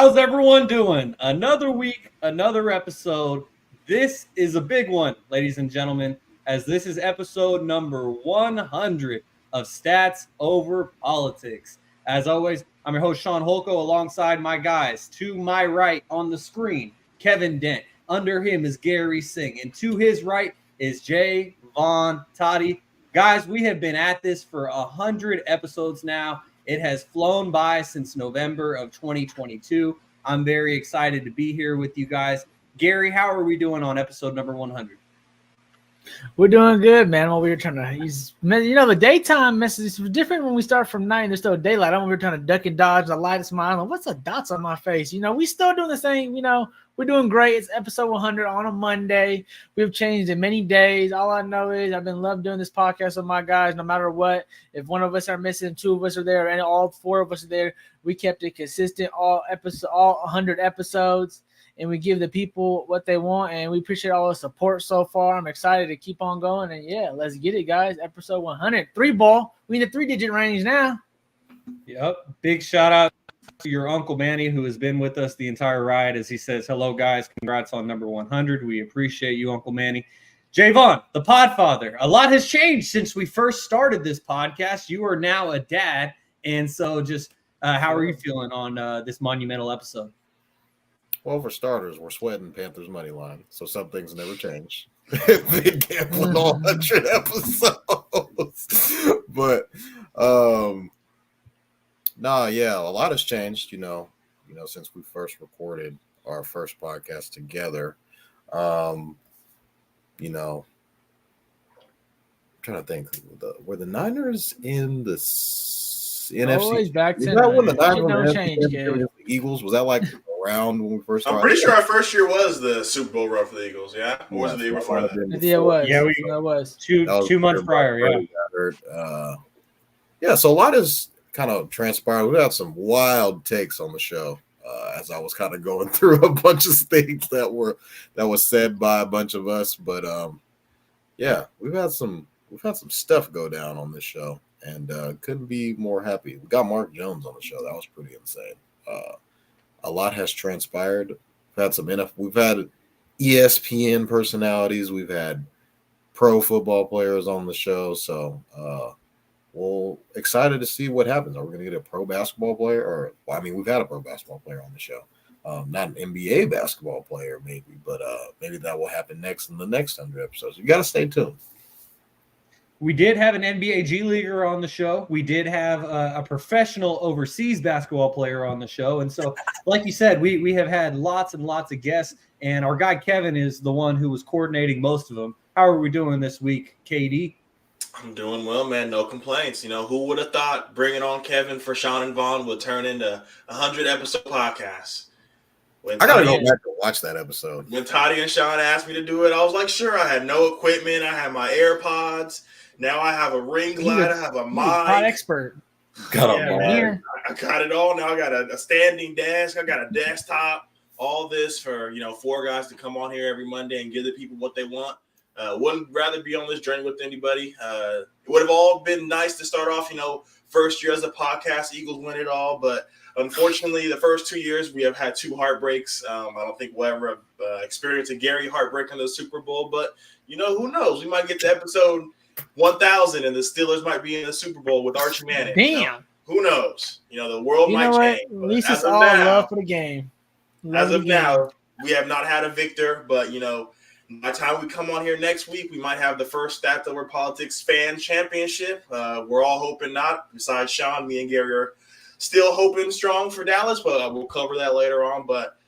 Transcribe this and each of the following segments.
How's everyone doing? Another week, another episode. This is a big one, ladies and gentlemen, as this is episode number 100 of Stats Over Politics. As always, I'm your host, Shaun Holko, alongside my guys. To my right on the screen, Kevin Dent. Under him is Garry Singh. And to his right is Jaevon Toddy. Guys, we have been at this for 100 episodes now. It has flown by since November of 2022. I'm very excited to be here with you guys. Garry, how are we doing on episode number 100? We're doing good, man. What we were trying to use, the daytime messages was different when we start from night. There's still daylight. We were trying to duck and dodge the light of smile. What's the dots on my face? We still doing the same. We're doing great. It's episode 100 on a Monday. We've changed in many days. All I know is I've been loved doing this podcast with my guys. No matter what, if one of us are missing, two of us are there, and all four of us are there. We kept it consistent all 100 episodes. And we give the people what they want, and we appreciate all the support so far. I'm excited to keep on going, and yeah, let's get it, guys. Episode 100, three-ball. We in the three-digit range now. Yep. Big shout-out to your Uncle Manny, who has been with us the entire ride, as he says, hello, guys. Congrats on number 100. We appreciate you, Uncle Manny. Jaevon, the podfather. A lot has changed since we first started this podcast. You are now a dad, and so just how are you feeling on this monumental episode? Well, for starters, we're sweating Panthers money line, so some things never change. They gambling all 100 episodes, but a lot has changed. Since we first recorded our first podcast together. I'm trying to think. Were the Niners in the NFC? Always back to that when the Niners Niners change, the Eagles? Was that like around when we first started? I'm pretty sure our first year was the Super Bowl run for the Eagles, yeah? Or was it the year before that? Yeah, it was. Yeah, it was. Two months prior, yeah. So a lot has kind of transpired. We had some wild takes on the show as I was kind of going through a bunch of things that was said by a bunch of us. But we've had some stuff go down on this show, and couldn't be more happy. We got Mark Jones on the show. That was pretty insane. A lot has transpired. We've had ESPN personalities. We've had pro football players on the show. So, excited to see what happens. Are we going to get a pro basketball player? We've had a pro basketball player on the show. Not an NBA basketball player, maybe, but maybe that will happen next in the next 100 episodes. You got to stay tuned. We did have an NBA G Leaguer on the show. We did have a professional overseas basketball player on the show. And so, like you said, we have had lots and lots of guests. And our guy Kevin is the one who was coordinating most of them. How are we doing this week, KD? I'm doing well, man. No complaints. Who would have thought bringing on Kevin for Shaun and Vaughn would turn into a 100-episode podcast? I got to go back to watch that episode. When Toddy and Shaun asked me to do it, I was like, sure. I had no equipment. I had my AirPods. Now I have a ring light. I have a mic. Pod expert. Got a mic. I got it all. Now I got a standing desk. I got a desktop. All this for, four guys to come on here every Monday and give the people what they want. Wouldn't rather be on this journey with anybody. It would have all been nice to start off, first year as a podcast, Eagles win it all. But unfortunately, the first 2 years, we have had two heartbreaks. I don't think we'll ever experience a Garry heartbreak in the Super Bowl. But, who knows? We might get to episode 1,000 and the Steelers might be in the Super Bowl with Archie Manning. Damn. Who knows? The world might change. At least it's all love for the game. Now, we have not had a victor, but, by the time we come on here next week, we might have the first Stats Over Politics fan championship. We're all hoping not. Besides Shaun, me and Garry are still hoping strong for Dallas, but we'll cover that later on. But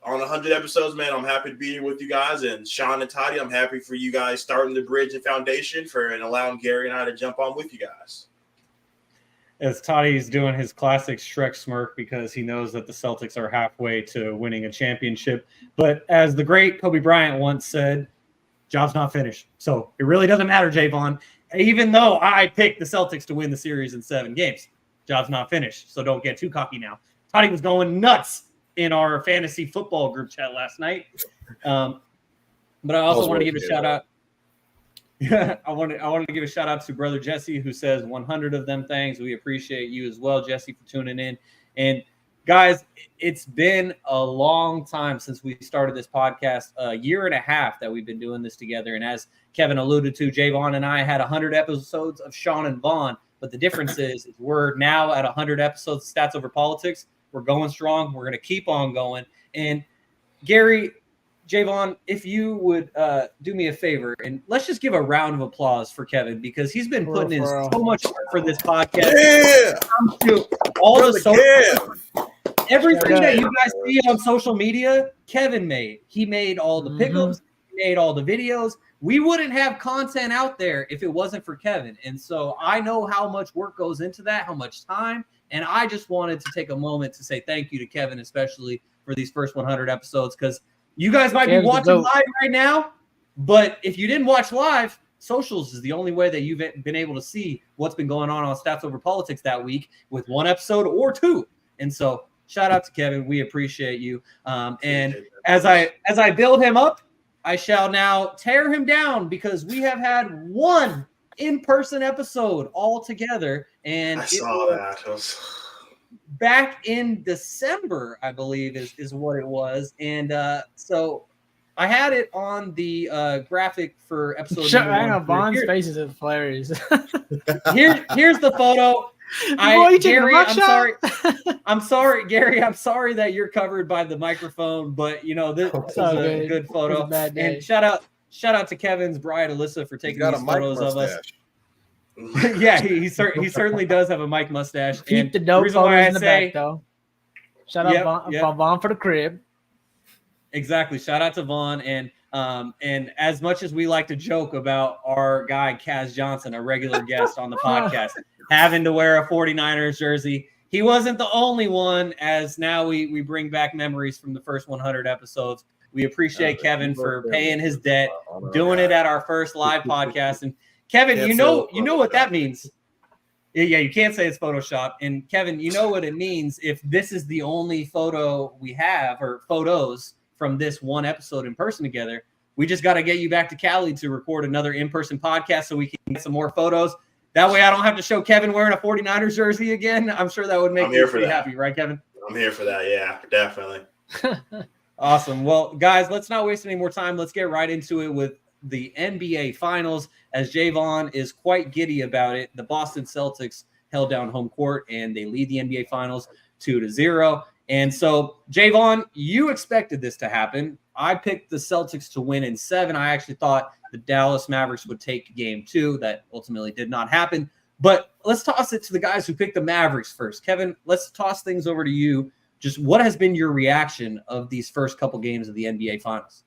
on 100 episodes, man, I'm happy to be here with you guys. And Shaun and Toddy, I'm happy for you guys starting the bridge and foundation and allowing Garry and I to jump on with you guys. As Toddy's doing his classic Shrek smirk because he knows that the Celtics are halfway to winning a championship. But as the great Kobe Bryant once said, job's not finished. So it really doesn't matter, Jaevon. Even though I picked the Celtics to win the series in 7 games, job's not finished. So don't get too cocky now. Toddy was going nuts in our fantasy football group chat last night. But I also want to give a shout out. I wanted to give a shout out to brother Jesse, who says 100 of them things. We appreciate you as well, Jesse, for tuning in. And Guys, it's been a long time since we started this podcast, a year and a half that we've been doing this together. And as Kevin alluded to, Jaevon and I had 100 episodes of Shaun and Vaughn. But the difference is we're now at 100 episodes of Stats Over Politics. We're going strong. We're going to keep on going. And Garry, Jaevon, if you would do me a favor, and let's just give a round of applause for Kevin because he's been putting in so much work for this podcast. Yeah. All the social, everything that you guys see on social media, Kevin made. He made all the pickups. He made all the videos. We wouldn't have content out there if it wasn't for Kevin. And so I know how much work goes into that, how much time. And I just wanted to take a moment to say thank you to Kevin, especially for these first 100 episodes, because you guys might be watching live right now, but if you didn't watch live, socials is the only way that you've been able to see what's been going on Stats Over Politics that week with one episode or two. And so shout out to Kevin. We appreciate you. And as I build him up, I shall now tear him down because we have had one in-person episode all together. And I saw that. Back in December, I believe, is what it was. And so I had it on the graphic for episode hang on, Vaughn's faces are hilarious. Here's the photo. Gary, I'm sorry, Garry. I'm sorry that you're covered by the microphone, but you know this is a good photo. And shout out to Kevin's bride Alyssa for taking these photos of us. Yeah, he certainly does have a Mike mustache. Keep the dope photos in the back, though. Shout out Vaughn for the crib. Exactly. Shout out to Vaughn. And as much as we like to joke about our guy, Kaz Johnson, a regular guest on the podcast, having to wear a 49ers jersey, he wasn't the only one, as now we bring back memories from the first 100 episodes. We appreciate Kevin for paying his debt, doing it at our first live podcast. And Kevin, you know what that means. Yeah, you can't say it's Photoshop. And Kevin, you know what it means if this is the only photo we have or photos from this one episode in person together. We just got to get you back to Cali to record another in-person podcast so we can get some more photos. That way I don't have to show Kevin wearing a 49ers jersey again. I'm sure that would make you pretty happy, right, Kevin? I'm here for that. Yeah, definitely. Awesome. Well, guys, let's not waste any more time. Let's get right into it with the NBA Finals, as Jaevon is quite giddy about it. The Boston Celtics held down home court, and they lead the NBA Finals 2-0. And so, Jaevon, you expected this to happen. I picked the Celtics to win in 7. I actually thought the Dallas Mavericks would take game 2. That ultimately did not happen. But let's toss it to the guys who picked the Mavericks first. Kevin, let's toss things over to you. Just what has been your reaction of these first couple games of the NBA Finals?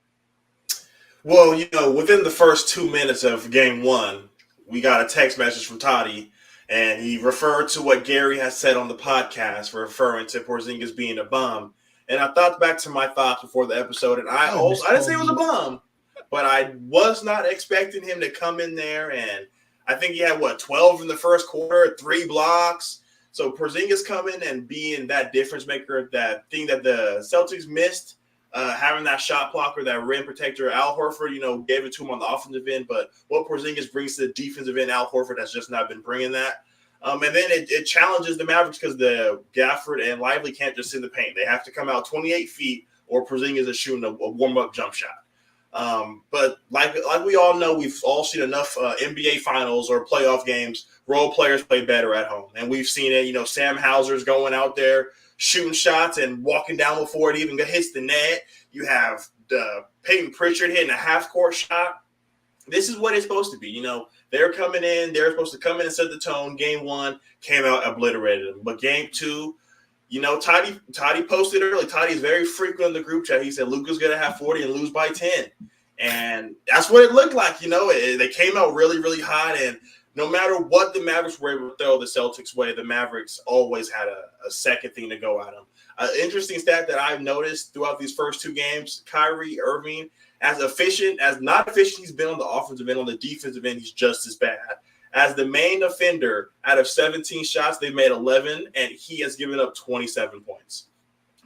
Well, within the first 2 minutes of game 1, we got a text message from Toddy, and he referred to what Garry has said on the podcast, referring to Porzingis being a bum. And I thought back to my thoughts before the episode, and I didn't say it was a bum, but I was not expecting him to come in there. And I think he had 12 in the first quarter, 3 blocks. So Porzingis coming and being that difference maker, that thing that the Celtics missed. Having that shot blocker, that rim protector, Al Horford, gave it to him on the offensive end. But what Porzingis brings to the defensive end, Al Horford has just not been bringing that. And then it challenges the Mavericks because the Gafford and Lively can't just sit in the paint. They have to come out 28 feet or Porzingis is shooting a warm-up jump shot. But like we all know, we've all seen enough NBA Finals or playoff games. Role players play better at home. And we've seen it. Sam Hauser's going out there, shooting shots and walking down before it even hits the net. You have Peyton Pritchard hitting a half-court shot. This is what it's supposed to be. They're coming in. They're supposed to come in and set the tone. Game 1 came out, obliterated them. But game 2, Toddy posted early. Toddy is very frequent in the group chat. He said Luka's going to have 40 and lose by 10. And that's what it looked like. They came out really, really hot. And no matter what the Mavericks were able to throw the Celtics' way, the Mavericks always had a second thing to go at them. An interesting stat that I've noticed throughout these first 2 games, Kyrie Irving, as not efficient he's been on the offensive end, on the defensive end, he's just as bad. As the main offender, out of 17 shots, they made 11, and he has given up 27 points.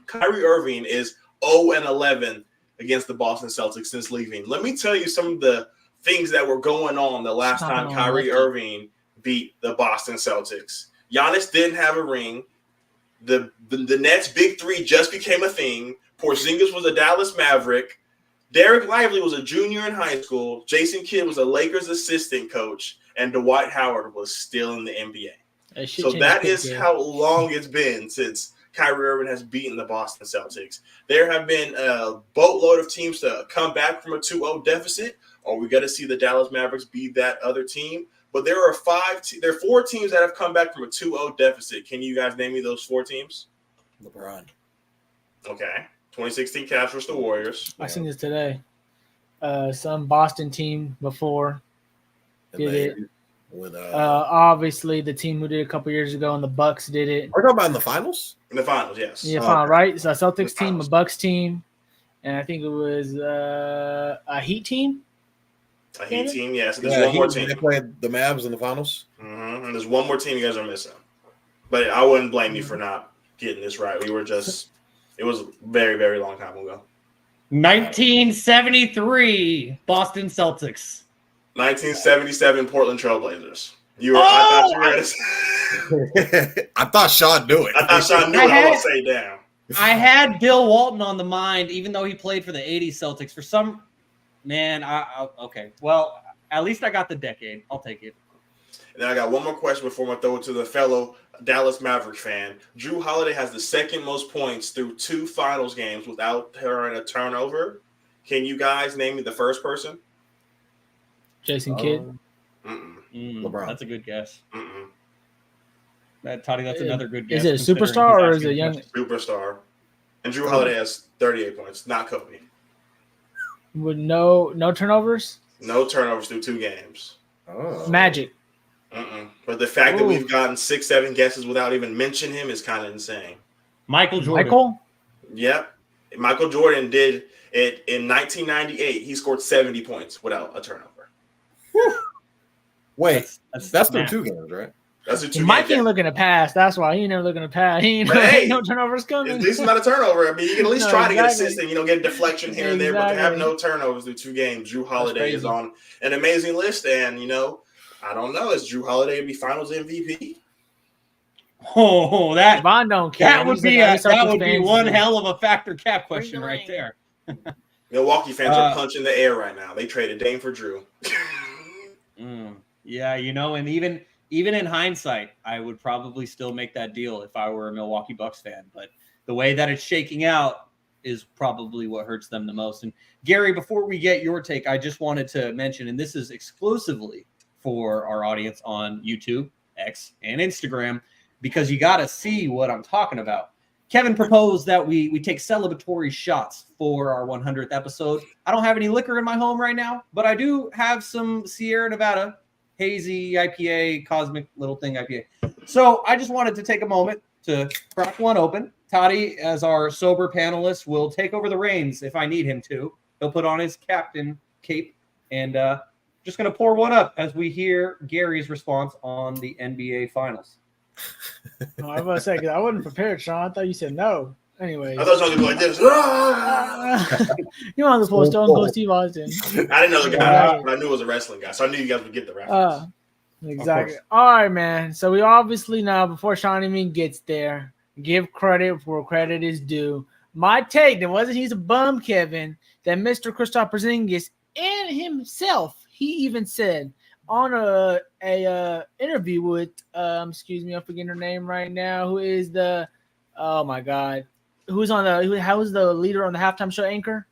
Kyrie Irving is 0-11 against the Boston Celtics since leaving. Let me tell you some of the things that were going on the last time Kyrie Irving beat the Boston Celtics. Giannis didn't have a ring. The Nets' big three just became a thing. Porzingis was a Dallas Maverick. Derek Lively was a junior in high school. Jason Kidd was a Lakers assistant coach. And Dwight Howard was still in the NBA. So that is how long it's been since Kyrie Irving has beaten the Boston Celtics. There have been a boatload of teams to come back from a 2-0 deficit, or we got to see the Dallas Mavericks beat that other team. But there are 4 teams that have come back from a 2-0 deficit. Can you guys name me those 4 teams? LeBron. Okay. 2016 Cavs versus the Warriors. I seen this today. Some Boston team before did it. With, obviously, the team who did it a couple years ago, and the Bucks did it. We're talking about in the finals? In the finals, yes. Yeah, final, right? So a Celtics team, a Bucks team, and I think it was a Heat team. A Heat team, yes. There's one more team. They played the Mavs in the finals. Mm-hmm. And there's one more team you guys are missing. But I wouldn't blame you for not getting this right. We were just – it was a very, very long time ago. 1973 Boston Celtics. 1977 Portland Trailblazers. I thought Shaun knew it. I thought Shaun knew it. I won't say damn. I had Bill Walton on the mind, even though he played for the 80s Celtics. For some – man, okay. Well, at least I got the decade. I'll take it. And then I got one more question before I throw it to the fellow Dallas Maverick fan. Drew Holiday has the second most points through 2 finals games without throwing a turnover. Can you guys name me the first person? Jason Kidd. LeBron. That's a good guess. Toddy, that's another good guess. Is it a superstar or is it a young? Superstar. And Drew Holiday has 38 points, not Kobe. With no turnovers? No turnovers through 2 games. Oh. Magic. But the fact that we've gotten 6-7 guesses without even mentioning him is kind of insane. Michael Jordan. Michael? Yep. Michael Jordan did it in 1998. He scored 70 points without a turnover. Wait, that's through 2 games, right? That's a 2 Mike ain't looking to pass. That's why he ain't never looking to pass. He ain't no turnovers coming. At least it's not a turnover. I mean, you can at least try to get assist and get a deflection here and there, but to have no turnovers through 2 games, Drew Holiday is on an amazing list. And I don't know. Is Drew Holiday to be Finals MVP? Oh, that Javon don't care. That would be one hell of a factor cap question right there. Milwaukee fans are punching the air right now. They traded Dame for Drew. Yeah, and even in hindsight, I would probably still make that deal if I were a Milwaukee Bucks fan. But the way that it's shaking out is probably what hurts them the most. And Gary, before we get your take, I just wanted to mention, and this is exclusively for our audience on YouTube, X, and Instagram, because you got to see what I'm talking about. Kevin proposed that we take celebratory shots for our 100th episode. I don't have any liquor in my home right now, but I do have some Sierra Nevada hazy IPA, cosmic little thing IPA. So I just wanted to take a moment to crack one open. Toddy, as our sober panelist, will take over the reins if I need him to. He'll put on his captain cape and just going to pour one up as we hear Gary's response on the NBA Finals. I was about to say, because I wasn't prepared, Shaun. I thought you said no. Anyway. I thought you were going to go like this. You want to pull Stone Cold Steve Austin. I didn't know the guy, but I knew it was a wrestling guy, so I knew you guys would get the reference. Exactly. All right, man. So we obviously now, before Shaun even gets there, give credit where credit is due. My take, that wasn't he's a bum, Kevin, that Mr. Kristaps Porzingis and himself, he even said on a interview with I'm forgetting her name right now, who is the how's the leader on the halftime show anchor?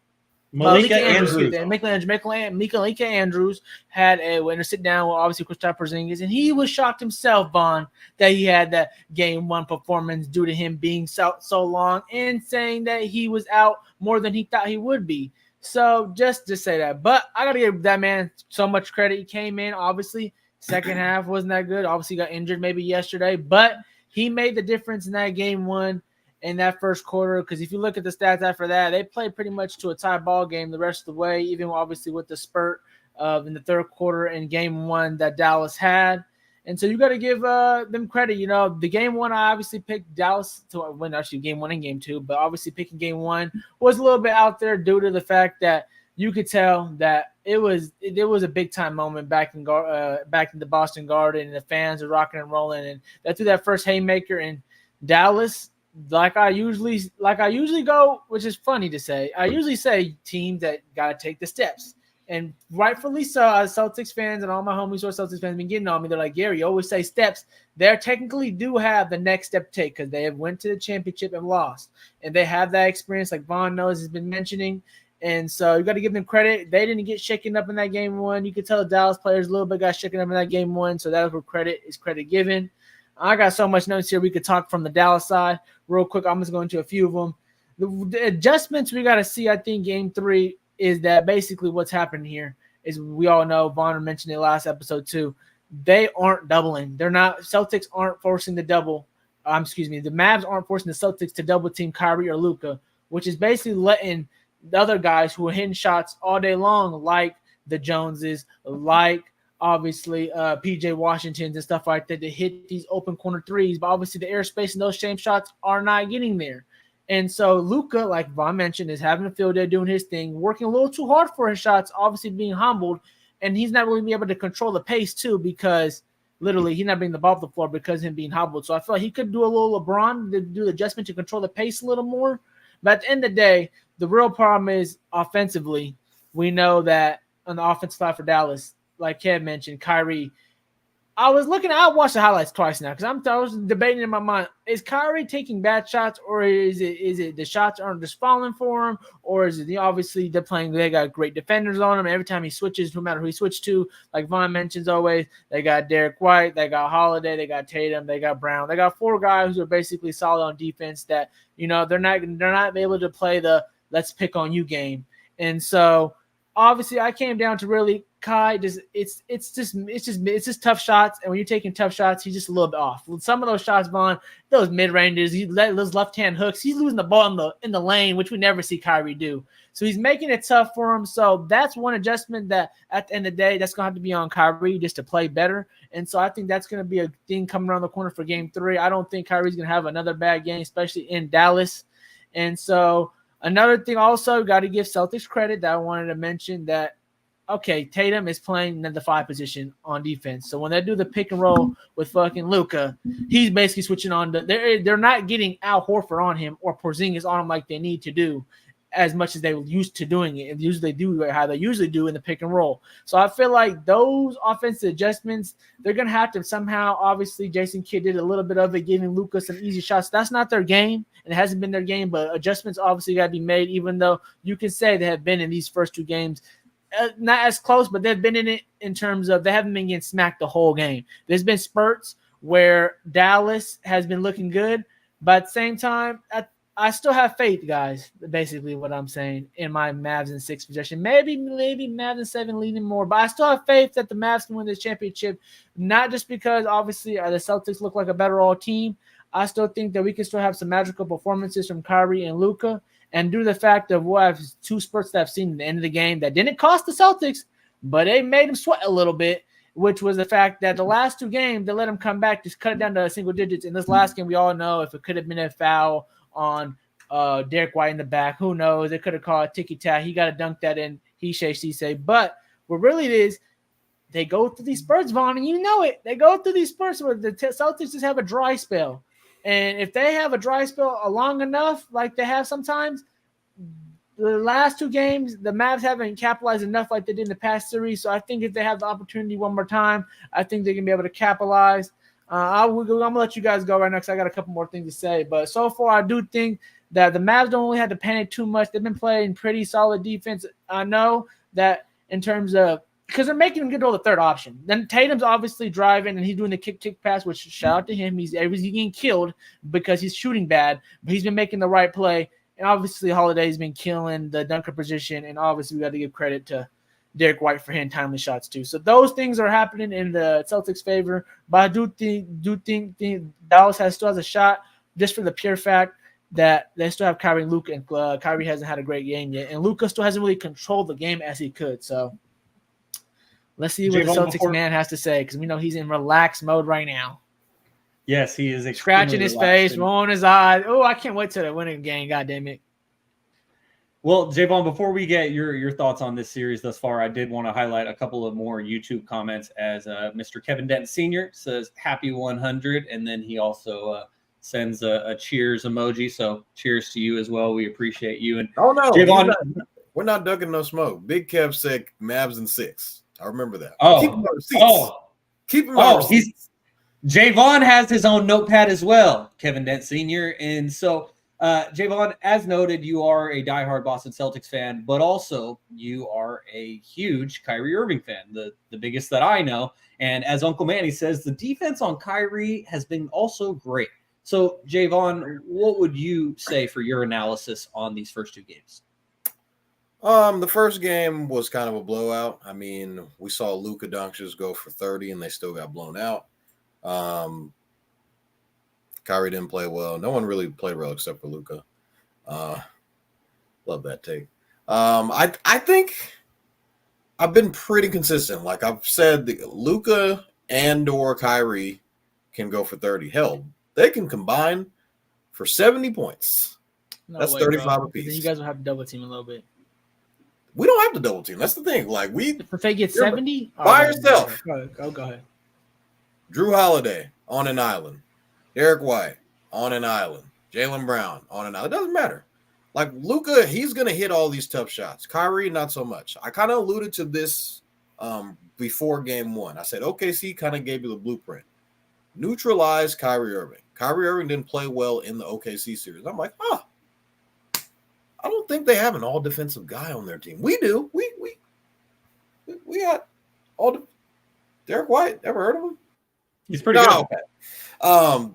Malika Andrews. Malika Andrews had a sit down with obviously Kristaps Porzingis, and he was shocked himself, Vaughn, that he had that game 1 performance due to him being so long, and saying that he was out more than he thought he would be. So just to say that, but I gotta give that man so much credit. He came in, obviously, second half wasn't that good. Obviously, got injured maybe yesterday, but he made the difference in that game 1 in that first quarter. Because if you look at the stats after that, they played pretty much to a tie ball game the rest of the way, even obviously with the spurt in the third quarter in game 1 that Dallas had. And so you got to give them credit. The game 1, I obviously picked Dallas to win, actually game 1 and game 2, but obviously picking game 1 was a little bit out there due to the fact that you could tell that it was a big time moment back in the Boston Garden, and the fans are rocking and rolling, and they threw that first haymaker, and Dallas like I usually go, which is funny to say. I usually say teams that gotta take the steps. And rightfully so, as Celtics fans and all my homies who are Celtics fans been getting on me. They're like, Gary, you always say steps. They technically do have the next step to take because they have went to the championship and lost. And they have that experience like Vaughn knows has been mentioning. And so you got to give them credit. They didn't get shaken up in that game one. You could tell the Dallas players a little bit got shaken up in that game one. So that's where credit is credit given. I got so much notes here. We could talk from the Dallas side real quick. I'm just going to a few of them. The adjustments we got to see, I think, game 3 is that basically what's happened here is we all know, Bonner mentioned it last episode too, they aren't doubling. They're not, Celtics aren't forcing the double. The Mavs aren't forcing the Celtics to double team Kyrie or Luka, which is basically letting the other guys who are hitting shots all day long, like the Joneses, like obviously PJ Washingtons and stuff like that, to hit these open corner threes. But obviously the airspace and those same shots are not getting there. And so Luka, like Vaughn mentioned, is having a field day doing his thing, working a little too hard for his shots, obviously being humbled, and he's not really being able to control the pace too because literally he's not bringing the ball off the floor because of him being humbled. So I feel like he could do a little LeBron to do the adjustment to control the pace a little more. But at the end of the day, the real problem is offensively. We know that on the offensive side for Dallas, like Kev mentioned, Kyrie. I watched the highlights twice now because I was debating in my mind, is Kyrie taking bad shots or is it the shots aren't just falling for him, or is it obviously they got great defenders on him, and every time he switches, no matter who he switched to, like Vaughn mentions always, they got Derek White, they got Holiday, they got Tatum, they got Brown, they got 4 guys who are basically solid on defense that, they're not able to play the let's pick on you game. And so obviously I came down to really Kai it's just tough shots, and when you're taking tough shots, he's just a little bit off. With some of those shots, Vaughn, those mid ranges, those left hand hooks, he's losing the ball in the lane, which we never see Kyrie do. So he's making it tough for him. So that's one adjustment that at the end of the day, that's gonna have to be on Kyrie just to play better. And so I think that's gonna be a thing coming around the corner for game 3. I don't think Kyrie's gonna have another bad game, especially in Dallas. And so another thing also got to give Celtics credit that I wanted to mention that. Okay, Tatum is playing the 5 position on defense. So when they do the pick and roll with fucking Luka, he's basically switching on. They're not getting Al Horford on him or Porzingis on him like they need to do as much as they were used to doing it. And usually they do how they usually do in the pick and roll. So I feel like those offensive adjustments, they're going to have to somehow, obviously Jason Kidd did a little bit of it, giving Luka some easy shots. That's not their game, and it hasn't been their game, but adjustments obviously got to be made, even though you can say they have been in these first 2 games. Not as close, but they've been in it in terms of they haven't been getting smacked the whole game. There's been spurts where Dallas has been looking good, but at the same time, I still have faith, guys. Basically, what I'm saying in my Mavs in 6th position, maybe Mavs in 7 leading more, but I still have faith that the Mavs can win this championship. Not just because obviously the Celtics look like a better all team. I still think that we can still have some magical performances from Kyrie and Luka. And due to the fact of what I've 2 spurts that I've seen at the end of the game that didn't cost the Celtics, but they made them sweat a little bit, which was the fact that the last 2 games, they let them come back, just cut it down to single digits. In this last game, we all know if it could have been a foul on Derek White in the back, who knows? They could have called ticky-tack. He got to dunk that in, he say, she say. But what really it is, they go through these spurts, Vaughn, and you know it. They go through these spurts where the Celtics just have a dry spell. And if they have a dry spell long enough, like they have sometimes, the last 2 games, the Mavs haven't capitalized enough like they did in the past series. So I think if they have the opportunity one more time, I think they can be able to capitalize. I'm going to let you guys go right now because I got a couple more things to say. But so far, I do think that the Mavs don't really have to panic too much. They've been playing pretty solid defense. I know that in terms of – because they're making him get to the 3rd option. Then Tatum's obviously driving, and he's doing the kick pass, which shout out to him. He's getting killed because he's shooting bad, but he's been making the right play. And obviously Holiday's been killing the dunker position, and obviously we got to give credit to Derek White for hitting timely shots too. So those things are happening in the Celtics' favor. But I do think Dallas still has a shot just for the pure fact that they still have Kyrie and Luka, and Kyrie hasn't had a great game yet. And Luka still hasn't really controlled the game as he could. So let's see what the Celtics man has to say, because we know he's in relaxed mode right now. Yes, he is scratching his face, rolling his eyes. Oh, I can't wait till the winning game. God damn it. Well, Jaevon, before we get your thoughts on this series thus far, I did want to highlight a couple of more YouTube comments as Mr. Kevin Dent Sr. says, happy 100. And then he also sends a cheers emoji. So cheers to you as well. We appreciate you. And Oh no, Jaevon, we're not ducking no smoke. Big Kev said Mavs in 6. I remember that. keep him on receipts. Jaevon has his own notepad as well, Kevin Dent Sr. And so, Jaevon, as noted, you are a diehard Boston Celtics fan, but also you are a huge Kyrie Irving fan, the biggest that I know. And as Uncle Manny says, the defense on Kyrie has been also great. So, Jaevon, what would you say for your analysis on these first two games? The first game was kind of a blowout. I mean, we saw Luka Doncic go for 30 and they still got blown out. Kyrie didn't play well. No one really played well except for Luka. Love that take. I think I've been pretty consistent. Like I've said, Luka and or Kyrie can go for 30. Hell, they can combine for 70 points. That's 35 apiece. Then you guys will have to double team a little bit. We don't have to double team. That's the thing. Like if they get 70 by yourself. Go ahead. Drew Holiday on an island. Derek White on an island. Jaylen Brown on an island. It doesn't matter. Like Luka, he's gonna hit all these tough shots. Kyrie, not so much. I kind of alluded to this before game one. I said OKC kind of gave you the blueprint. Neutralize Kyrie Irving. Kyrie Irving didn't play well in the OKC series. I'm like, I don't think they have an all defensive guy on their team. We do. We got all the Derek White. Ever heard of him? He's pretty good. Okay.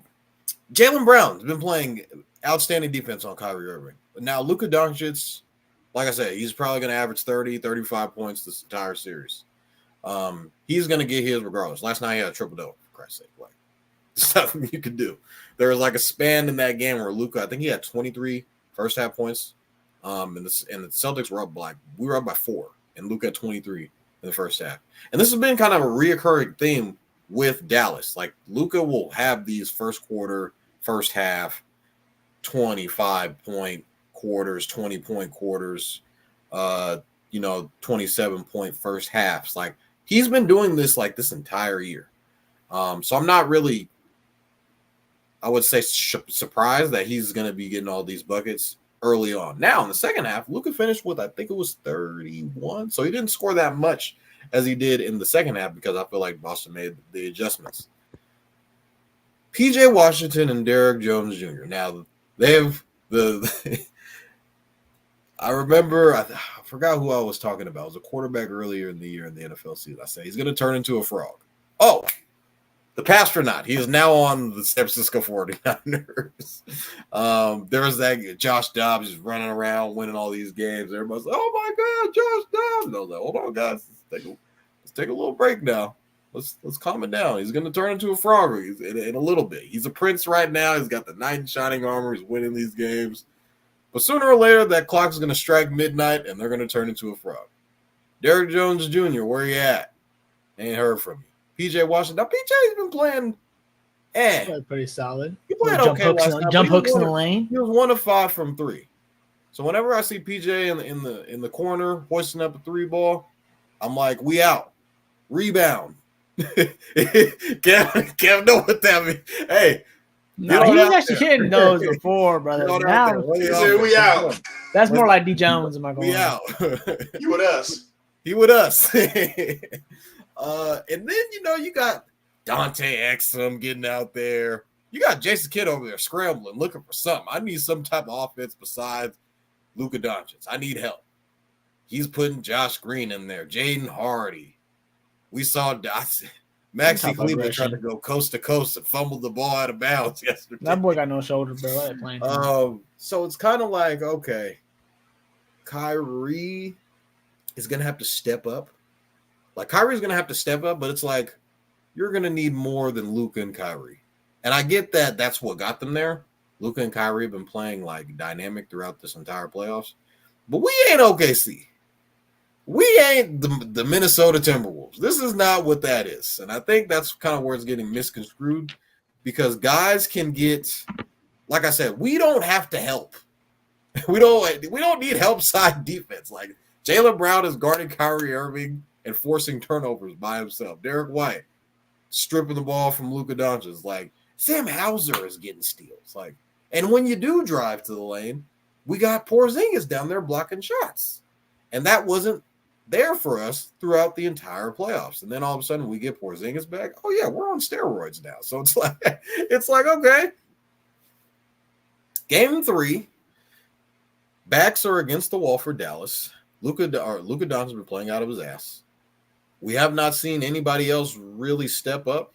Jaylen Brown's been playing outstanding defense on Kyrie Irving. But now Luka Doncic, like I said, he's probably going to average 30, 35 points this entire series. He's going to get his regardless. Last night he had a triple-double, for Christ's sake. Like, there's nothing you could do. There was like a span in that game where Luka, I think he had 23 first half points. And the Celtics were up we were up by 4, and Luka had 23 in the first half. And this has been kind of a reoccurring theme with Dallas. Like Luka will have these first quarter, first half, 25-point quarters, 20-point quarters, 27-point first halves. Like he's been doing this like this entire year. So I'm not really, I would say, surprised that he's going to be getting all these buckets early on. Now in the second half, Luka finished with, I think it was 31. So he didn't score that much as he did in the second half because I feel like Boston made the adjustments. PJ Washington and Derrick Jones Jr. Now they have I remember, I forgot who I was talking about. It was a quarterback earlier in the year in the NFL season. I said he's going to turn into a frog. Oh, the Pastronaut. He is now on the San Francisco 49ers. There was that Josh Dobbs just running around, winning all these games. Everybody's like, oh, my God, Josh Dobbs. And I was like, hold on, guys. Let's take a little break now. Let's calm it down. He's going to turn into a frog in a little bit. He's a prince right now. He's got the knight in shining armor. He's winning these games. But sooner or later, that clock is going to strike midnight, and they're going to turn into a frog. Derrick Jones Jr., where you at? Ain't heard from you. PJ Washington. Now, PJ's been playing pretty solid. He played okay last night. Jump hooks in the lane. He was 1 of 5 from 3. So whenever I see PJ in the corner hoisting up a 3 ball, I'm like, we out. Rebound. Can't know what that means. Hey. No, he was actually hitting those before, brother. Now, we out. That's more like D. Jones. Am I going? We out. You with us. He with us. And then, you got Dante Exum getting out there. You got Jason Kidd over there scrambling, looking for something. I need some type of offense besides Luka Doncic. I need help. He's putting Josh Green in there. Jaden Hardy. We saw Maxi Cleveland trying to go coast to coast and fumbled the ball out of bounds yesterday. That boy got no shoulder, bro. I ain't playing. So it's kind of like, okay, Kyrie is going to have to step up. Like, Kyrie's going to have to step up, but it's like you're going to need more than Luka and Kyrie. And I get that that's what got them there. Luka and Kyrie have been playing, like, dynamic throughout this entire playoffs. But we ain't OKC. We ain't the Minnesota Timberwolves. This is not what that is. And I think that's kind of where it's getting misconstrued because guys can get, like I said, we don't have to help. We don't need help side defense. Like Jaylen Brown is guarding Kyrie Irving and forcing turnovers by himself. Derek White stripping the ball from Luka Doncic. Like Sam Hauser is getting steals. Like, and when you do drive to the lane, we got Porzingis down there blocking shots. And that wasn't there for us throughout the entire playoffs. And then all of a sudden we get Porzingis back. Oh yeah, we're on steroids now. So it's like okay. Game 3, backs are against the wall for Dallas. Luka Doncic's been playing out of his ass. We have not seen anybody else really step up.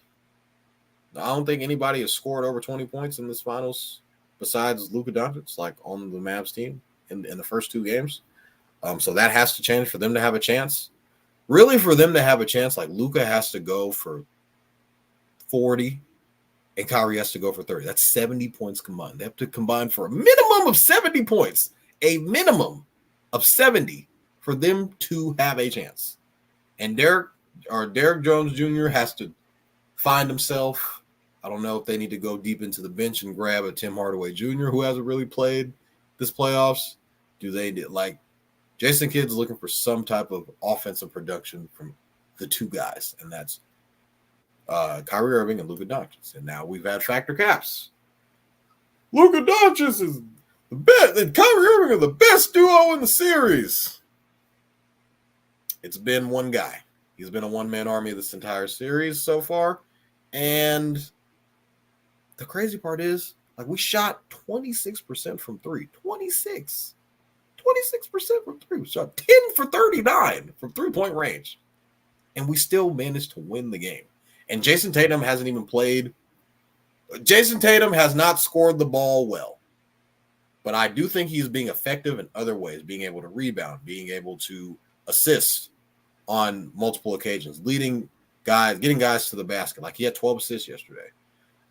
I don't think anybody has scored over 20 points in this finals besides Luka Doncic, like on the Mavs team in the first 2 games. So that has to change for them to have a chance. Really, for them to have a chance, like Luka has to go for 40 and Kyrie has to go for 30. That's 70 points combined. They have to combine for a minimum of 70 points, a minimum of 70 for them to have a chance. And Derek Jones Jr. has to find himself. I don't know if they need to go deep into the bench and grab a Tim Hardaway Jr. who hasn't really played this playoffs. Like Jason Kidd's looking for some type of offensive production from the 2 guys, and that's Kyrie Irving and Luka Doncic. And now we've had factor caps. Luka Doncic is the best, and Kyrie Irving are the best duo in the series. It's been one guy. He's been a one-man army this entire series so far. And the crazy part is, like, we shot 26% from 3. 26% from 3. We shot 10 for 39 from 3-point range. And we still managed to win the game. And Jason Tatum hasn't even played. Jason Tatum has not scored the ball well. But I do think he's being effective in other ways, being able to rebound, being able to assist on multiple occasions, getting guys to the basket. Like he had 12 assists yesterday.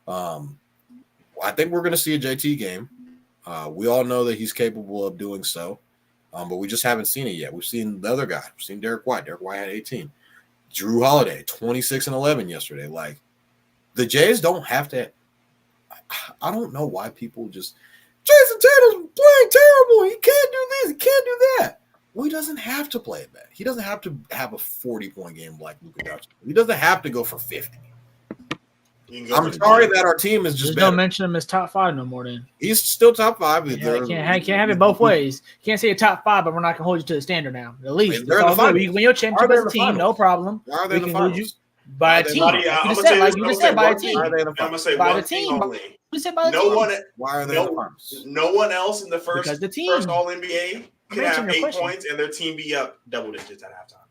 I think we're going to see a JT game. We all know that he's capable of doing so, but we just haven't seen it yet. We've seen the other guy. We've seen Derek White. Derek White had 18. Drew Holiday, 26 and 11 yesterday. Like the Jays don't have to. I don't know why people just Jason Tatum's playing terrible. He can't do this. He can't do that. Well, he doesn't have to play it bad. He doesn't have to have a 40-point game like Luka Doncic. He doesn't have to go for 50. I'm sorry that our team is just better. Don't mention him as top 5 no more. Then he's still top 5. Yeah, can't have it both ways. You can't say a top 5, but we're not gonna hold you to the standard now. At least they're in the finals. You can win your championship as a team, no problem. Why are they in the finals? By a team. You just said by a team. Why are they in the I'm gonna finals? say By one the team. thing only. You said by the No team. one. Why are they in the finals? No one else in the first All NBA can have 8 points and their team be up double digits at halftime.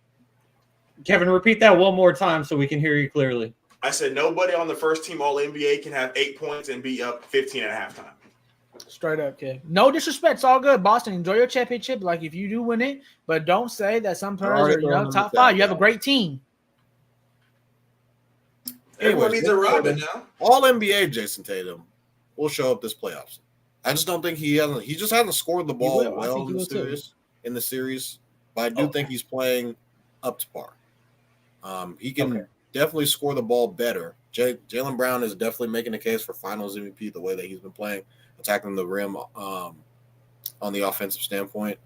Kevin, repeat that one more time so we can hear you clearly. I said nobody on the first team All NBA can have 8 points and be up 15 at halftime. Straight up, kid. No disrespect. It's all good. Boston, enjoy your championship. Like if you do win it, but don't say that some players are top 5. You have a great team. Everyone needs a Robin now. All NBA Jason Tatum will show up this playoffs. I just don't think he just hasn't scored the ball well in the series. But I do think he's playing up to par. He can definitely score the ball better. Jaylen Brown is definitely making a case for Finals MVP the way that he's been playing, attacking the rim on the offensive standpoint.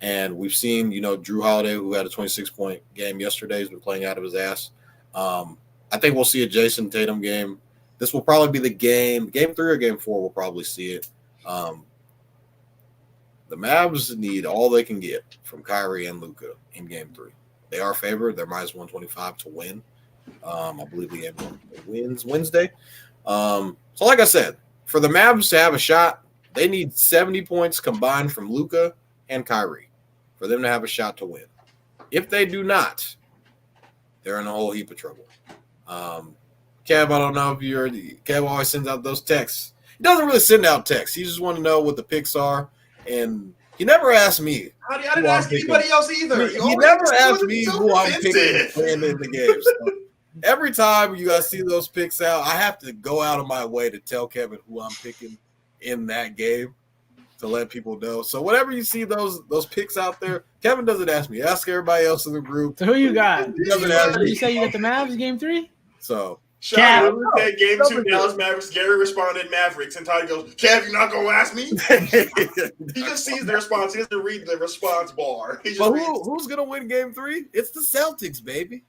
And we've seen, Drew Holiday, who had a 26-point game yesterday, has been playing out of his ass. I think we'll see a Jason Tatum game. This will probably be the game 3 or game 4. We'll probably see it. The Mavs need all they can get from Kyrie and Luka in game 3. They are favored. They're minus 125 to win. I believe the game wins Wednesday. So like I said, for the Mavs to have a shot, they need 70 points combined from Luka and Kyrie for them to have a shot to win. If they do not, they're in a whole heap of trouble. Kev, I don't know if Kev always sends out those texts. He doesn't really send out texts. He just want to know what the picks are, and he never asked me. I didn't ask anybody else either. He never asked me who I'm picking playing in the game. So every time you guys see those picks out, I have to go out of my way to tell Kevin who I'm picking in that game to let people know. So whenever you see those picks out there, Kevin doesn't ask me. Ask everybody else in the group. So who you got? He doesn't ask me. You say you got the Mavs game 3? So Shaun said game 2 Dallas Mavericks. Garry responded Mavericks, and Todd goes, "Kev, you're not gonna ask me." He just sees the response. He doesn't read the response bar. But who's gonna win game 3? It's the Celtics, baby.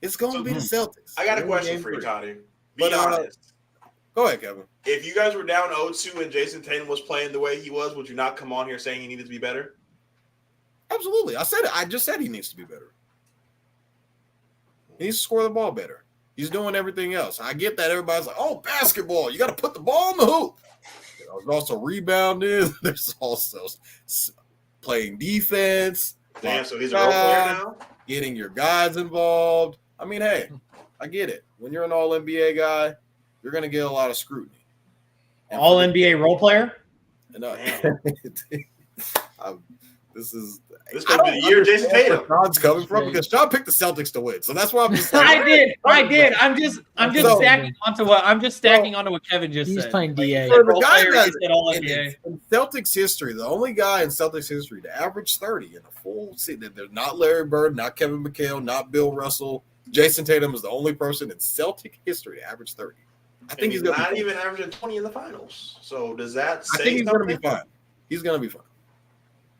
It's gonna be the Celtics. I got a question for you, Toddy. Be honest. Go ahead, Kevin. If you guys were down 0-2 and Jason Tatum was playing the way he was, would you not come on here saying he needed to be better? Absolutely. I said it. I just said he needs to be better. He needs to score the ball better. He's doing everything else. I get that everybody's like, oh, basketball. You got to put the ball in the hoop. There's also rebounding. There's also playing defense. Damn, so he's a role player now? Getting your guys involved. I mean, hey, I get it. When you're an all-NBA guy, you're going to get a lot of scrutiny. All NBA role player? And, this could be the year Jason Tatum. Sean's coming from because Shaun picked the Celtics to win, so that's why I'm just. Like, I did. I'm just stacking onto what Kevin just said. He's playing DA. For the guy in Celtics history, the only guy in Celtics history to average 30 in a full season. They're not Larry Bird, not Kevin McHale, not Bill Russell. Jason Tatum is the only person in Celtic history to average 30. I think he's not even averaging 20 in the finals. So does that say I think he's something? going to be fine. He's going to be fine.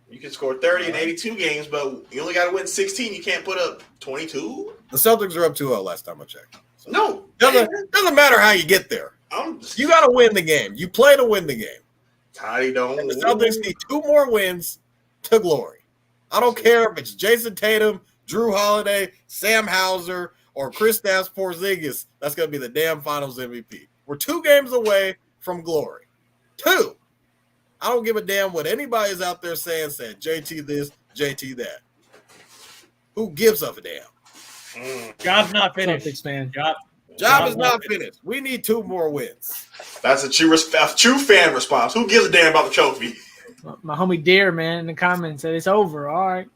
You can score 30 in 82 games, but you only got to win 16. You can't put up 22. The Celtics are up 2-0 last time I checked. So No. Doesn't matter how you get there. You got to win the game. You play to win the game. Toddy don't. And the Celtics need 2 more wins to glory. I don't care if it's Jason Tatum, Drew Holiday, Sam Hauser, or Kristaps Porzingis. That's going to be the damn Finals MVP. We're 2 games away from glory. 2. I don't give a damn what anybody's out there saying JT this, JT that. Who gives a damn? Job's not finished. Celtics fan. Job is not finished. We need 2 more wins. That's a true fan response. Who gives a damn about the trophy? My homie Deer, man, in the comments said it's over. All right.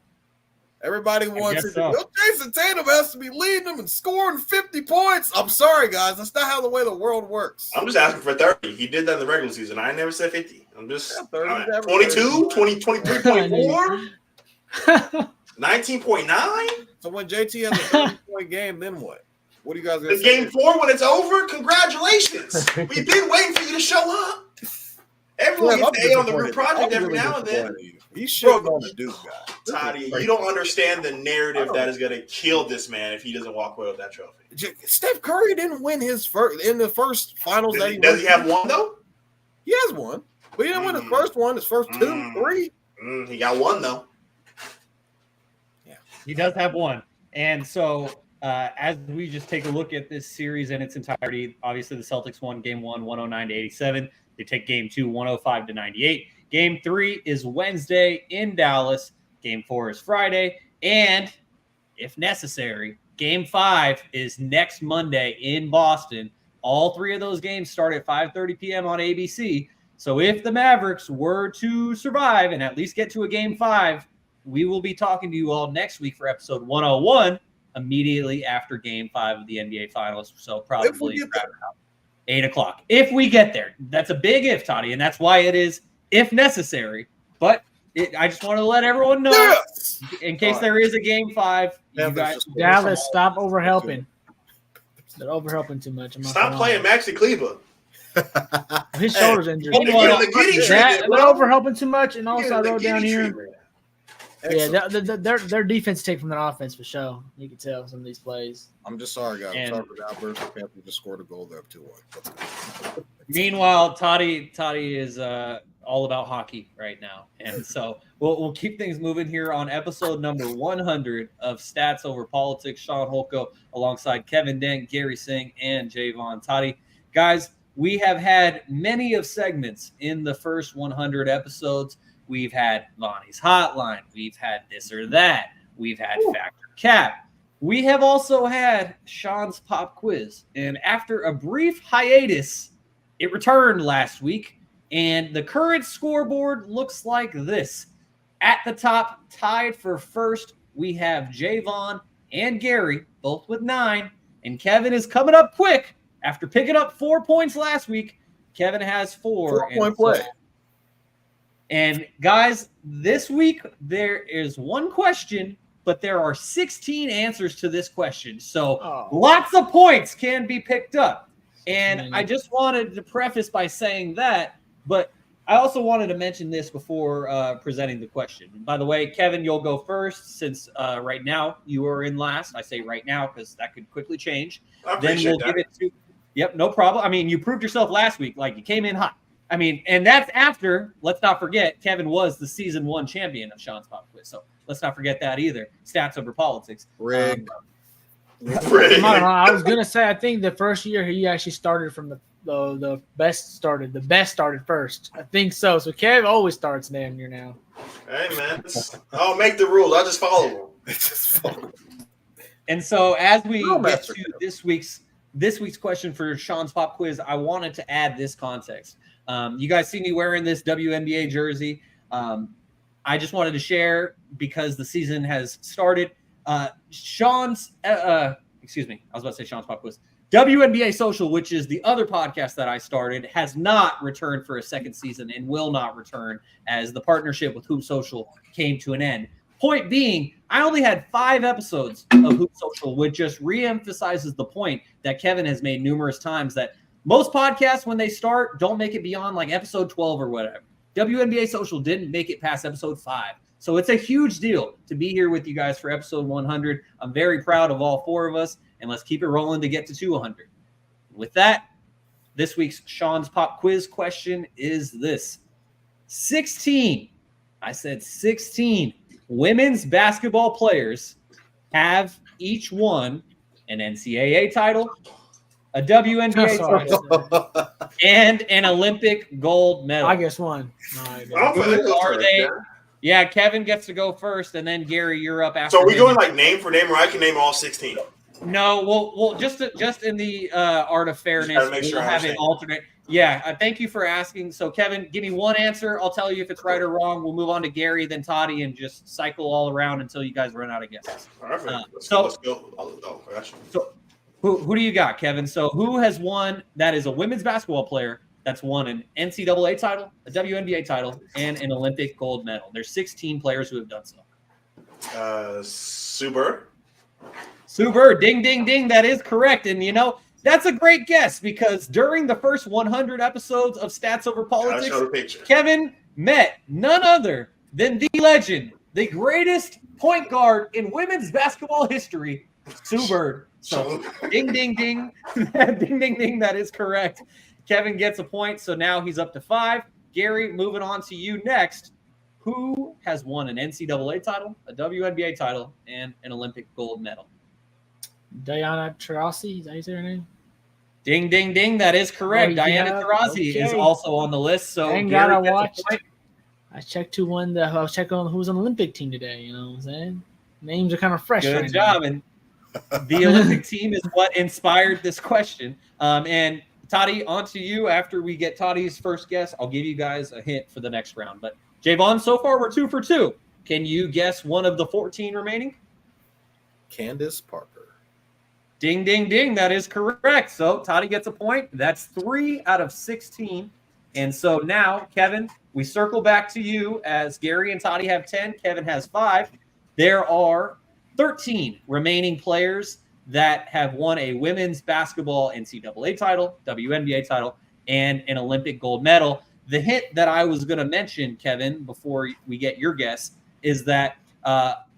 Everybody wants it. So. Jason Tatum has to be leading them and scoring 50 points. I'm sorry, guys. That's not how the way the world works. I'm just asking for 30. He did that in the regular season. I never said 50. I'm just 30, 22, 20, 23.4, 19.9. So when JT has a 30-point game, then what? What are you guys going to The say? game 4 when it's over, congratulations. We've been waiting for you to show up. Everyone gets to A on the group project every now and then. He's shitting on the Duke guy. Toddy, you don't understand the narrative that is going to kill this man if he doesn't walk away with that trophy. Steph Curry didn't win his first in the first finals. Does he have one, though? He has one. But he didn't win his first one, his first 2, 3. He got one, though. Yeah, he does have one. And so as we just take a look at this series in its entirety, obviously the Celtics won game 1, 109-87. They take game 2, 105-98. Game 3 is Wednesday in Dallas. Game 4 is Friday. And if necessary, game 5 is next Monday in Boston. All 3 of those games start at 5:30 p.m. on ABC. So if the Mavericks were to survive and at least get to a game 5, we will be talking to you all next week for episode 101, immediately after game 5 of the NBA Finals. So probably 8 o'clock. If we get there. That's a big if, Toddy, and that's why it is if necessary. But I just want to let everyone know, in case there is a game 5. You guys, Dallas, stop overhelping. They're overhelping too much. Stop playing Maxi Kleber. His shoulder's injured. They're overhelping too much, and also I wrote down here. Yeah, their defense take from their offense for sure. You can tell some of these plays. I'm just sorry, guys. I'm sorry for the outburst. Panther just scored a goal. They're up 2-1. Meanwhile, Toddy is all about hockey right now, and so we'll keep things moving here on episode number 100 of Stats Over Politics. Shaun Holko alongside Kevin Dent, Garry Singh, and Jaevon. Toddy, guys, we have had many of segments in the first 100 episodes. We've had Lonnie's Hotline. We've had this or that. We've had Factor Cap. We have also had Shaun's Pop Quiz. And after a brief hiatus, it returned last week. And the current scoreboard looks like this. At the top, tied for first, we have Jaevon and Garry, both with 9. And Kevin is coming up quick after picking up 4 points last week. Kevin has 4. 4-point play. And guys, this week there is one question, but there are 16 answers to this question. So lots of points can be picked up. And I just wanted to preface by saying that, but I also wanted to mention this before presenting the question. By the way, Kevin, you'll go first since right now you are in last. I say right now because that could quickly change. Then we'll give it to Yep, no problem. I mean, you proved yourself last week. Like, you came in hot. I mean, and that's after, let's not forget, Kevin was the season 1 champion of Shaun's Pop Quiz. So let's not forget that either. Stats over politics. Rigged. I was gonna say, I think the first year he actually started from the best started. The best started first. I think so. So Kev always starts damn near now. Hey man, I'll make the rules. I just follow them. And so as we No, get Master to this week's question for Shaun's Pop Quiz, I wanted to add this context. You guys see me wearing this WNBA jersey. I just wanted to share because the season has started. Shaun's, excuse me, I was about to say Shaun's Pop Quiz. WNBA Social, which is the other podcast that I started, has not returned for a second season and will not return as the partnership with Hoop Social came to an end. Point being, I only had 5 episodes of Hoop Social, which just reemphasizes the point that Kevin has made numerous times that most podcasts, when they start, don't make it beyond like episode 12 or whatever. WNBA Social didn't make it past episode 5. So it's a huge deal to be here with you guys for episode 100. I'm very proud of all 4 of us, and let's keep it rolling to get to 200. With that, this week's Shaun's Pop Quiz question is this. 16, I said 16 women's basketball players have each won an NCAA title, a WNBA title, and an Olympic gold medal. I guess one. No, I guess. Who are they? Yeah, Kevin gets to go first, and then Garry, you're up after. So are we going like name for name, or I can name all 16? No, well, just in the art of fairness, we'll have an alternate. Yeah, thank you for asking. So, Kevin, give me one answer. I'll tell you if it's right or wrong. We'll move on to Garry, then Toddy, and just cycle all around until you guys run out of guesses. Perfect. Let's go. So, who do you got, Kevin? So, who has won? That is a women's basketball player that's won an NCAA title, a WNBA title, and an Olympic gold medal. There's 16 players who have done so. Sue Bird. Sue Bird, ding, ding, ding. That is correct. And, you know, that's a great guess because during the first 100 episodes of Stats Over Politics, Kevin met none other than the legend, the greatest point guard in women's basketball history, Sue Bird. So, ding, ding, ding. Ding, ding, ding. That is correct. Kevin gets a point, so now he's up to 5. Garry, moving on to you next. Who has won an NCAA title, a WNBA title, and an Olympic gold medal? Diana Taurasi, is that how you say her name? Ding, ding, ding. That is correct. Diana Taurasi is also on the list. So I gotta watch. I checked I was checking on who's on the Olympic team today. You know what I'm saying? Names are kind of fresh. Good job. And the Olympic team is what inspired this question. And Toddy, on to you. After we get Toddy's first guess, I'll give you guys a hint for the next round. But Jaevon, so far we're 2 for 2. Can you guess one of the 14 remaining? Candace Parker. Ding, ding, ding. That is correct. So Toddy gets a point. That's 3 out of 16. And so now, Kevin, we circle back to you as Garry and Toddy have 10. Kevin has 5. There are 13 remaining players that have won a women's basketball NCAA title, WNBA title, and an Olympic gold medal. The hint that I was going to mention, Kevin, before we get your guess, is that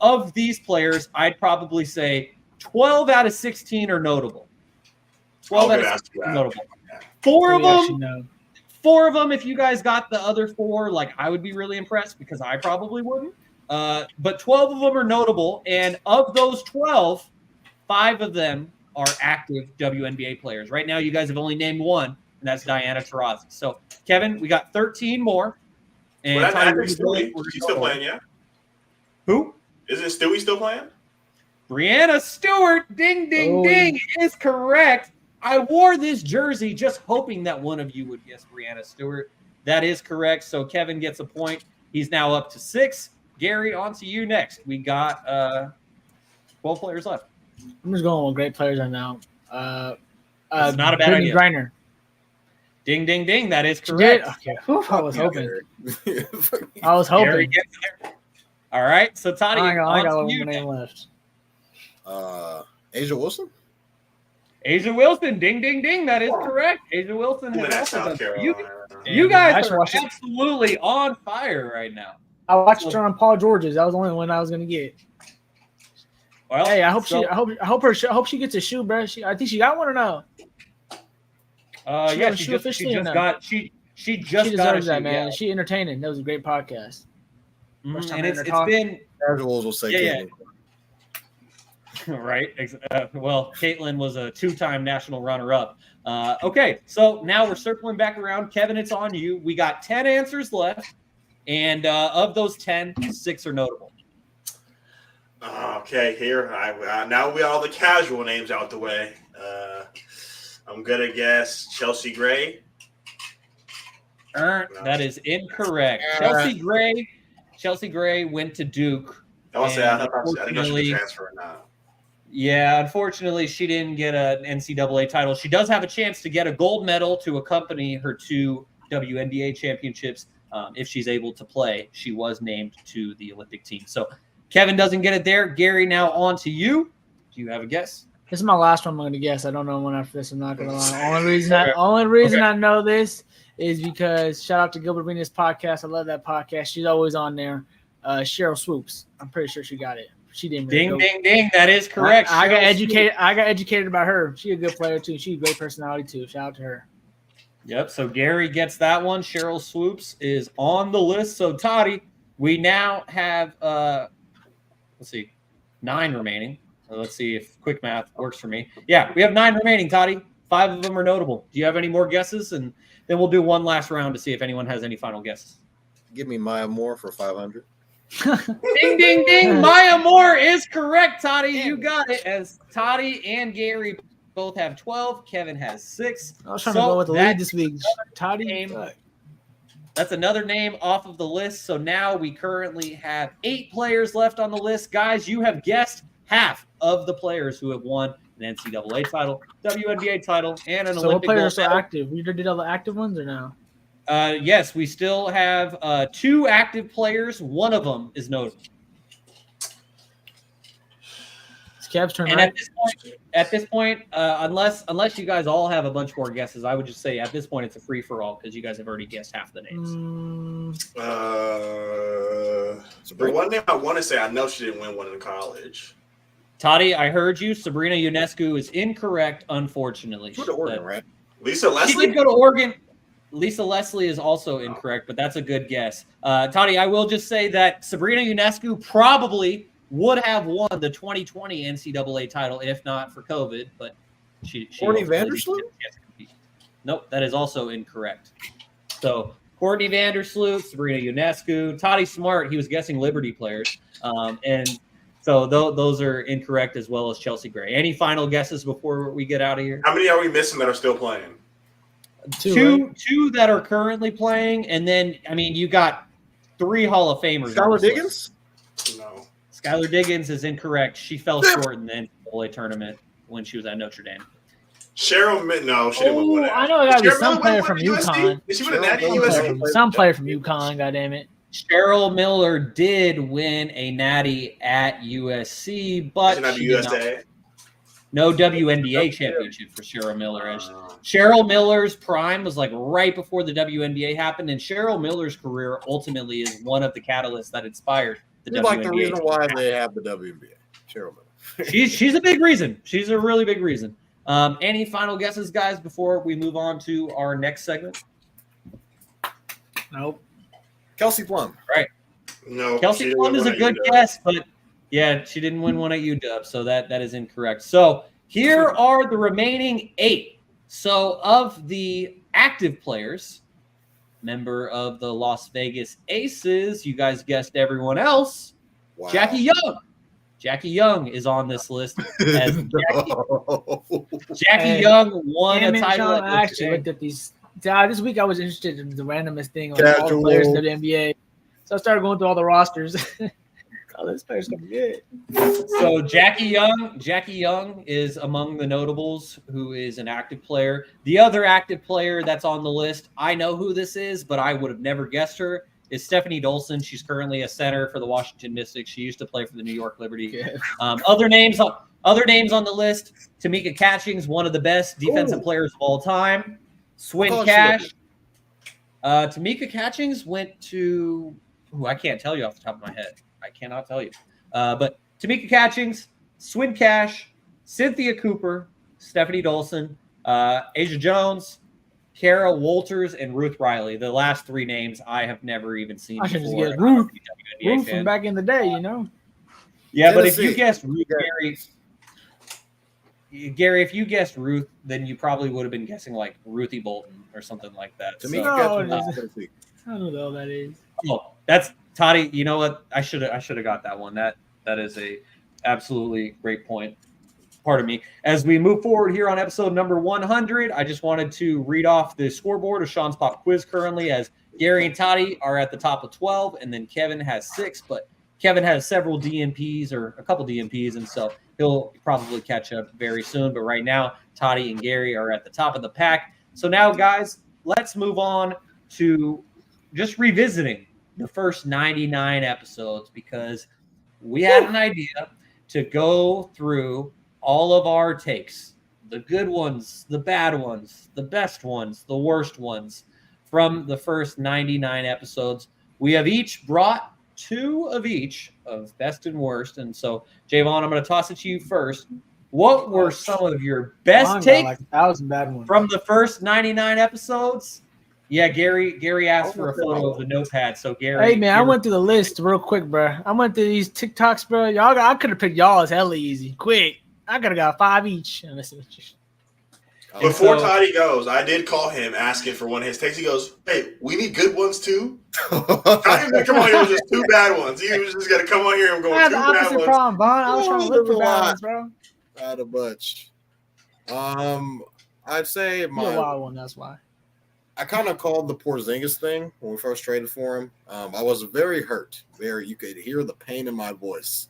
of these players, I'd probably say 12 out of 16 are notable. 12 out of 16 are notable. 4 of them, if you guys got the other 4, like I would be really impressed because I probably wouldn't. But 12 of them are notable. And of those 12, 5 of them are active WNBA players. Right now, you guys have only named 1, and that's Diana Taurasi. So, Kevin, we got 13 more. And She's still playing, yeah? Who? Isn't Stewie still playing? Brianna Stewart, ding, ding, ding, is correct. I wore this jersey just hoping that one of you would guess Brianna Stewart. That is correct. So Kevin gets a point. He's now up to 6. Garry, on to you next. We got 12 players left. I'm just going with great players right now. It's not a bad idea. Griner. Ding, ding, ding. That is correct. Okay. I was hoping. Garry gets there. All right. So, Toddy, I got on to one you name left. Asia Wilson? Asia Wilson, ding, ding, ding. That is correct. Asia Wilson has also done. You guys are absolutely on fire right now. I watched her on Paul George's. That was the only one I was gonna get. Well, hey, I hope she gets a shoe, bro. I think she got one or no. Yeah, she just deserves that, man. Yeah. She entertaining. That was a great podcast. First time And hearing it's her talk. been Casuals will say Caitlin. right. Well, Caitlin was a 2-time national runner-up. Okay, so now we're circling back around. Kevin, it's on you. We got 10 answers left, and of those 10, 6 are notable. Okay, here now we all the casual names out the way. I'm gonna guess Chelsea Gray. That is incorrect. Chelsea Gray went to Duke. I didn't know she could transfer or not. Yeah, unfortunately, she didn't get an NCAA title. She does have a chance to get a gold medal to accompany her 2 WNBA championships if she's able to play. She was named to the Olympic team. So Kevin doesn't get it there. Gary, now on to you. Do you have a guess? This is my last one I'm going to guess. I don't know one after this. I'm not going to lie. Only reason I know this is because shout out to Gilbert Arenas podcast. I love that podcast. She's always on there. Cheryl Swoops. I'm pretty sure she got it. She didn't. Really ding. That is correct. I got educated about her. She's a good player too. She's a great personality too. Shout out to her. Yep. So Gary gets that one. Cheryl Swoops is on the list. So Toddy, we now have 9 remaining. So let's see if quick math works for me. Yeah, we have 9 remaining, Toddy. 5 of them are notable. Do you have any more guesses? And then we'll do one last round to see if anyone has any final guesses. Give me Maya Moore for 500. Ding. Maya Moore is correct, Toddy. You got it. As Toddy and Gary both have 12. Kevin has 6. I was trying to go with the lead this week. Toddy. That's another name off of the list. So now we currently have 8 players left on the list. Guys, you have guessed half of the players who have won an NCAA title, WNBA title, and an Olympic gold medal. So what players are active? We did all the active ones or no? Yes, we still have 2 active players. One of them is notable. It's Cavs' turn, and right? at this point, unless you guys all have a bunch more guesses, I would just say at this point it's a free for all because you guys have already guessed half the names. The one name I want to say, I know she didn't win one in college. Toddy, I heard you. Sabrina Ionescu is incorrect, unfortunately. Go to Oregon, right? Lisa Leslie? She did go to Oregon. Lisa Leslie is also incorrect, but that's a good guess. Toddy, I will just say that Sabrina Ionescu probably would have won the 2020 NCAA title if not for COVID, but she Courtney Vandersloot? Nope, that is also incorrect. So Courtney Vandersloot, Sabrina Ionescu, Toddy Smart, he was guessing Liberty players. And so those are incorrect as well as Chelsea Gray. Any final guesses before we get out of here? How many are we missing that are still playing? Two that are currently playing, and then you got 3 Hall of Famers. Skylar Diggins? No. Skylar Diggins is incorrect. She fell short in the NCAA tournament when she was at Notre Dame. Cheryl, no, she didn't win. I know it got to be some player from UConn. Did she win a natty at USC? Some player from UConn, goddammit. Cheryl Miller did win a natty at USC, but she did not. No WNBA championship for Cheryl Miller. Cheryl Miller's prime was like right before the WNBA happened, and Cheryl Miller's career ultimately is one of the catalysts that inspired the WNBA. Like the reason why they have the WNBA. Cheryl Miller. She's a big reason. She's a really big reason. Any final guesses, guys, before we move on to our next segment? Nope. Kelsey Plum. Right. No. Kelsey Plum is a good guess, but yeah, she didn't win one at UW, so that is incorrect. So here are the remaining 8. So of the active players, member of the Las Vegas Aces, you guys guessed everyone else. Wow. Jackie Young. Jackie Young is on this list. As Jackie Young won a title. I actually looked at these. This week I was interested in the randomest thing on all the players in the NBA. So I started going through all the rosters. Oh, this player's gonna be good. So Jackie Young is among the notables who is an active player. The other active player that's on the list, I know who this is, but I would have never guessed her, is Stephanie Dolson. She's currently a center for the Washington Mystics. She used to play for the New York Liberty. Other names on the list, Tamika Catchings, one of the best defensive players of all time. Swin Cash. Tamika Catchings went to I can't tell you off the top of my head. I cannot tell you. But Tamika Catchings, Swin Cash, Cynthia Cooper, Stephanie Dolson, Asia Jones, Kara Walters, and Ruth Riley. The last three names I have never even seen I should just before. get I'm not a Ruth. WNBA Ruth fan. from back in the day, you know. Yeah, but if Tennessee. you guessed Ruth, Gary, if you guessed Ruth, then you probably would have been guessing like Ruthie Bolton or something like that. To me, No, Catherine it was isn't. Tennessee. I don't know what the hell that is. Oh, that's Toddy. You know what? I should have got that one. That is a absolutely great point. Pardon me. As we move forward here on episode number 100, I just wanted to read off the scoreboard of Shaun's Pop Quiz currently, as Gary and Toddy are at the top of 12, and then Kevin has 6, but Kevin has several DMPs or a couple DMPs, and so he'll probably catch up very soon. But right now, Toddy and Gary are at the top of the pack. So now, guys, let's move on to just revisiting the first 99 episodes, because we had an idea to go through all of our takes, the good ones, the bad ones, the best ones, the worst ones from the first 99 episodes. We have each brought 2 of each of best and worst. And so, Jaevon, I'm going to toss it to you first. What were some of your best Mine got takes like 1,000 bad ones. from the first 99 episodes? Yeah, Gary asked for a photo of the notepad. So, Gary. Hey man, I went through the list real quick, bro. I went through these TikToks, bro. I could have picked y'all as hella easy. Quick. I could have got 5 each. Before so- Toddy goes, I did call him asking for one of his takes. He goes, "Hey, we need good ones too." Toddy was gonna come on here with just 2 bad ones. He was just gonna come on here and go I had 2 the bad opposite ones. problem, Vaughn. I was trying to look for bad ones, bro. Not a bunch. I'd say You're a my wild one, that's why. I kind of called the Porzingis thing when we first traded for him. I was very hurt. You could hear the pain in my voice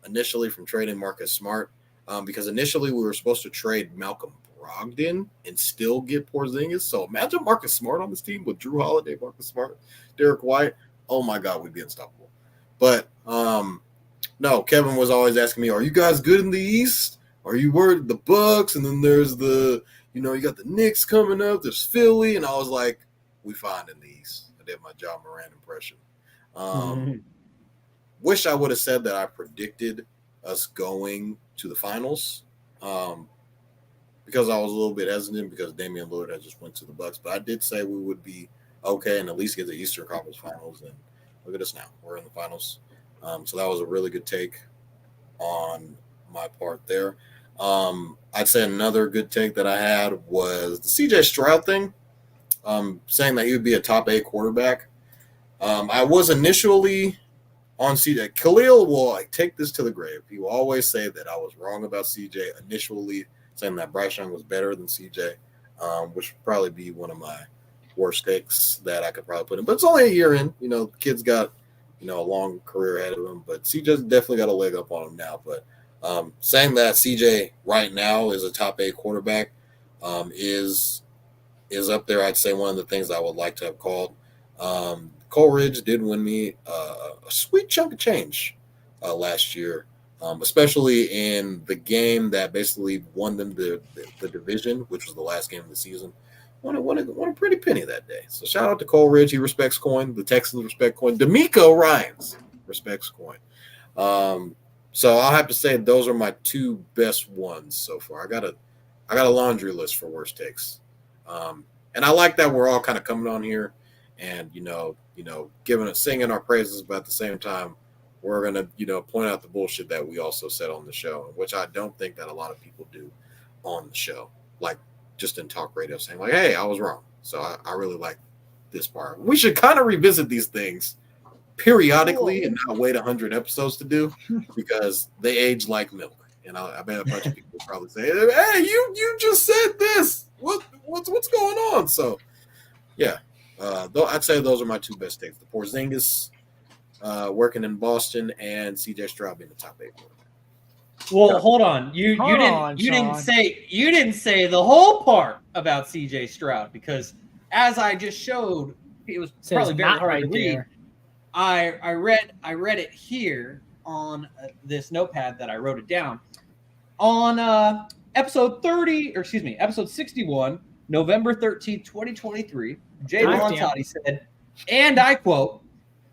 initially from trading Marcus Smart, because initially we were supposed to trade Malcolm Brogdon and still get Porzingis. So imagine Marcus Smart on this team with Drew Holiday, Marcus Smart, Derek White. Oh my God, we'd be unstoppable. But no, Kevin was always asking me, "Are you guys good in the East? Are you worried the Bucks?" And then there's the you got the Knicks coming up. There's Philly. And I was like, we fine in the East. I did my John Moran impression. Wish I would have said that I predicted us going to the finals, because I was a little bit hesitant because Damian Lillard had just went to the Bucks. But I did say we would be okay and at least get the Eastern Conference Finals. And look at us now. We're in the finals. So that was a really good take on my part there. I'd say another good take that I had was the CJ Stroud thing, saying that he would be a top 8 quarterback. I was initially on CJ. Khalil will take this to the grave. He will always say that I was wrong about CJ initially, saying that Bryce Young was better than CJ, which would probably be one of my worst takes that I could probably put in. But it's only a year in. The kid's got a long career ahead of him. But CJ's definitely got a leg up on him now. But saying that CJ right now is a top 8 quarterback is up there. I'd say one of the things I would like to have called. Coleridge did win me a sweet chunk of change last year, especially in the game that basically won them the division, which was the last game of the season. Won a pretty penny that day. So shout out to Coleridge. He respects coin. The Texans respect coin. D'Amico Ryans respects coin. So I'll have to say those are my 2 best ones so far. I got a laundry list for worst takes, and I like that we're all kind of coming on here and singing our praises, but at the same time we're gonna point out the bullshit that we also said on the show, which I don't think that a lot of people do on the show, like just in talk radio, saying like, "Hey, I was wrong." So I really like this part. We should kind of revisit these things periodically and not wait 100 episodes to do, because they age like milk. And I bet a bunch of people will probably say, "Hey, you just said this. What's going on?" So yeah, though I'd say those are my 2 best takes: the Porzingis working in Boston and CJ Stroud being the top 8 quarterback. Well, hold on. You didn't say the whole part about CJ Stroud, because as I just showed, it was probably very hard to read. I read it here on this notepad that I wrote it down on episode 61, November 13th, 2023. Jaevon Toddy said, and I quote,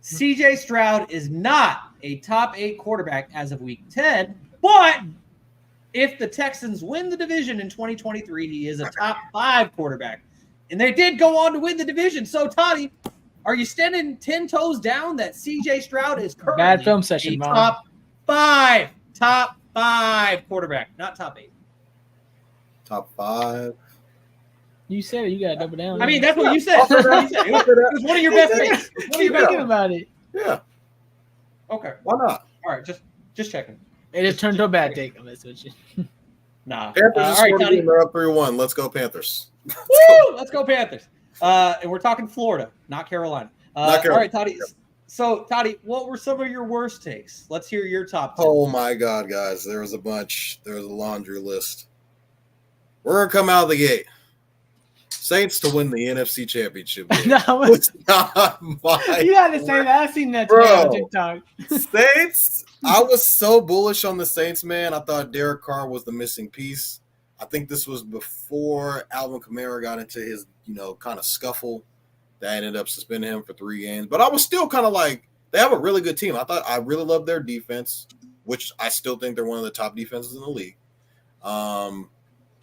"CJ Stroud is not a top 8 quarterback as of week 10, but if the Texans win the division in 2023, he is a top 5 quarterback." And they did go on to win the division. So, Toddy, are you standing 10 toes down that C.J. Stroud is currently Bad film session, a Mom. top five quarterback, not top 8? Top 5. You said it. You got to double down. I mean, that's what you said. It was one of your best picks. One of your best Thinking about it. Yeah. Okay. Why not? All right. Just checking. It just turned to a bad take. I'm messing with you. Nah. Panthers All just right, scored Toddy. again. They're up 3-1. Let's go Panthers. Woo! Let's go Panthers. And we're talking Florida, not Carolina. Not Carolina. All right, Toddy. So, Toddy, what were some of your worst takes? Let's hear your top 10. Oh my God, guys. There was a bunch. There was a laundry list. We're going to come out of the gate. Saints to win the NFC Championship game. No, It's not my you got to say that. I've seen that Bro. today on TikTok. Saints. I was so bullish on the Saints, man. I thought Derek Carr was the missing piece. I think this was before Alvin Kamara got into his, kind of scuffle that ended up suspending him for 3 games. But I was still kind of like, they have a really good team. I really loved their defense, which I still think they're one of the top defenses in the league.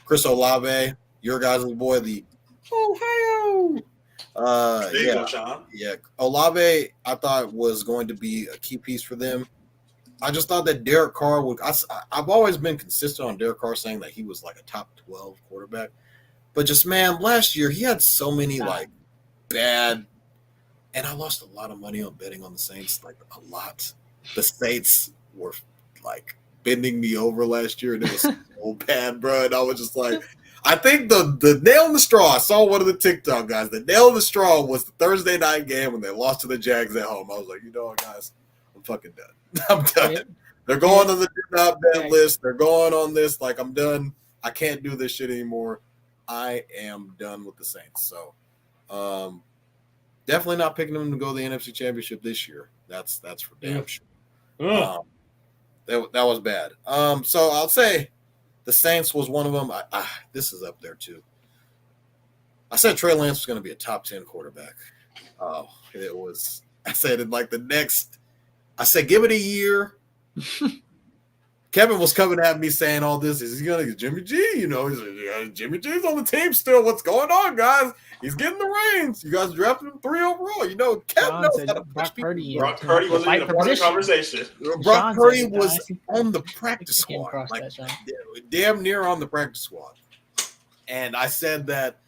Chris Olave, your guys' boy, the Ohio. There you go, Shaun. Yeah, Olave, I thought was going to be a key piece for them. I just thought that Derek Carr would. I've always been consistent on Derek Carr saying that he was like a top 12 quarterback, but just man, last year he had so many like bad, and I lost a lot of money on betting on the Saints, like a lot. The Saints were like bending me over last year, and it was so bad, bro. And I was just like, I think the nail in the straw. I saw one of the TikTok guys. The nail in the straw was the Thursday night game when they lost to the Jags at home. I was like, you know what, guys, I'm fucking done. I'm done. Yeah. They're going on the do not bet list. They're going on this. Like, I'm done. I can't do this shit anymore. I am done with the Saints. So, definitely not picking them to go to the NFC Championship this year. That's for damn sure. That was bad. So I'll say the Saints was one of them. This is up there too. I said Trey Lance was going to be a top 10 quarterback. Oh, it was. I said in like the next. I said give it a year. Kevin was coming at me saying all this. Is he going to get Jimmy G? He's like, yeah, Jimmy G's on the team still. What's going on, guys? He's getting the reins. You guys drafted him 3 overall. Kevin knows how to push people. Brock Purdy wasn't even a part of the conversation. Brock Purdy was on the practice squad. Like, damn near on the practice squad. And I said that,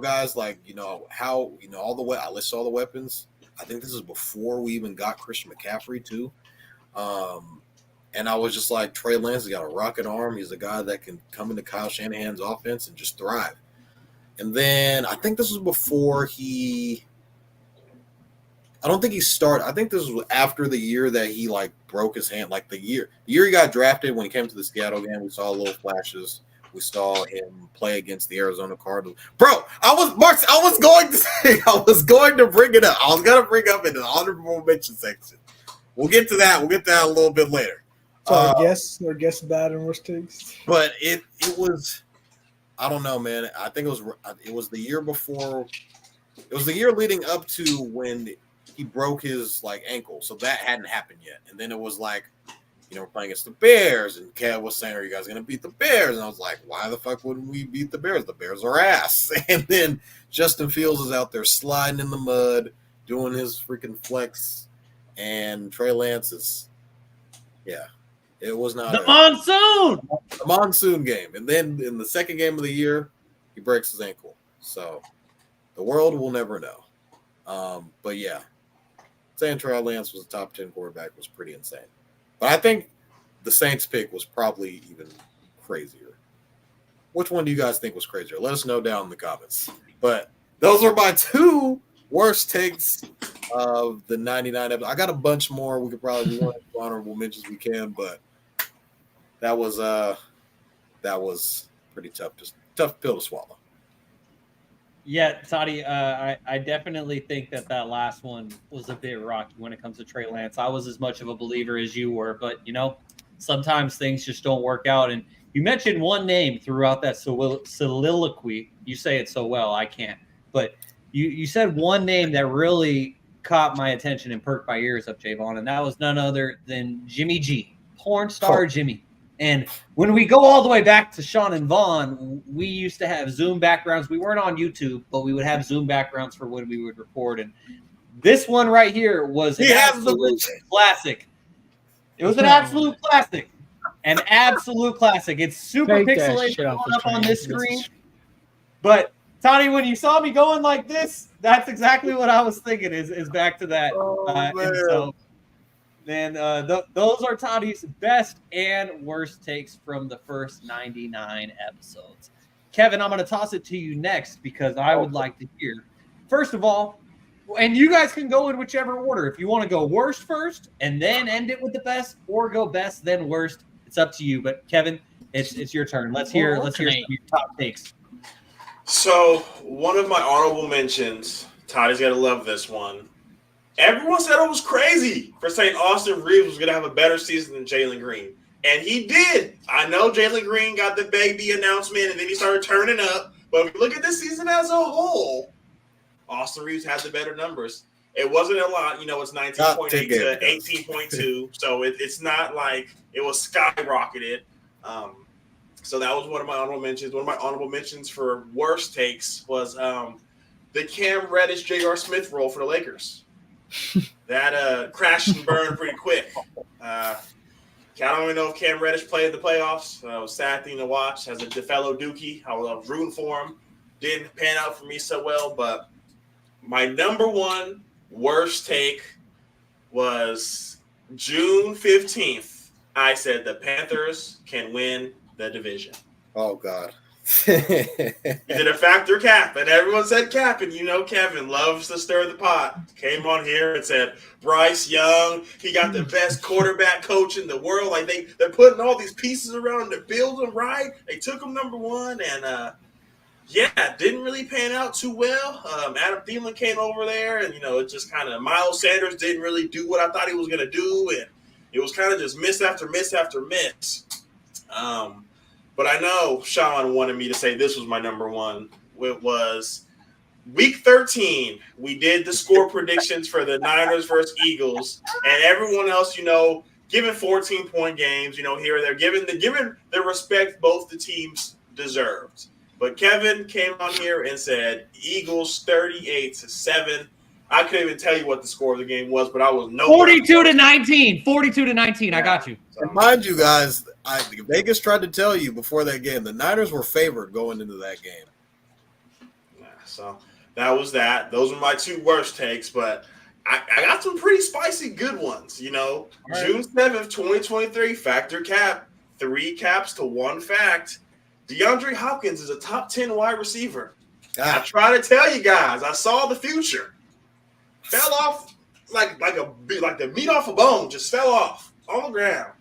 guys, like, how, all the way, I listed all the weapons. I think this is before we even got Christian McCaffrey too. And I was just like, Trey Lance has got a rocket arm. He's a guy that can come into Kyle Shanahan's offense and just thrive. And then I think this was before I don't think he started. I think this was after the year that he like broke his hand. Like the year he got drafted when he came to the Seattle game, we saw little flashes. We saw him play against the Arizona Cardinals. Bro, I was going to bring it up. I was going to bring up in the honorable mention section. We'll get to that. We'll get to that a little bit later. So guess bad and worst takes. But it was, I don't know, man. I think it was the year before. It was the year leading up to when he broke his like ankle. So that hadn't happened yet. And then it was like, we're playing against the Bears, and Kev was saying, are you guys going to beat the Bears? And I was like, why the fuck wouldn't we beat the Bears? The Bears are ass. And then Justin Fields is out there sliding in the mud, doing his freaking flex, and Trey Lance is, it was not the monsoon game. And then in the second game of the year, he breaks his ankle. So the world will never know. But yeah, saying Trey Lance was a top 10 quarterback was pretty insane. But I think the Saints pick was probably even crazier. Which one do you guys think was crazier? Let us know down in the comments. But those are my 2 worst takes of the 99 episode. I got a bunch more. We could probably do honorable mentions we can, but that was pretty tough. Just tough pill to swallow. Yeah, Toddy, I definitely think that last one was a bit rocky when it comes to Trey Lance. I was as much of a believer as you were, but, sometimes things just don't work out. And you mentioned one name throughout that soliloquy. You say it so well, I can't. But you said one name that really caught my attention and perked my ears up, Jaevon, and that was none other than Jimmy G, porn star Jimmy. And when we go all the way back to Shaun and Vaughn, we used to have Zoom backgrounds. We weren't on YouTube, but we would have Zoom backgrounds for when we would record. And this one right here was an absolute classic. It was an absolute classic. An absolute classic. It's super pixelated up on this screen. But, Tony, when you saw me going like this, that's exactly what I was thinking is back to that. Those are Toddy's best and worst takes from the first 99 episodes. Kevin, I'm going to toss it to you next because I would like to hear, first of all, and you guys can go in whichever order. If you want to go worst first and then end it with the best, or go best then worst, it's up to you. But Kevin, it's your turn. Let's hear some of your top takes. So one of my honorable mentions, Toddy's got to love this one. Everyone said it was crazy for saying Austin Reeves was going to have a better season than Jalen Green. And he did. I know Jalen Green got the baby announcement and then he started turning up. But if you look at this season as a whole, Austin Reeves has the better numbers. It wasn't a lot. It's 19.8 to 18.2. So it's not like it was skyrocketed. So that was one of my honorable mentions. One of my honorable mentions for worst takes was the Cam Reddish, J.R. Smith role for the Lakers. That crashed and burned pretty quick. I don't even know if Cam Reddish played in the playoffs. It was a sad thing to watch. As a fellow Dookie, I was rooting for him. Didn't pan out for me so well. But my number one worst take was June 15th. I said the Panthers can win the division. Oh, God. He did a factor cap, and everyone said cap, and Kevin loves to stir the pot. Came on here and said Bryce Young, he got the best quarterback coach in the world. Like they're putting all these pieces around to build him right. They took him number one, and didn't really pan out too well. Adam Thielen came over there, and it just kind of Miles Sanders didn't really do what I thought he was going to do, and it was kind of just miss after miss after miss. But I know Shaun wanted me to say this was my number one. It was week 13. We did the score predictions for the Niners versus Eagles, and everyone else, giving 14-point games, here or there, giving the respect both the teams deserved. But Kevin came on here and said Eagles 38-7. I couldn't even tell you what the score of the game was, but I was 42-19. 42-19. Yeah. I got you. So, mind you, guys, Vegas tried to tell you before that game the Niners were favored going into that game. Yeah, so that was that. Those are my two worst takes, but I got some pretty spicy good ones. Right. June 7th, 2023, factor cap, 3 caps to 1 fact. DeAndre Hopkins is a top 10 wide receiver. I try to tell you guys, I saw the future. Fell off like the meat off a bone, just fell off on the ground.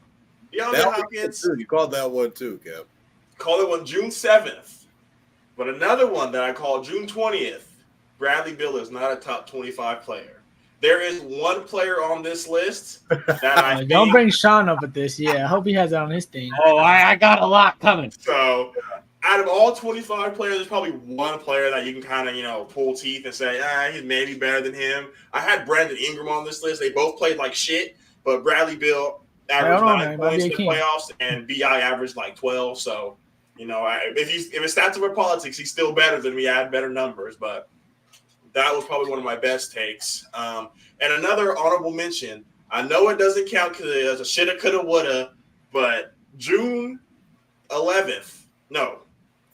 DeAndre Hopkins. You called that one too, Kev. Called it one June 7th. But another one that I called June 20th, Bradley Beal is not a top 25 player. There is one player on this list that I don't bring Shaun up with this. Yeah, I hope he has that on his team. Oh, I got a lot coming. So out of all 25 players, there's probably one player that you can kind of, pull teeth and say, he's maybe better than him. I had Brandon Ingram on this list. They both played like shit, but Bradley Beal averaged 9 points in the playoffs, and BI averaged like 12. So, if it's stats over politics, he's still better than me. I had better numbers, but that was probably one of my best takes. And another honorable mention, I know it doesn't count because it was a shoulda, coulda, woulda, but June 11th, no,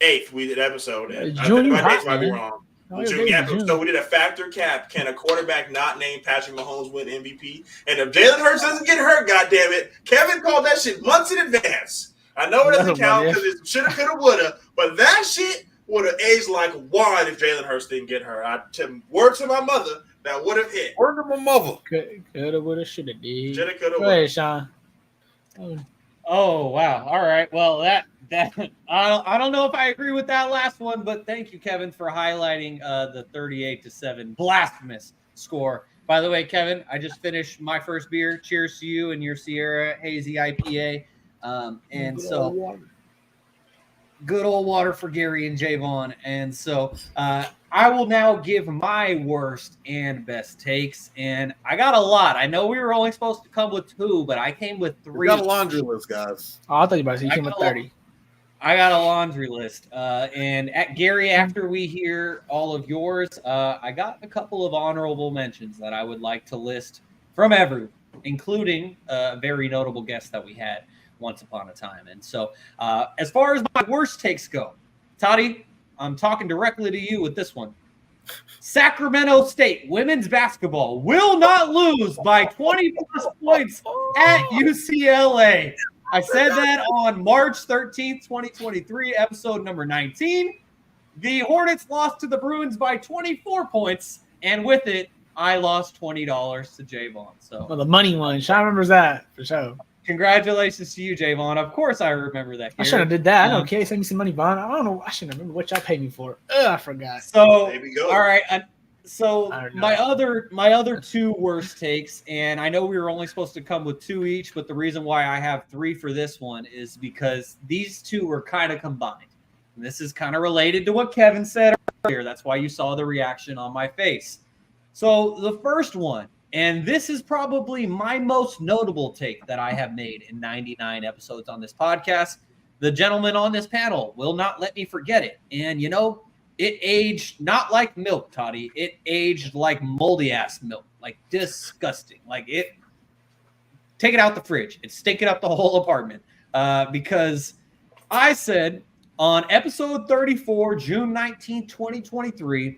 8th, we did an episode. My dates might be wrong. June. So we did a factor cap. Can a quarterback not named Patrick Mahomes win MVP? And if Jalen Hurts doesn't get hurt, goddammit, Kevin called that shit months in advance. I know it doesn't count because it shoulda, coulda, woulda, but that shit would have aged like wine if Jalen Hurts didn't get hurt. Word to my mother, that would have hit. Word to my mother. Coulda, woulda, shoulda, did. Shoulda, coulda, woulda. Go ahead, Shaun. Oh, wow. All right. Well, that I don't know if I agree with that last one, but thank you, Kevin, for highlighting the 38-7 blasphemous score. By the way, Kevin, I just finished my first beer. Cheers to you and your Sierra Hazy IPA. Good old water for Garry and Jaevon. And so I will now give my worst and best takes, and I got a lot. I know we were only supposed to come with 2, but I came with 3. We got a laundry list, guys. Oh, I thought you were about to say you came with 30. I got a laundry list. And at Gary, after we hear all of yours, I got a couple of honorable mentions that I would like to list from everyone, including a very notable guest that we had once upon a time. And so as far as my worst takes go, Toddy, I'm talking directly to you with this one. Sacramento State women's basketball will not lose by 20+ points at UCLA. I said that on March 13th, 2023, episode number 19. The Hornets lost to the Bruins by 24 points, and with it, I lost $20 to Jaevon. So, Well, the money one. Shaun remembers that for sure. congratulations to you, Jaevon. Of course, I remember that. I should have did that. I know. Okay, send me some money, Vaughn. I don't know. I shouldn't remember what y'all paid me for. I forgot. So, There we go. all right. So I don't know. my other 2 worst takes, and I know we were only supposed to come with 2 each, but the reason why I have 3 for this one is because these 2 were kind of combined. And this is kind of related to what Kevin said earlier. That's why you saw the reaction on my face. So the first one, and this is probably my most notable take that I have made in 99 episodes on this podcast. The gentleman on this panel will not let me forget it. And, it aged not like milk, Toddy. It aged like moldy-ass milk, like disgusting. Like take it out the fridge. It's stinking up the whole apartment. Because I said on episode 34, June 19, 2023,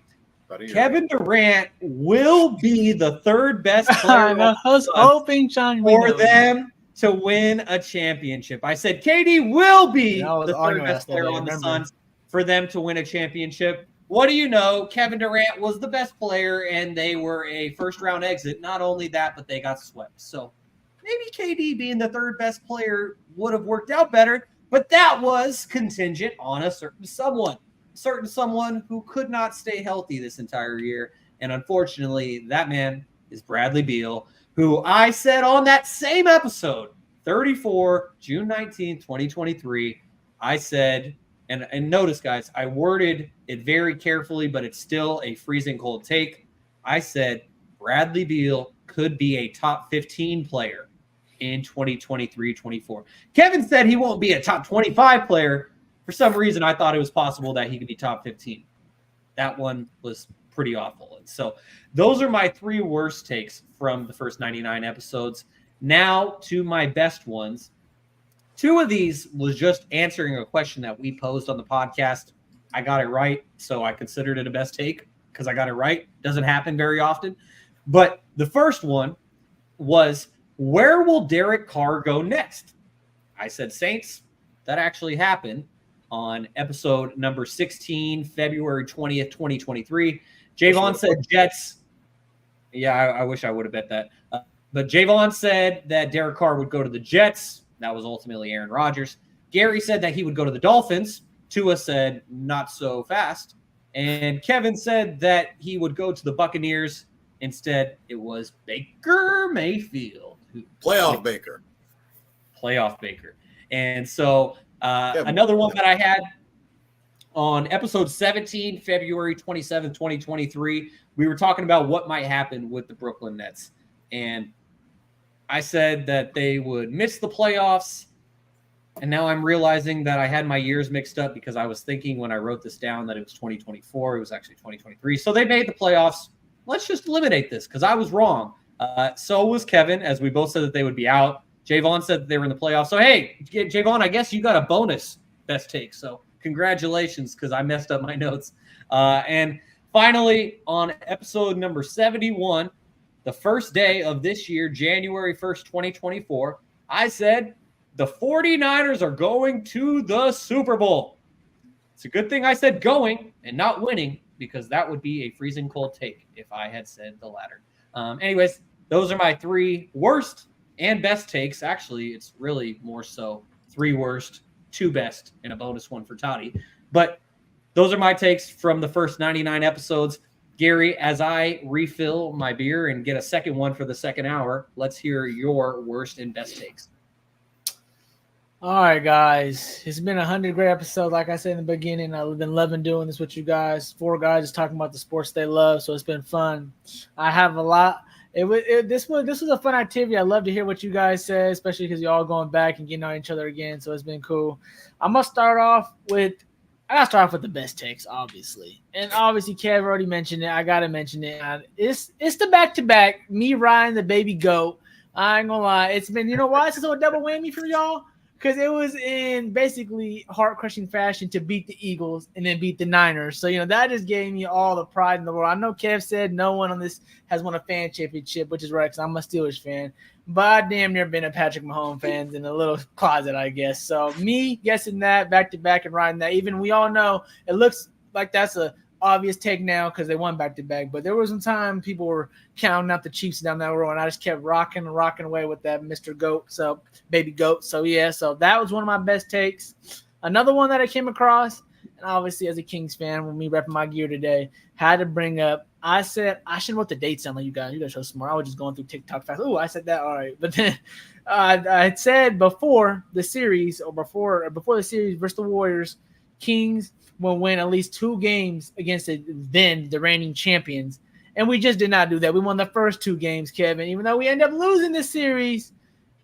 Kevin Durant will be the 3rd best player I was hoping Shaun for them to win a championship. I said KD will be the 3rd best player on the Suns for them to win a championship. What do you know? Kevin Durant was the best player, and they were a first-round exit. Not only that, but they got swept. So maybe KD being the 3rd best player would have worked out better, but that was contingent on a certain someone who could not stay healthy this entire year. And unfortunately, that man is Bradley Beal, who I said on that same episode, 34, June 19, 2023, I said, and notice, guys, I worded it very carefully, but it's still a freezing cold take. I said Bradley Beal could be a top 15 player in 2023-24. Kevin said he won't be a top 25 player. For some reason, I thought it was possible that he could be top 15. That one was pretty awful. And so those are my 3 worst takes from the first 99 episodes. Now to my best ones. 2 of these was just answering a question that we posed on the podcast. I got it right, so I considered it a best take because I got it right. Doesn't happen very often. But the first one was, where will Derek Carr go next? I said Saints. That actually happened on episode number 16, February 20th, 2023. Jaevon said Jets. Yeah, I wish I would have bet that. But Jaevon said that Derek Carr would go to the Jets. That was ultimately Aaron Rodgers. Gary said that he would go to the Dolphins. Tua said not so fast. And Kevin said that he would go to the Buccaneers. Instead, it was Baker Mayfield. Playoff Baker. And so another one that I had on episode 17, February 27, 2023, we were talking about what might happen with the Brooklyn Nets. And I said that they would miss the playoffs. And now I'm realizing that I had my years mixed up because I was thinking when I wrote this down that it was 2024. It was actually 2023. So they made the playoffs. Let's just eliminate this because I was wrong. So was Kevin, as we both said that they would be out. Jaevon said that they were in the playoffs. So, hey, Jaevon, I guess you got a bonus best take. So congratulations because I messed up my notes. And finally, on episode number 71, the first day of this year, January 1st, 2024, I said the 49ers are going to the Super Bowl. It's a good thing I said going and not winning because that would be a freezing cold take if I had said the latter. Anyways, those are my 3 worst and best takes. Actually, it's really more so 3 worst, 2 best, and a bonus one for Toddy. But those are my takes from the first 99 episodes. Gary, as I refill my beer and get a second one for the second hour, let's hear your worst and best takes. All right, guys. It's been 100 great episodes. Like I said in the beginning, I've been loving doing this with you guys. 4 guys just talking about the sports they love, so it's been fun. I have a lot. This was a fun activity. I love to hear what you guys say, especially because you're all going back and getting on each other again. So it's been cool. I gotta start off with the best takes, obviously, and obviously Kev already mentioned it. I gotta mention it. It's the back-to-back. Me, Ryan, the baby goat. I ain't gonna lie. It's been, you know why it's a double whammy for y'all? Because it was in basically heart-crushing fashion to beat the Eagles and then beat the Niners. So, that just gave me all the pride in the world. I know Kev said no one on this has won a fan championship, which is right because I'm a Steelers fan. But I damn near been a Patrick Mahomes fan in a little closet, I guess. So, me guessing that back-to-back and riding that, even we all know it looks like that's a obvious take now because they won back-to-back. But there was some time people were counting out the Chiefs down that road, and I just kept rocking away with that Mr. Goat, so baby goat. So, yeah, so that was one of my best takes. Another one that I came across, and obviously as a Kings fan, when me repping my gear today, had to bring up, I said, I should have wrote the dates down like you guys. You guys are so smart. I was just going through TikTok fast. Oh, I said that. All right. But then I had said before the series before the series versus the Warriors, Kings will win at least 2 games against the reigning champions. And we just did not do that. We won the first 2 games, Kevin. Even though we ended up losing this series,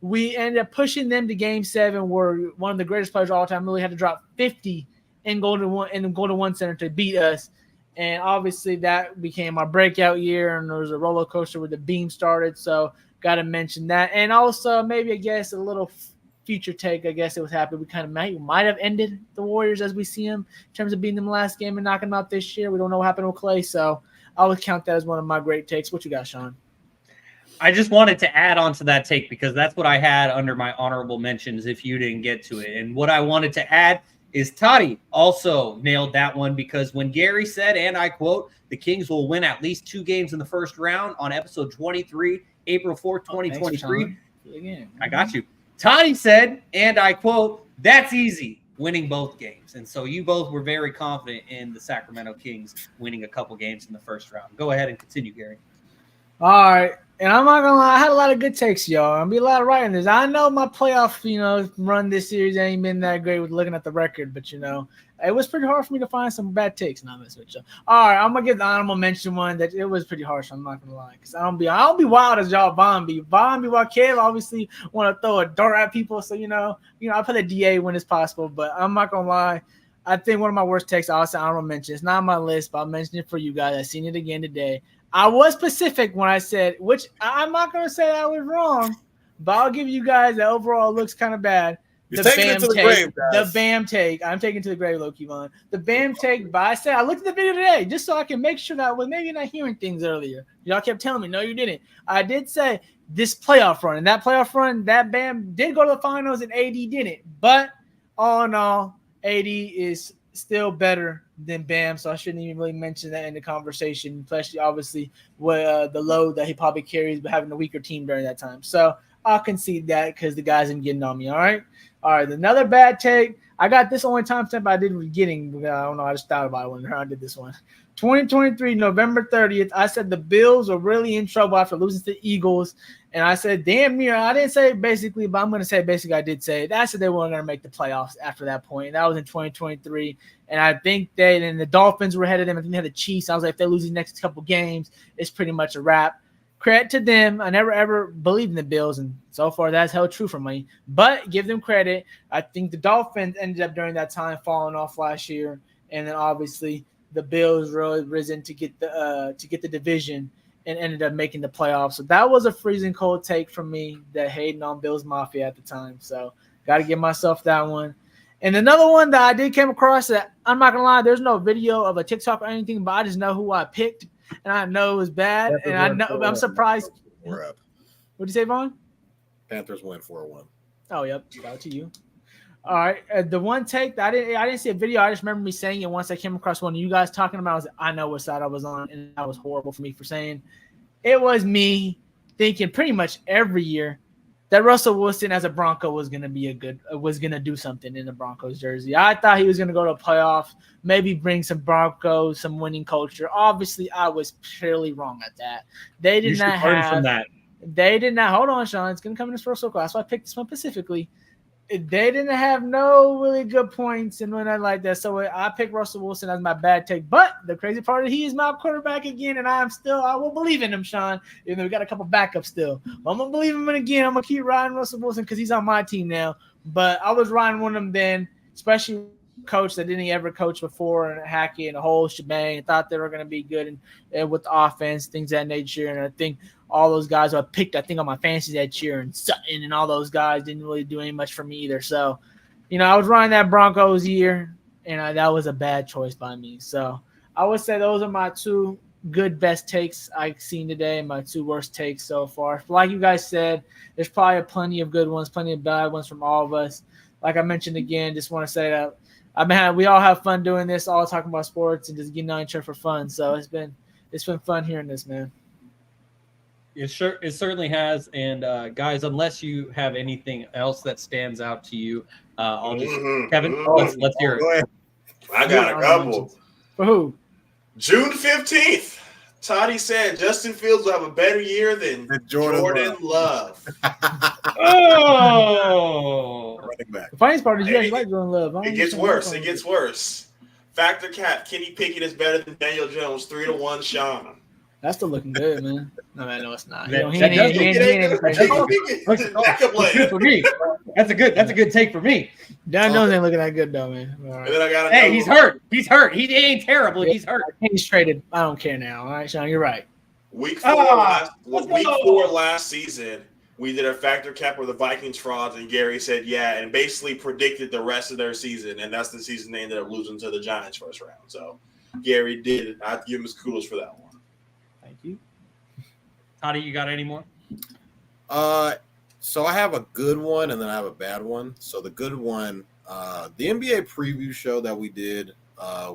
we ended up pushing them to Game 7, where one of the greatest players of all time really had to drop 50 and go to one center to beat us. And obviously that became our breakout year, and there was a roller coaster where the beam started. So got to mention that. And also maybe, I guess, a little future take. I guess it was happy. We kind of might have ended the Warriors as we see them in terms of beating them last game and knocking them out this year. We don't know what happened with Clay. So I would count that as one of my great takes. What you got, Shaun? I just wanted to add on to that take because that's what I had under my honorable mentions if you didn't get to it. And what I wanted to add is Toddy also nailed that one because when Garry said, and I quote, the Kings will win at least 2 games in the first round on episode 23, April 4th, 2023. I got you. Toddy said, and I quote, that's easy, winning both games. And so you both were very confident in the Sacramento Kings winning a couple games in the first round. Go ahead and continue, Garry. All right. And I'm not going to lie, I had a lot of good takes, y'all. I'll be a lot of writing this. I know my playoff, run this series ain't been that great with looking at the record, but, it was pretty hard for me to find some bad takes. Not mess with you. All right, I'm going to give the honorable mention one that it was pretty harsh. I'm not going to lie because I don't be wild as y'all Bond be. Bond be wild. Kev obviously want to throw a dart at people. So, I put a DA when it's possible, but I'm not going to lie. I think one of my worst takes, I also honorable mention. It's not on my list, but I'll mention it for you guys. I seen it again today. I was specific when I said, which I'm not going to say I was wrong, but I'll give you guys that overall looks kind of bad. You're taking it to the grave, guys. The BAM take. I'm taking it to the grave, low-key, Vaughn. The BAM take, but I said, I looked at the video today just so I can make sure that I was maybe not hearing things earlier. Y'all kept telling me, no, you didn't. I did say this playoff run, and that playoff run, that BAM did go to the finals, and AD didn't. But all in all, AD is still better than BAM, so I shouldn't even really mention that in the conversation, especially obviously with the load that he probably carries, but having a weaker team during that time. So I'll concede that because the guys ain't getting on me. All right. Another bad take. I got this only time stamp I did getting. I don't know. I just thought about it when I did this one. 2023, November 30th. I said the Bills are really in trouble after losing to the Eagles. And I said, damn near. I didn't say it basically, but I'm going to say basically I did say it. I said they weren't going to make the playoffs after that point. That was in 2023. And I think the Dolphins were ahead of them. I think they had the Chiefs. I was like, if they lose these next couple games, it's pretty much a wrap. Credit to them. I never, ever believed in the Bills, and so far that's held true for me. But give them credit. I think the Dolphins ended up during that time falling off last year, and then obviously the Bills really risen to get the division and ended up making the playoffs. So that was a freezing cold take from me that hating on Bills Mafia at the time. So got to give myself that one. And another one that I did come across that I'm not going to lie, there's no video of a TikTok or anything, but I just know who I picked. And I know it was bad, and I know I'm surprised. We're up. What'd you say, Vaughn? Panthers win 4-1. Oh, yep. Shout out to you. All right. The one take that I didn't see a video. I just remember me saying it once I came across one of you guys talking about. I know what side I was on, and that was horrible for me for saying. It was me thinking pretty much every year that Russell Wilson as a Bronco was going to do something in the Broncos jersey. I thought he was going to go to a playoff, maybe bring some Broncos, some winning culture. Obviously, I was purely wrong at that. They did not have from that. They did not. Hold on, Shaun. It's going to come in this full circle. That's why I picked this one specifically. They didn't have no really good points and nothing like that. So I picked Russell Wilson as my bad take. But the crazy part is he is my quarterback again, and I will believe in him, Shaun. Even though we got a couple backups still. But I'm gonna believe him again. I'm gonna keep riding Russell Wilson because he's on my team now. But I was riding one of them then, especially coach that didn't ever coach before, and Hackett and the whole shebang. Thought they were gonna be good and with the offense, things of that nature. And I think all those guys I picked, I think on my fantasy that year, and Sutton and all those guys didn't really do any much for me either. So, I was running that Broncos year, and that was a bad choice by me. So I would say those are my two good best takes I've seen today, and my two worst takes so far. Like you guys said, there's probably plenty of good ones, plenty of bad ones from all of us. Like I mentioned again, just want to say that we all have fun doing this, all talking about sports and just getting on each other for fun. So it's been fun hearing this, man. It certainly has. And guys, unless you have anything else that stands out to you, I'll just Kevin, let's hear it. I got a couple. For who? June 15th. Toddy said Justin Fields will have a better year than Jordan Love. Oh, Running back. The funniest part is you guys like Jordan Love. It gets worse. It gets worse. Factor cap. Kenny Pickett is better than Daniel Jones. 3-1. Shaun. That's still looking good, man. No, it's not. That for me. That's a good take for me. Dan Jones ain't looking that good though, man. All right. And then I got Hey, he's hurt. He ain't terrible. He's hurt. He's traded. I don't care now. All right, Shaun, you're right. Week 4 last season, we did a factor cap where the Vikings frauds, and Garry said and basically predicted the rest of their season, and that's the season they ended up losing to the Giants first round. So Garry did it. I'd give him his kudos for that one. Thank you. Toddy, you got any more? So I have a good one and then I have a bad one. So the good one, the NBA preview show that we did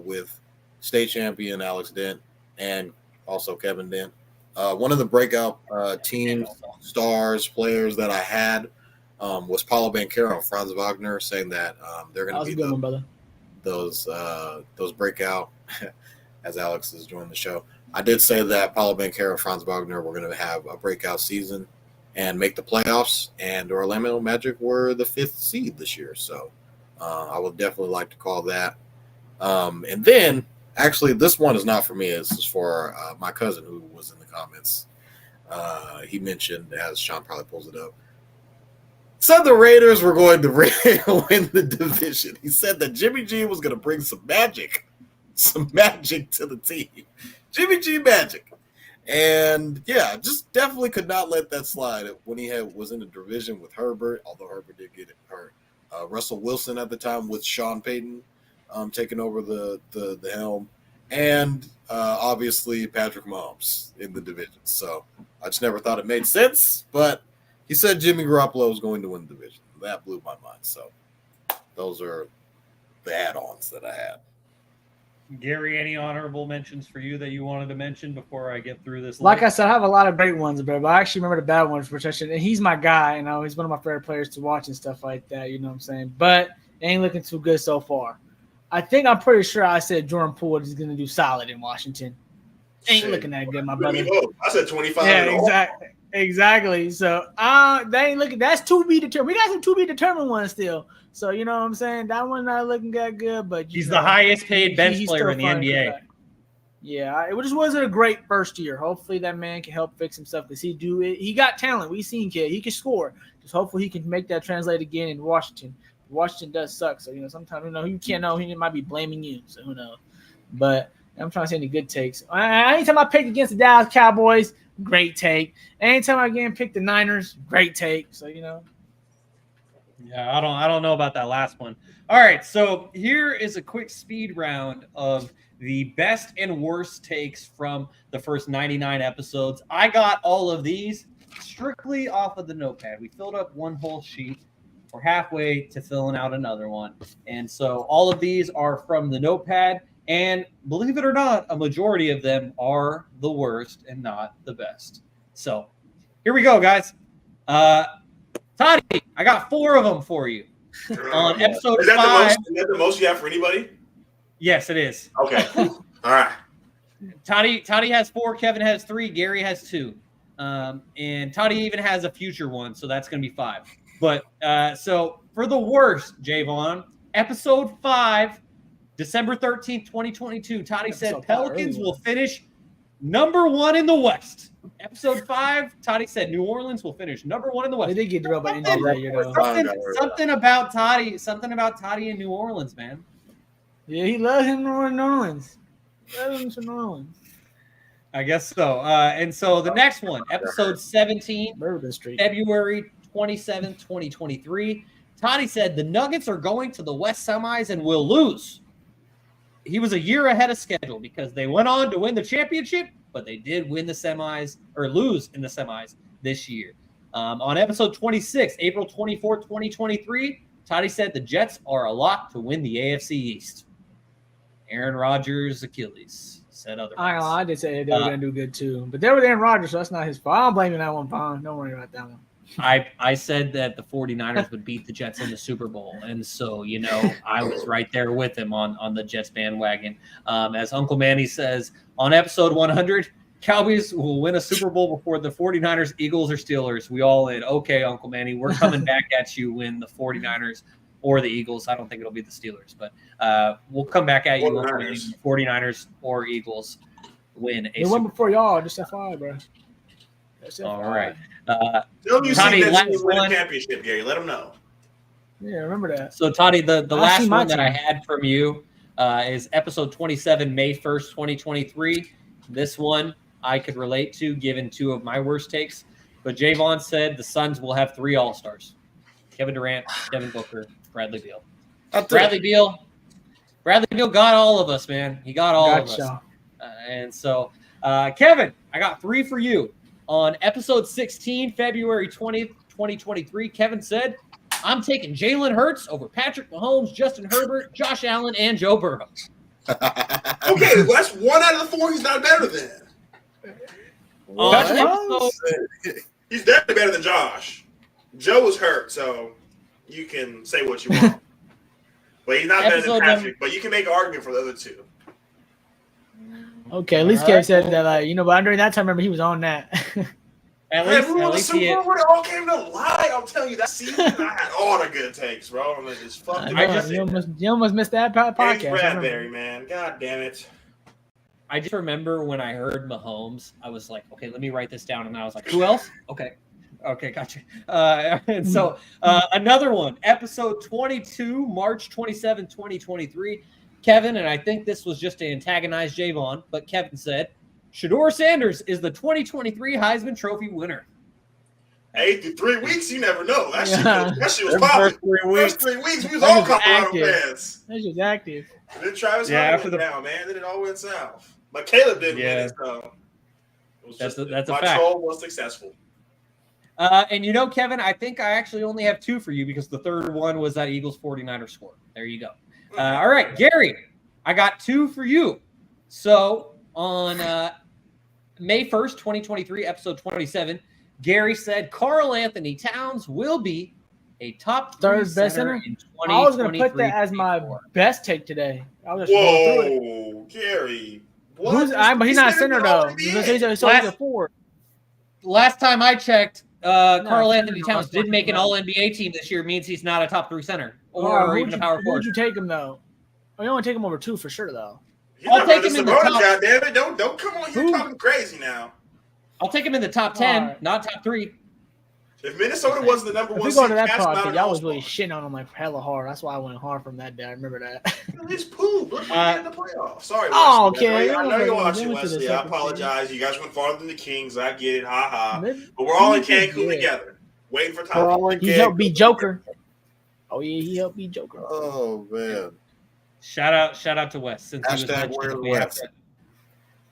with state champion Alex Dent and also Kevin Dent. One of the breakout teams, stars, players that I had was Paulo Banchero and Franz Wagner, saying that they're going to be those breakout as Alex is joining the show. I did say that Paulo Banchero and Franz Wagner were going to have a breakout season and make the playoffs, and Orlando Magic were the 5th seed this year. So I would definitely like to call that. And then, actually, this one is not for me. This is for my cousin who was in the comments. He mentioned, as Shaun probably pulls it up, said the Raiders were going to win the division. He said that Jimmy G was going to bring some magic to the team. Jimmy G magic. And just definitely could not let that slide when he was in the division with Herbert, although Herbert did get it hurt. Russell Wilson at the time with Sean Payton taking over the helm, and obviously Patrick Mahomes in the division. So I just never thought it made sense, but he said Jimmy Garoppolo was going to win the division. That blew my mind. So those are the add-ons that I had. Garry, any honorable mentions for you that you wanted to mention before I get through this? Like I said, I have a lot of great ones, but I actually remember the bad ones for protection. And he's my guy, he's one of my favorite players to watch and stuff like that. You know what I'm saying? But it ain't looking too good so far. I'm pretty sure I said Jordan Poole is going to do solid in Washington. Ain't looking that good, my brother. I said 25. Yeah, exactly. So they ain't looking. That's to be determined. We got some to be determined ones still. So you know what I'm saying? That one not looking that good, but he's the highest paid bench player in the NBA. Yeah, it just wasn't a great first year. Hopefully that man can help fix himself because he got talent. We seen kid. He can score. Just hopefully he can make that translate again in Washington. Washington does suck. So sometimes you can't know. He might be blaming you. So who knows? But I'm trying to see any good takes. Anytime I pick against the Dallas Cowboys, great take. Anytime I again pick the Niners, great take. So Yeah, I don't know about that last one. All right, so here is a quick speed round of the best and worst takes from the first 99 episodes. I got all of these strictly off of the notepad. We filled up one whole sheet. We're halfway to filling out another one. And so all of these are from the notepad. And believe it or not, a majority of them are the worst and not the best. So here we go, guys. Toddy, I got 4 of them for you. On episode 5. Is that the most you have for anybody? Yes, it is. Okay. All right. Toddy has 4. Kevin has 3. Garry has 2. And Toddy even has a future one, so that's going to be 5. But so for the worst, Jaevon, episode 5, December 13th, 2022, Toddy said Pelicans will finish number 1 in the West. Episode 5, Toddy said New Orleans will finish number 1 in the West. They did get drilled by injury that year, though. Something about Toddy in New Orleans, man. Yeah, he loves him in New Orleans. Loves him to New Orleans. I guess so. And so the next one, episode 17, February 27th, 2023. Toddy said the Nuggets are going to the West semis and will lose. He was a year ahead of schedule because they went on to win the championship, but they did win the semis or lose in the semis this year. On episode 26, April 24th, 2023, Toddy said the Jets are a lock to win the AFC East. Aaron Rodgers' Achilles said otherwise. I did say they were going to do good too, but they were Aaron Rodgers, so that's not his fault. I don't blame you on that one, Pond. Don't worry about that one. I said that the 49ers would beat the Jets in the Super Bowl. And so, I was right there with him on the Jets bandwagon. As Uncle Manny says, on episode 100, Cowboys will win a Super Bowl before the 49ers, Eagles, or Steelers. We all in. Okay, Uncle Manny, we're coming back at you when the 49ers or the Eagles. I don't think it'll be the Steelers, but we'll come back at you when the 49ers or Eagles win a Super Bowl. They won before y'all. Just FYI, bro. All right. Tell you Tommy, that you win a championship, Gary. Let them know. Yeah, remember that. So, Toddy, the last one that I had from you is episode 27, May 1st, 2023. This one I could relate to, given 2 of my worst takes. But Jaevon said the Suns will have 3 All-Stars. Kevin Durant, Devin Booker, Bradley Beal. Bradley Beal got all of us, man. He got all of us. And so, Kevin, I got 3 for you. On episode 16, February 20th, 2023, Kevin said, I'm taking Jalen Hurts over Patrick Mahomes, Justin Herbert, Josh Allen, and Joe Burrow. Okay, well, that's 1 out of the 4 he's not better than. He's definitely better than Josh. Joe was hurt, so you can say what you want. But he's not better than Patrick, but you can make an argument for the other 2. Okay, at least Kev said that, but during that time, remember, he was on that. At least Super Bowl when it all came to light. I'm telling you, that season, I had all the good takes, bro. I'm just fucking. You almost missed that podcast. Bradbury, man. God damn it. I just remember when I heard Mahomes, I was like, okay, let me write this down. And I was like, who else? Okay, gotcha. And so another one, episode 22, March 27, 2023. Kevin, and I think this was just to antagonize Jaevon, but Kevin said, Shedeur Sanders is the 2023 Heisman Trophy winner. Hey, through 3 weeks, you never know. That shit was popping. First 3 weeks, we was all Colorado fans. That was active. Then Travis Hunter went down, man. Then it all went south. But Caleb didn't win it, so it was that's a fact. My troll was successful. And Kevin, I think I actually only have 2 for you because the third one was that Eagles 49ers score. There you go. All right, Gary, I got 2 for you. So on May 1st, 2023, episode 27, Gary said Karl Anthony Towns will be a top 3 third best center in 2023. I was going to put that as my best take today. Whoa, Gary. But he's not a center, though. He's a forward. Last time I checked, Karl Anthony Towns did make an All-NBA team this year. Means he's not a top 3 center or even a power forward. Who'd you take him, though? You want to take him over 2 for sure, though. I'll take him in the top. God damn it! Don't come on here talking crazy now. I'll take him in the top 10, not top 3. If Minnesota wasn't the number 1 seed, y'all was really shitting on him like hella hard. That's why I went hard from that day. I remember that. It's poop. Look in the playoffs. Sorry. Oh, okay. I know you're watching, Wesley. I apologize. You guys went farther than the Kings. I get it. Ha ha. But we're all in Cancun together, waiting for time. He helped beat Joker. Oh yeah, he helped beat Joker. Oh man. Shout out to Wes since he was mentioned.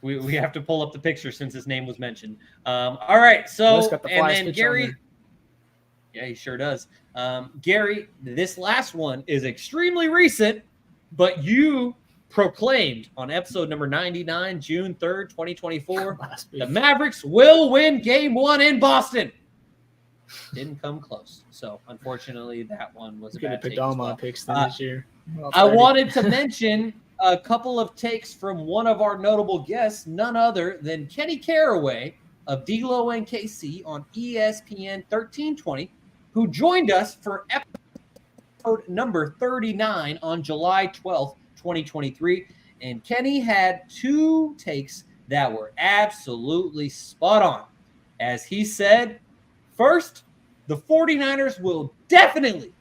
We have to pull up the picture since his name was mentioned. All right, so and then Gary. Yeah, he sure does. Gary, this last one is extremely recent, but you proclaimed on episode number 99, June 3rd, 2024, the Mavericks will win Game 1 in Boston. Didn't come close. So, unfortunately, that one was a bad take. All my picks this year. I wanted to mention a couple of takes from one of our notable guests, none other than Kenny Caraway of D-Lo and KC on ESPN 1320. who joined us for episode number 39 on July 12th, 2023. And Kenny had 2 takes that were absolutely spot on. As he said, first, the 49ers will definitely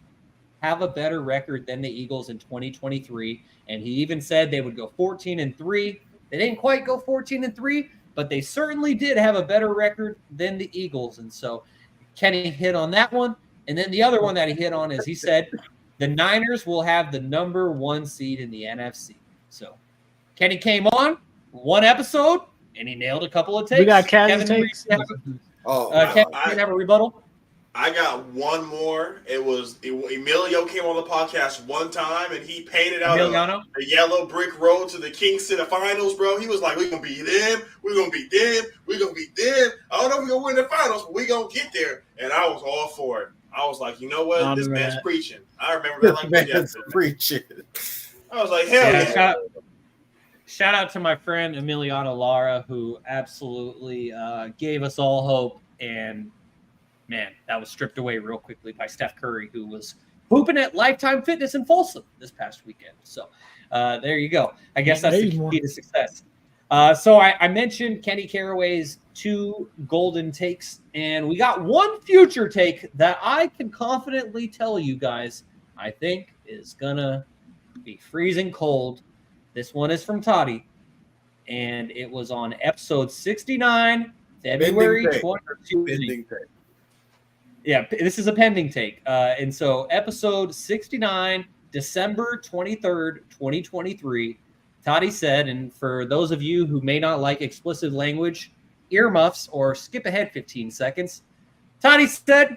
have a better record than the Eagles in 2023. And he even said they would go 14-3. They didn't quite go 14-3, but they certainly did have a better record than the Eagles. And so Kenny hit on that one. And then the other one that he hit on is he said the Niners will have the number 1 seed in the NFC. So Kenny came on 1 episode, and he nailed a couple of takes. We got Kevin takes. takes. Kevin, you have a rebuttal? I got one more. Emilio came on the podcast one time, and he painted out a yellow brick road to the Kingston finals, bro. He was like, we're going to beat them. We're going to beat them. We're going to beat them. I don't know if we're going to win the finals, but we're going to get there. And I was all for it. I was like, you know what? This man's preaching. I remember that like man's preaching. I was like, hell yeah. Shout out to my friend Emiliano Lara, who absolutely gave us all hope. And, man, that was stripped away real quickly by Steph Curry, who was hooping at Lifetime Fitness in Folsom this past weekend. So there you go. I guess that's the key to success. So I mentioned Kenny Caraway's 2 golden takes, and we got 1 future take that I can confidently tell you guys I think is going to be freezing cold. This one is from Toddy, and it was on episode 69, February 20. Yeah, this is a pending take. And so episode 69, December 23rd, 2023, Toddy said, and for those of you who may not like explicit language, earmuffs, or skip ahead 15 seconds, Toddy said,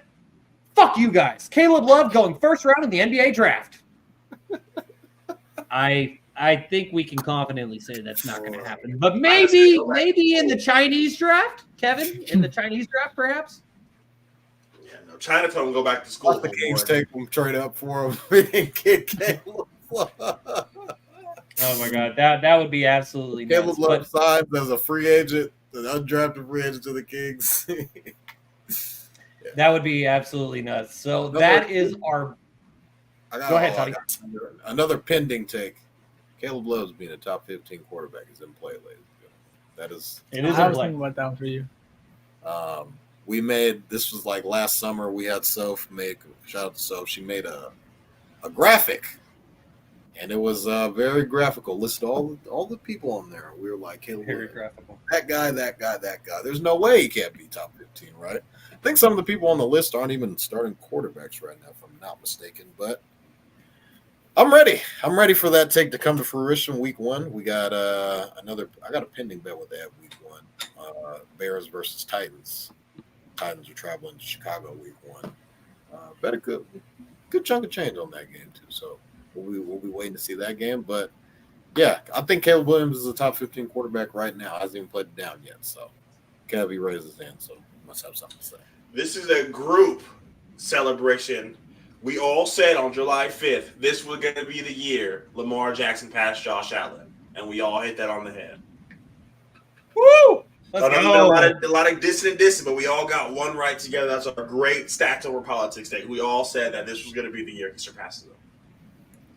fuck you guys. Caleb Love going first round in the NBA draft. I think we can confidently say that's not going to happen. But maybe in the Chinese draft, Kevin, in the Chinese draft, perhaps. Yeah, no, China told him to go back to school. Let the Kings take him, trade up for him, and get Caleb. Oh my God, that would be absolutely nuts. Caleb Love signs as a free agent, an undrafted free agent to the Kings. That would be absolutely nuts. So that is our. Go ahead, Toddy. Another pending take. Caleb Love's being a top 15 quarterback is in play, ladies and gentlemen. That is. It is. I was thinking about that one for you. We made this was like last summer. We had Soph make shout out to Soph. She made a graphic, and it was very graphical. Listed all the people on there. We were like, Caleb, very graphical. That guy. There's no way he can't be top 15, right? I think some of the people on the list aren't even starting quarterbacks right now, if I'm not mistaken. But I'm ready. I'm ready for that take to come to fruition. Week 1, we got I got a pending bet with that week 1. Bears versus Titans. Titans are traveling to Chicago week 1. Bet a good chunk of change on that game too. So we'll be waiting to see that game. But yeah, I think Caleb Williams is a top 15 quarterback right now. Hasn't even played it down yet. So Caleb raised his hand, so must have something to say. This is a group celebration. We all said on July 5th, this was going to be the year Lamar Jackson passed Josh Allen, and we all hit that on the head. Woo! A lot of dissonant, but we all got one right together. That's a great Stats Over Politics day. We all said that this was going to be the year he surpasses them.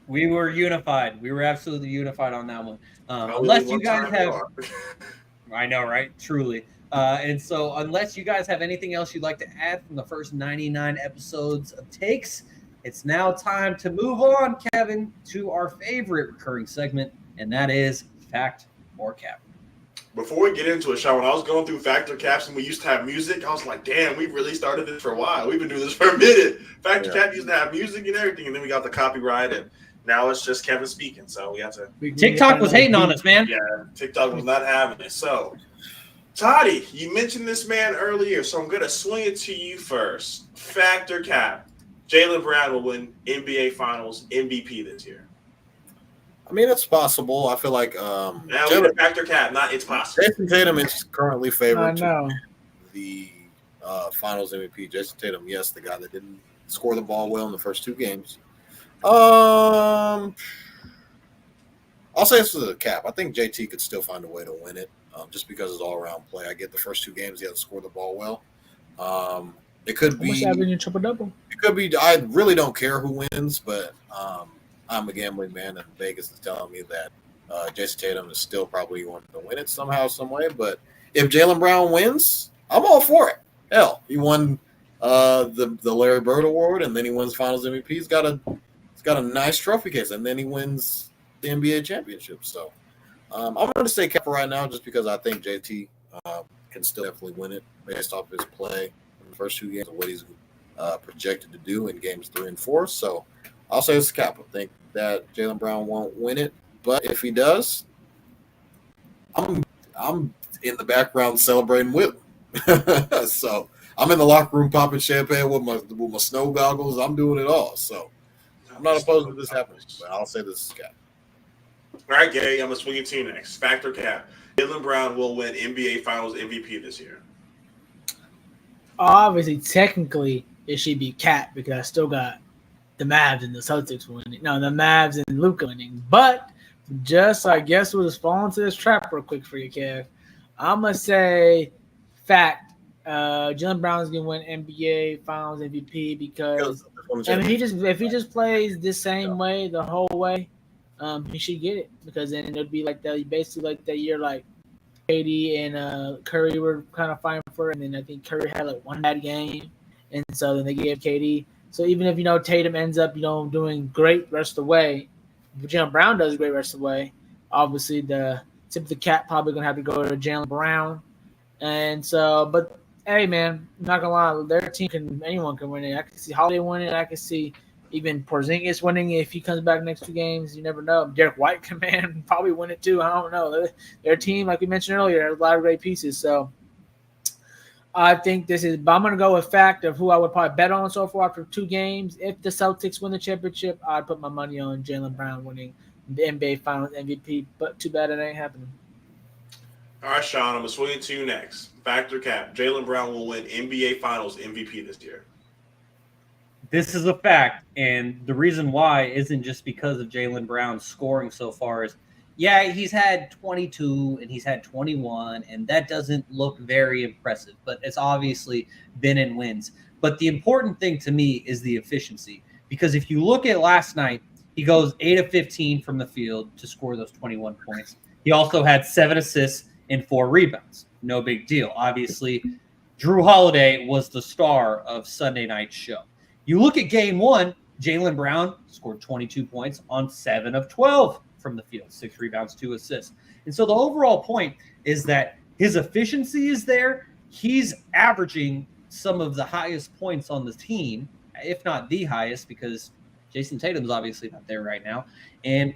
We were unified. We were absolutely unified on that one. Unless you guys have, I know, right? Truly. And so unless you guys have anything else you'd like to add from the first 99 episodes of Takes, it's now time to move on, Kevin, to our favorite recurring segment, and that is Fact or Cap. Before we get into it, Shaun, when I was going through Fact or Caps and we used to have music, I was like, damn, we really started this for a while. We've been doing this for a minute. Fact or Cap used to have music and everything, and then we got the copyright, and now it's just Kevin speaking. So we have to. TikTok was hating on us, man. Yeah, TikTok was not having it. So, Toddy, you mentioned this man earlier, so I'm going to swing it to you first. Fact or Cap, Jaylen Brown will win NBA Finals MVP this year. I mean, it's possible. I feel like now we Fact or Cap, not it's possible. Jason Tatum is currently favored to the Finals MVP. Jason Tatum, yes, the guy that didn't score the ball well in the first 2 games. I'll say this is a Cap. I think JT could still find a way to win it, just because it's all-around play. I get the first 2 games he hasn't scored the ball well. It could be having your triple-double. could be. I really don't care who wins, but I'm a gambling man, and Vegas is telling me that Jason Tatum is still probably going to win it somehow, some way. But if Jaylen Brown wins, I'm all for it. Hell, he won the Larry Bird Award, and then he wins Finals MVP. He's got a nice trophy case, and then he wins the NBA championship. So I'm going to say Cap right now, just because I think JT can still definitely win it based off his play in the first 2 games and what he's projected to do in games 3 and 4. So I'll say it's Cap. I think that Jaylen Brown won't win it, but if he does, I'm in the background celebrating with him. So I'm in the locker room popping champagne with my snow goggles. I'm doing it all. So I'm not opposed to this happening, but I'll say this is Cap. All right, Gary, I'm going to swing it to you next. Factor Cap. Jaylen Brown will win NBA Finals MVP this year. Obviously, technically, it should be Cap because I still got the Mavs and the Celtics winning. No, the Mavs and Luka winning. But just, I guess we'll just fall into this trap real quick for you, Kev. I'm going to say fact. Jaylen Brown's going to win NBA Finals MVP because if he just plays the same way the whole way, he should get it because then it'll be like that, basically like that year like KD and Curry were kind of fighting for it, and then I think Curry had like one bad game, and so then they gave KD. So even if Tatum ends up doing great rest of the way, if Jaylen Brown does great rest of the way, obviously the tip of the cap probably gonna have to go to Jaylen Brown, and so but. Hey man, I'm not gonna lie, their team anyone can win it. I can see Holiday winning. I can see even Porzingis winning if he comes back next 2 games. You never know. Derek White can probably win it too. I don't know. Their team, like we mentioned earlier, has a lot of great pieces. So I think this is. But I'm gonna go with fact of who I would probably bet on so far after 2 games. If the Celtics win the championship, I'd put my money on Jaylen Brown winning the NBA Finals MVP. But too bad it ain't happening. All right, Shaun, I'm going to swing it to you next. Factor Cap. Jaylen Brown will win NBA Finals MVP this year. This is a fact, and the reason why isn't just because of Jaylen Brown's scoring so far. He's had 22 and he's had 21, and that doesn't look very impressive, but it's obviously been in wins. But the important thing to me is the efficiency, because if you look at last night, he goes 8 of 15 from the field to score those 21 points. He also had 7 assists and 4 rebounds. No big deal. Obviously, Drew Holiday was the star of Sunday night's show. You look at game 1, Jaylen Brown scored 22 points on 7 of 12 from the field, 6 rebounds, 2 assists. And so the overall point is that his efficiency is there. He's averaging some of the highest points on the team, if not the highest, because Jason Tatum's obviously not there right now. And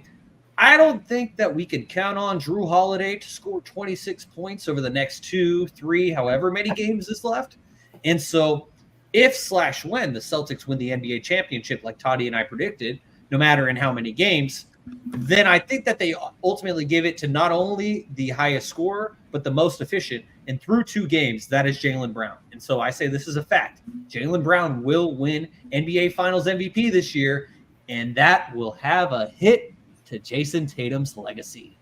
I don't think that we can count on Drew Holiday to score 26 points over the next 2, 3, however many games is left. And so if/when the Celtics win the NBA championship like Toddy and I predicted, no matter in how many games, then I think that they ultimately give it to not only the highest scorer, but the most efficient. And through 2 games, that is Jaylen Brown. And so I say this is a fact. Jaylen Brown will win NBA Finals MVP this year, and that will have a hit to Jason Tatum's legacy.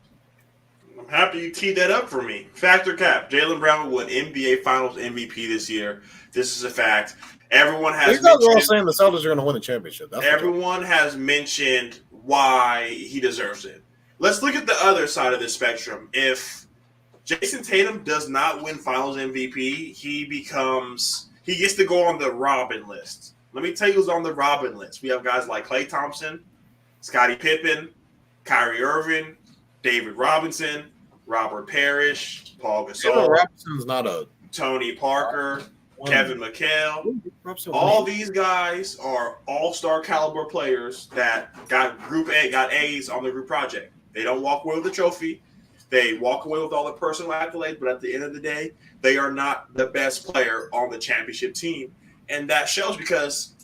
I'm happy you teed that up for me. Factor Cap. Jaylen Brown will win NBA Finals MVP this year. This is a fact. Everyone has These guys are all saying the Celtics are going to win the championship. Everyone has mentioned why he deserves it. Let's look at the other side of the spectrum. If Jason Tatum does not win Finals MVP, he gets to go on the Robin list. Let me tell you who's on the Robin list. We have guys like Klay Thompson, Scottie Pippen, Kyrie Irving, David Robinson, Robert Parrish, Paul Gasol, Robinson's not a Tony Parker, Kevin McHale. All these guys are all-star caliber players that got A's on the group project. They don't walk away with a trophy. They walk away with all the personal accolades, but at the end of the day, they are not the best player on the championship team. And that shows because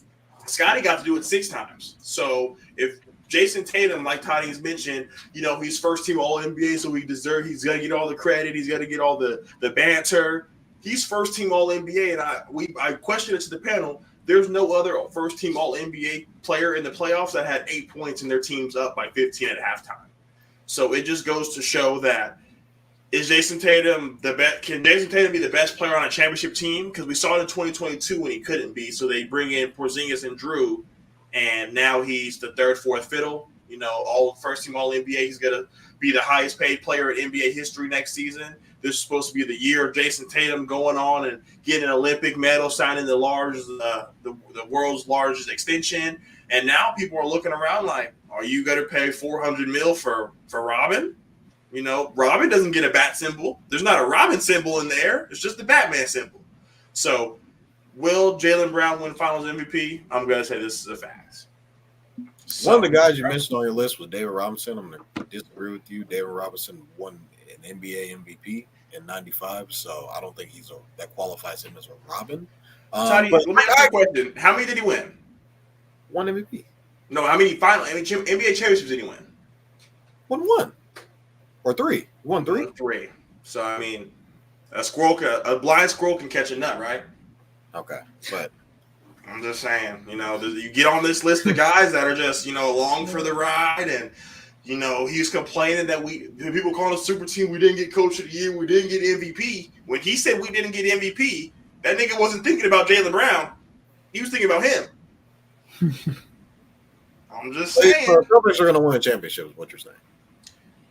Scottie got to do it 6 times. So if Jason Tatum, like Toddy's mentioned, he's first team All-NBA, so he's going to get all the credit. He's going to get all the banter. He's first team All-NBA, and I questioned it to the panel. There's no other first team All-NBA player in the playoffs that had 8 points and their team's up by 15 at halftime. So it just goes to show that is Jason Tatum the best? Can Jason Tatum be the best player on a championship team? Because we saw it in 2022 when he couldn't be. So they bring in Porzingis and Drew, and now he's the third, fourth fiddle. All first team All NBA. He's gonna be the highest paid player in NBA history next season. This is supposed to be the year of Jason Tatum going on and getting an Olympic medal, signing the world's largest extension. And now people are looking around like, are you going to pay $400 million for Robin? Robin doesn't get a bat symbol. There's not a Robin symbol in there. It's just the Batman symbol. So will Jaylen Brown win Finals MVP? I'm going to say this is a fact. One of the guys you mentioned on your list was David Robinson. I'm going to disagree with you. David Robinson won an NBA MVP in '95, so I don't think that qualifies him as a Robin. Let me ask you a question. How many did he win? One MVP. No, how many NBA championships did he win? Won one. Or three. He won three? Won three. So, a blind squirrel can catch a nut, right? Okay, but I'm just saying, you get on this list of guys that are just, along for the ride, and he's complaining that people calling us super team, we didn't get coach of the year, we didn't get MVP. When he said we didn't get MVP, that nigga wasn't thinking about Jaylen Brown. He was thinking about him. I'm just saying. The Celtics are going to win a championship is what you're saying.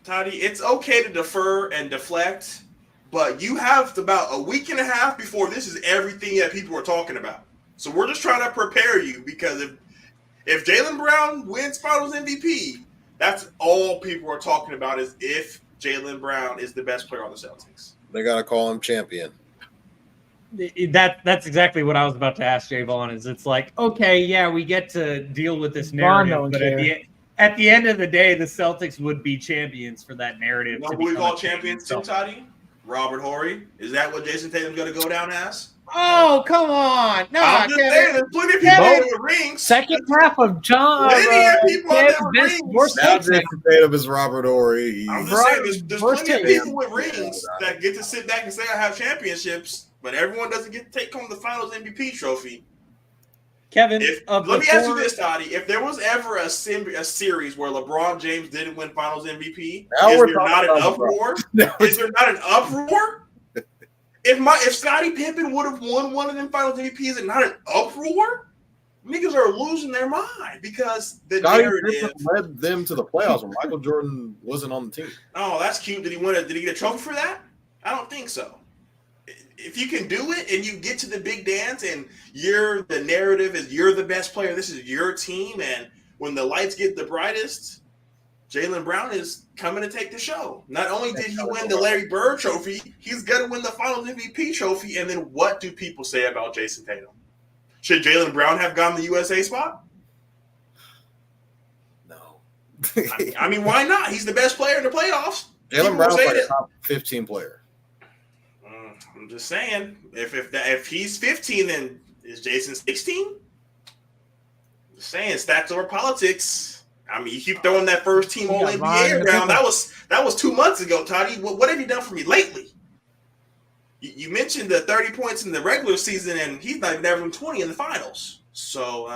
Toddy, it's okay to defer and deflect, but you have about a week and a half before this is everything that people are talking about. So we're just trying to prepare you, because if Jaylen Brown wins Finals MVP, that's all people are talking about, is if Jaylen Brown is the best player on the Celtics. They got to call him champion. That's exactly what I was about to ask Jaevon. Is it's like, okay, yeah, we get to deal with this narrative, but at the end of the day, the Celtics would be champions for that narrative. You know who we call champions too, Toddy? Robert Horry. Is that what Jason Tatum's going to go down as? Oh, come on. No, I'm just saying, there's plenty of people with rings. Second half of John. Plenty of people out there with rings. Now Jason Tatum is Robert Horry. I'm just saying, there's plenty of people with rings that get to sit back and say I have championships, but everyone doesn't get to take home the Finals MVP trophy. Kevin, let me ask you this, Toddy. If there was ever a series where LeBron James didn't win Finals MVP, is there not an uproar? Is there not an uproar? If Scottie Pippen would have won one of them Finals MVP, is it not an uproar? Niggas are losing their mind because the narrative led them to the playoffs when Michael Jordan wasn't on the team. Oh, that's cute. Did he win Did he get a trophy for that? I don't think so. If you can do it and you get to the big dance and the narrative is you're the best player, this is your team, and when the lights get the brightest, Jaylen Brown is coming to take the show. Not only did he win the Larry Bird trophy, he's going to win the Finals MVP trophy. And then what do people say about Jason Tatum? Should Jaylen Brown have gotten the USA spot? No. I mean, why not? He's the best player in the playoffs. Jaylen Brown's like a top 15 player. I'm just saying, if he's 15, then is Jason 16? Just saying, stats over politics. I mean, you keep throwing that first team All NBA around. That was 2 months ago, Toddy. What have you done for me lately? You mentioned the 30 points in the regular season, and he's not even averaging 20 in the finals. So,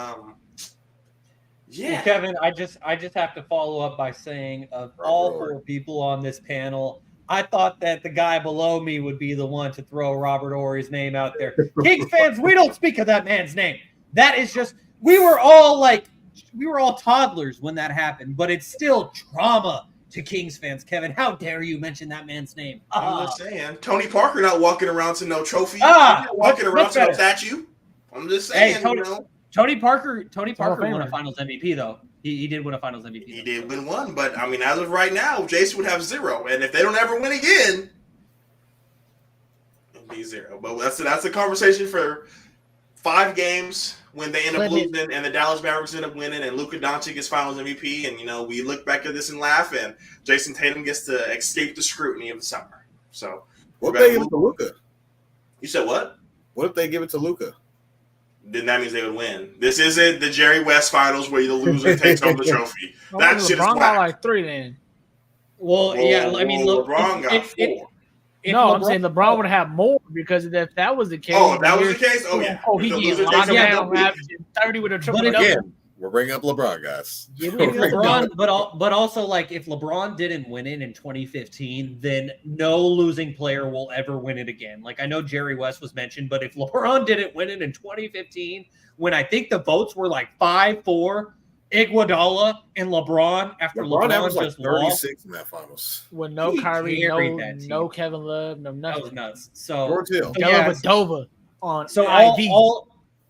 yeah. Well, Kevin, I just have to follow up by saying, of all four people on this panel, I thought that the guy below me would be the one to throw Robert Horry's name out there. Kings fans, we don't speak of that man's name. That is just we were all toddlers when that happened, but it's still trauma to Kings fans. Kevin, how dare you mention that man's name? I'm just saying, Tony Parker not walking around to no trophy. Not walking around to no statue. I'm just saying, hey, Tony Parker won a Finals MVP though. He did win a Finals MVP. He did win one, but I mean, as of right now, Jason would have 0, and if they don't ever win again, it'll be 0. But that's a conversation for 5 games when they end up losing, and the Dallas Mavericks end up winning, and Luka Doncic gets Finals MVP, and we look back at this and laugh, and Jason Tatum gets to escape the scrutiny of the summer. So, what if they give it to Luka? You said what? What if they give it to Luka? Then that means they would win. This isn't the Jerry West finals where the loser takes home the trophy. That shit is whack. Got like 3 then. Well, yeah, I mean, look, LeBron got 4. I'm saying LeBron would have more because if that was the case. Oh, if that was the case? Oh, yeah. Oh, he gets locked down, averaging 30 with a triple double. We're bringing up LeBron, guys. Give If me a LeBron, but also like if LeBron didn't win it in 2015, then no losing player will ever win it again. Like I know Jerry West was mentioned, but if LeBron didn't win it in 2015, when I think the votes were like 5-4, Iguodala and LeBron after LeBron was just like lost 36 in that finals. with no He Kyrie, carried that no team. Kevin Love, no That nothing. was nuts. So, George Hill. Dellavedova on so IV. all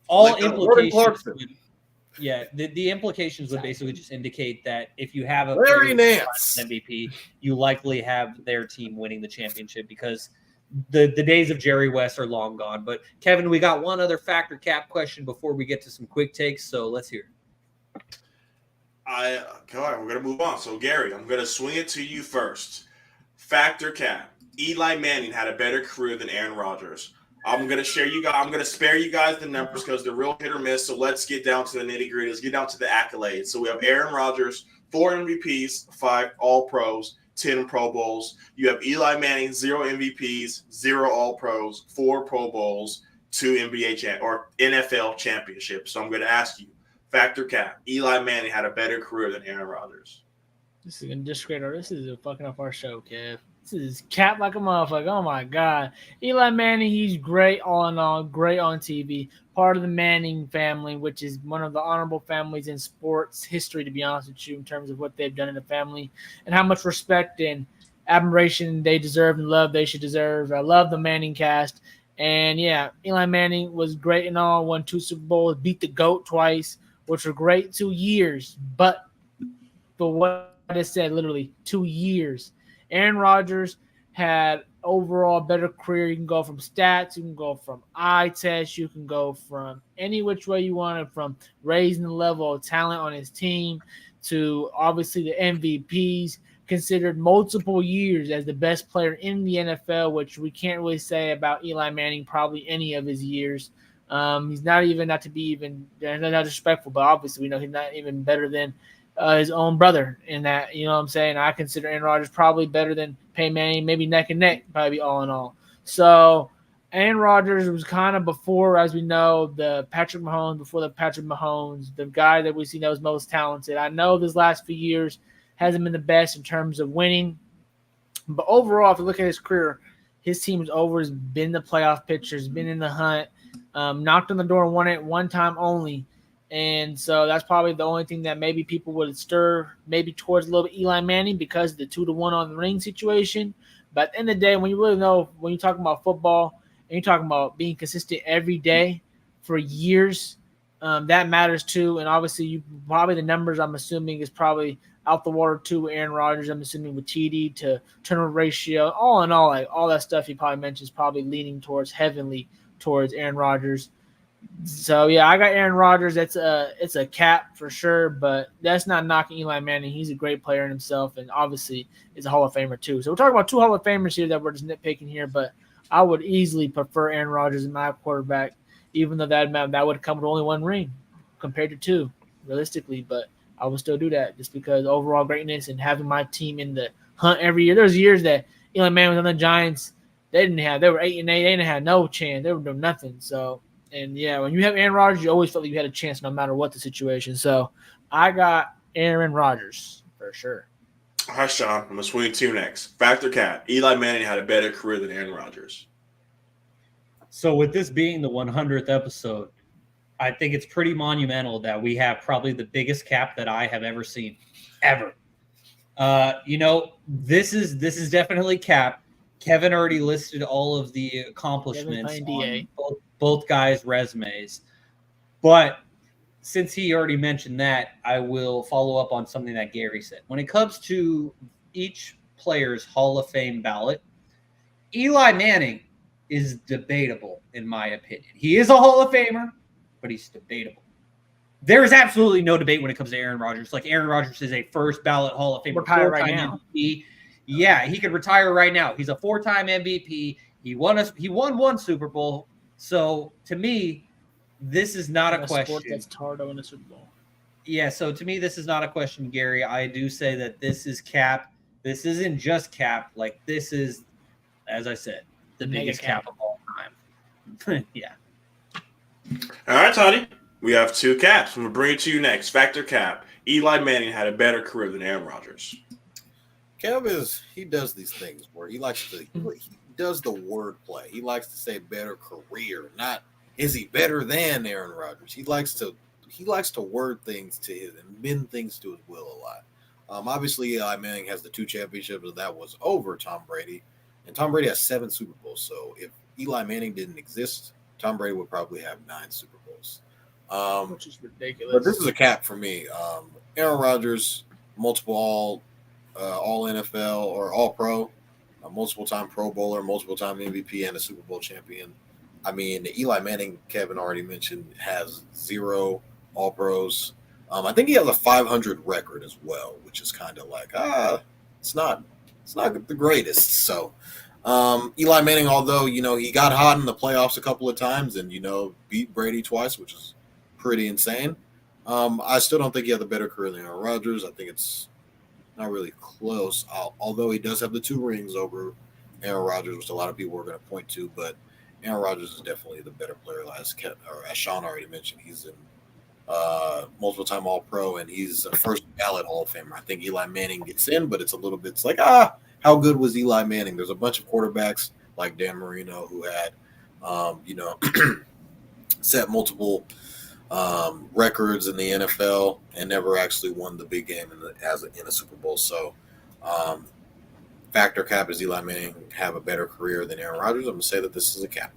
Like Jordan implications Clarkson. would, the implications would basically just indicate that if you have a Larry player Nance. MVP, you likely have their team winning the championship because the days of Jerry West are long gone. But Kevin, we got one other factor cap question before we get to some quick takes, so let's hear it. We're gonna move on. So Gary, I'm gonna swing it to you first. Factor cap. Eli Manning had a better career than Aaron Rodgers. I'm gonna spare you guys the numbers because they're real hit or miss. So let's get down to the nitty gritty. Let's get down to the accolades. So we have Aaron Rodgers, 4 MVPs, 5 All Pros, 10 Pro Bowls. You have Eli Manning, 0 MVPs, 0 All Pros, 4 Pro Bowls, 2 NFL championships. So I'm gonna ask you. Factor cap. Eli Manning had a better career than Aaron Rodgers. This is gonna discredit our. This is fucking up our show, Kev. This is cap like a motherfucker. Oh my god, Eli Manning. He's great all in all. Great on TV. Part of the Manning family, which is one of the honorable families in sports history, to be honest with you, in terms of what they've done in the family and how much respect and admiration they deserve and love they should deserve. I love the Manning cast, and yeah, Eli Manning was great and all. Won 2 Super Bowls, beat the GOAT twice, which were great 2 years, but for what I said, literally 2 years. Aaron Rodgers had overall better career. You can go from stats, you can go from eye test, you can go from any which way you want it, from raising the level of talent on his team to obviously the MVPs, considered multiple years as the best player in the NFL, which we can't really say about Eli Manning probably any of his years. He's not even, not to be even not disrespectful, but obviously we know he's not even better than his own brother in that, you know what I'm saying? I consider Aaron Rodgers probably better than Peyton Manning, maybe neck and neck, probably all in all. So Aaron Rodgers was kind of before, as we know, the Patrick Mahomes, the guy that we see that was most talented. I know this last few years hasn't been the best in terms of winning, but overall, if you look at his career, his team's always been the playoff pictures, been in the hunt, knocked on the door and won it one time only. And so that's probably the only thing that maybe people would stir maybe towards a little bit Eli Manning because of the 2-1 on the ring situation. But at the end of the day, when you really know, when you're talking about football and you're talking about being consistent every day for years, that matters too. And obviously, you probably the numbers I'm assuming is probably out the water too with Aaron Rodgers. I'm assuming with TD to turnover ratio, all in all, like all that stuff he probably mentioned is probably leaning towards heavily towards Aaron Rodgers. So yeah, I got Aaron Rodgers. It's a cap for sure, but that's not knocking Eli Manning. He's a great player in himself, and obviously is a Hall of Famer too. So we're talking about 2 Hall of Famers here that we're just nitpicking here, but I would easily prefer Aaron Rodgers as my quarterback, even though that would come with only 1 ring compared to 2, realistically. But I would still do that just because overall greatness and having my team in the hunt every year. There's years that Eli Manning was on the Giants. They were 8-8. They didn't have no chance. They were doing nothing. So. And, yeah, when you have Aaron Rodgers, you always felt like you had a chance no matter what the situation. So, I got Aaron Rodgers for sure. All right, Shaun, I'm going to swing to you next. Factor cap. Eli Manning had a better career than Aaron Rodgers. So with this being the 100th episode, I think it's pretty monumental that we have probably the biggest cap that I have ever seen, ever. This is definitely cap. Kevin already listed all of the accomplishments on both guys' resumes. But since he already mentioned that, I will follow up on something that Garry said. When it comes to each player's Hall of Fame ballot, Eli Manning is debatable, in my opinion. He is a Hall of Famer, but he's debatable. There is absolutely no debate when it comes to Aaron Rodgers. Like, Aaron Rodgers is a first ballot Hall of Famer. Retire right now. MVP. Yeah, he could retire right now. He's a 4-time MVP. He won 1 Super Bowl. So to me, this is not a question. Sport that's Tardo in a Super Bowl. Yeah, so to me, this is not a question, Garry. I do say that this is cap. This isn't just cap. Like, this is, as I said, the biggest cap of all time. Yeah. All right, Toddy. We have two caps. I'm going to bring it to you next. Factor cap. Eli Manning had a better career than Aaron Rodgers. Kev he does these things where he likes to, he does the word play. He likes to say better career, not is he better than Aaron Rodgers. He likes to word things to his and bend things to his will a lot. Obviously, Eli Manning has the 2 championships, but that was over Tom Brady. And Tom Brady has 7 Super Bowls. So if Eli Manning didn't exist, Tom Brady would probably have 9 Super Bowls. Which is ridiculous. But this is a cap for me. Aaron Rodgers, multiple all NFL or all pro, multiple time Pro Bowler, multiple time MVP, and a Super Bowl champion. I mean, Eli Manning, Kevin already mentioned, has 0 all pros. I think he has a 500 record as well, which is kind of like it's not the greatest. So Eli Manning, although he got hot in the playoffs a couple of times and beat Brady twice, which is pretty insane. I still don't think he had the better career than Aaron Rodgers. I think it's not really close, although he does have the 2 rings over Aaron Rodgers, which a lot of people are going to point to. But Aaron Rodgers is definitely the better player. As Shaun already mentioned, he's in multiple-time All-Pro, and he's a first-ballot Hall of Famer. I think Eli Manning gets in, but it's a little bit like, how good was Eli Manning? There's a bunch of quarterbacks like Dan Marino who had, set multiple records in the NFL and never actually won the big game in a Super Bowl. So factor cap is Eli Manning have a better career than Aaron Rodgers. I'm going to say that this is a cap.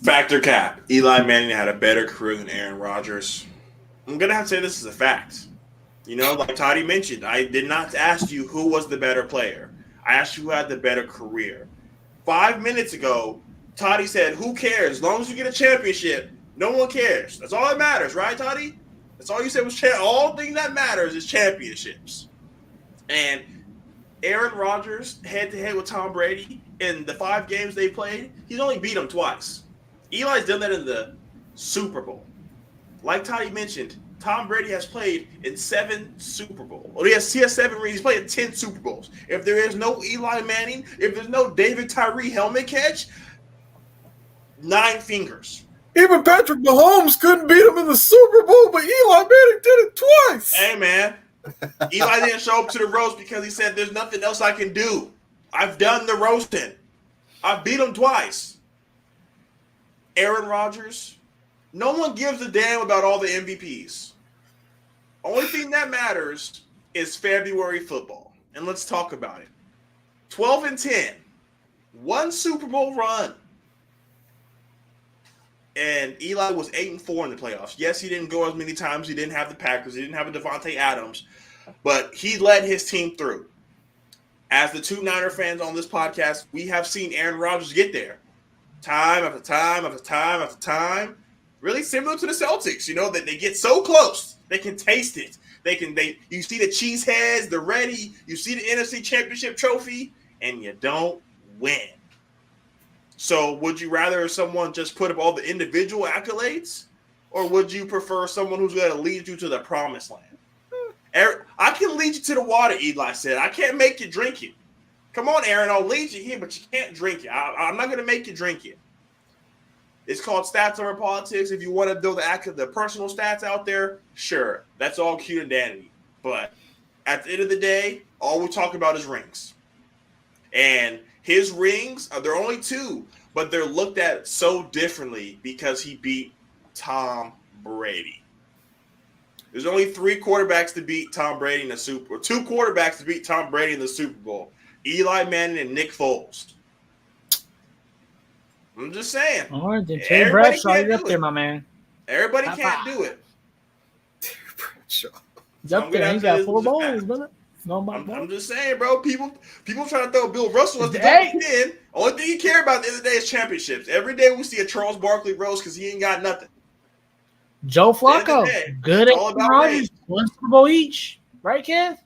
Factor cap. Eli Manning had a better career than Aaron Rodgers. I'm going to have to say this is a fact. Like Toddy mentioned, I did not ask you who was the better player. I asked you who had the better career. 5 minutes ago, Toddy said, who cares? As long as you get a championship, no one cares. That's all that matters, right, Toddy? That's all you said was all thing that matters is championships. And Aaron Rodgers, head-to-head with Tom Brady, in the 5 games they played, he's only beat him twice. Eli's done that in the Super Bowl. Like Toddy mentioned, Tom Brady has played in 7 Super Bowls. Well, he has 7 rings. He's played in 10 Super Bowls. If there is no Eli Manning, if there's no David Tyree helmet catch, 9 fingers. Even Patrick Mahomes couldn't beat him in the Super Bowl, but Eli Manning did it twice. Hey, man. Eli didn't show up to the roast because he said, there's nothing else I can do. I've done the roasting. I beat him twice. Aaron Rodgers, no one gives a damn about all the MVPs. Only thing that matters is February football. And let's talk about it. 12-10. 1 Super Bowl run. And Eli was 8-4 in the playoffs. Yes, he didn't go as many times. He didn't have the Packers. He didn't have a Devontae Adams. But he led his team through. As the 2 Niner fans on this podcast, we have seen Aaron Rodgers get there. Time after time after time after time. Really similar to the Celtics, that they get so close. They can taste it. You see the cheese heads, they're ready. You see the NFC Championship trophy, and you don't win. So would you rather someone just put up all the individual accolades, or would you prefer someone who's going to lead you to the promised land? I can lead you to the water, Eli said. I can't make you drink it. Come on, Aaron, I'll lead you here, but you can't drink it. I'm not going to make you drink it. It's called stats over politics. If you want to throw the personal stats out there, sure. That's all cute and dandy. But at the end of the day, all we talk about is rings. And his rings, they're only 2, but they're looked at so differently because he beat Tom Brady. There's only 3 quarterbacks to beat Tom Brady in the Super Bowl. 2 quarterbacks to beat Tom Brady in the Super Bowl. Eli Manning and Nick Foles. I'm just saying. All right, then Terry Bradshaw, you're up there, my man. Everybody can't do it. He's up there. He's got 4 bowls, brother. I'm just saying, bro. People trying to throw Bill Russell as the top 10. Only thing you care about at the end of the day is championships. Every day we see a Charles Barkley roast because he ain't got nothing. Joe Flacco, good at Rodgers, 1 Super Bowl each, right, Kev?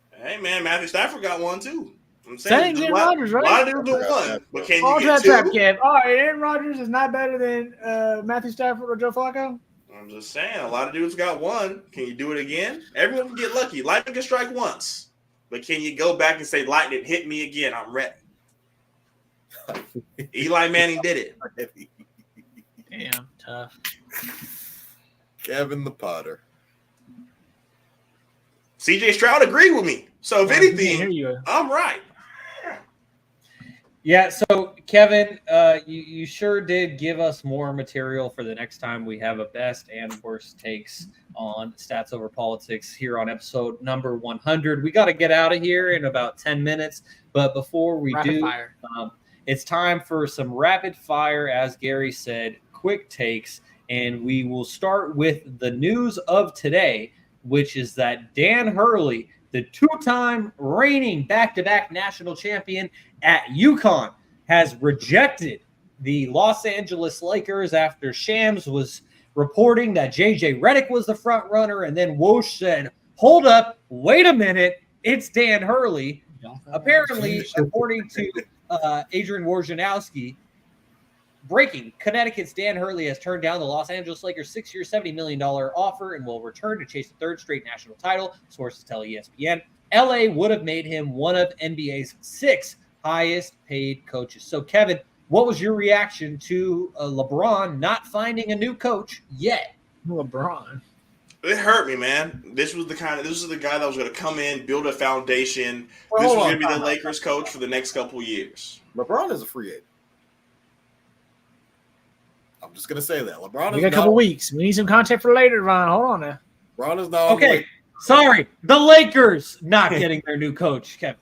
Hey man, Matthew Stafford got 1 too. I'm saying Aaron Rodgers, right? A lot of dudes do 1, but can you get 2? Trap, Kev. All right, Aaron Rodgers is not better than Matthew Stafford or Joe Flacco. I'm just saying, a lot of dudes got 1. Can you do it again? Everyone can get lucky. Lightning can strike once, but can you go back and say, "Lightning, hit me again. I'm ready." Eli Manning did it. Damn, tough. Kevin the Potter. CJ Stroud agreed with me. So if Hear anything, you. I'm right. Yeah, so Kevin, you sure did give us more material for the next time we have a best and worst takes on Stats Over Politics here on episode number 100. We got to get out of here in about 10 minutes, but before we Rapid do, fire. it's time for some rapid fire, as Gary said, quick takes, and we will start with the news of today, which is that Dan Hurley, the two-time reigning back-to-back national champion at UConn, has rejected the Los Angeles Lakers after Shams was reporting that JJ Redick was the front runner, and then Woj said, hold up, wait a minute, it's Dan Hurley. Apparently, according to Adrian Wojnarowski, breaking, Connecticut's Dan Hurley has turned down the Los Angeles Lakers' 6-year, $70 million offer and will return to chase the third straight national title, sources tell ESPN. LA would have made him one of NBA's 6 highest paid coaches. So, Kevin, what was your reaction to LeBron not finding a new coach yet? LeBron. It hurt me, man. This was the guy that was going to come in, build a foundation. Well, this was hold going to on. be the Lakers coach for the next couple of years. LeBron is a free agent. I'm just gonna say that LeBron. We got a couple weeks. We need some content for later, Ron. Hold on now. LeBron is not Okay, sorry. The Lakers not getting their new coach, Kevin.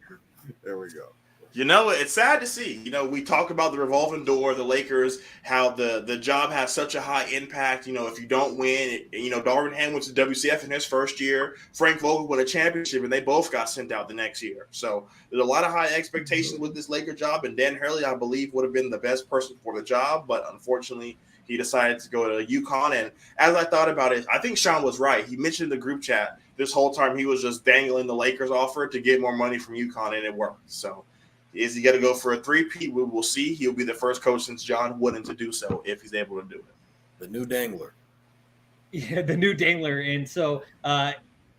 There we go. You know, it's sad to see. You know, we talk about the revolving door, the Lakers, how the job has such a high impact. You know, if you don't win, Darvin Ham went to WCF in his first year. Frank Vogel won a championship, and they both got sent out the next year. So there's a lot of high expectations with this Laker job, and Dan Hurley, I believe, would have been the best person for the job, but unfortunately, he decided to go to UConn. And as I thought about it, I think Shaun was right. He mentioned in the group chat this whole time he was just dangling the Lakers offer to get more money from UConn, and it worked. So is he going to go for a three-peat? We will see. He'll be the first coach since John Wooden to do so if he's able to do it. The new dangler. Yeah, the new dangler. And so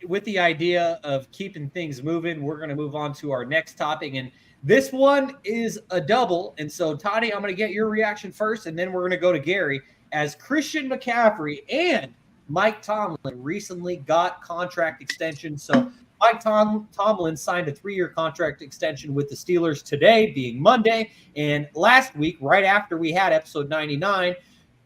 with the idea of keeping things moving, we're going to move on to our next topic. And this one is a double. And so, Toddy, I'm going to get your reaction first, and then we're going to go to Gary. As Christian McCaffrey and Mike Tomlin recently got contract extensions. So Mike Tomlin signed a 3-year contract extension with the Steelers today, being Monday. And last week, right after we had episode 99,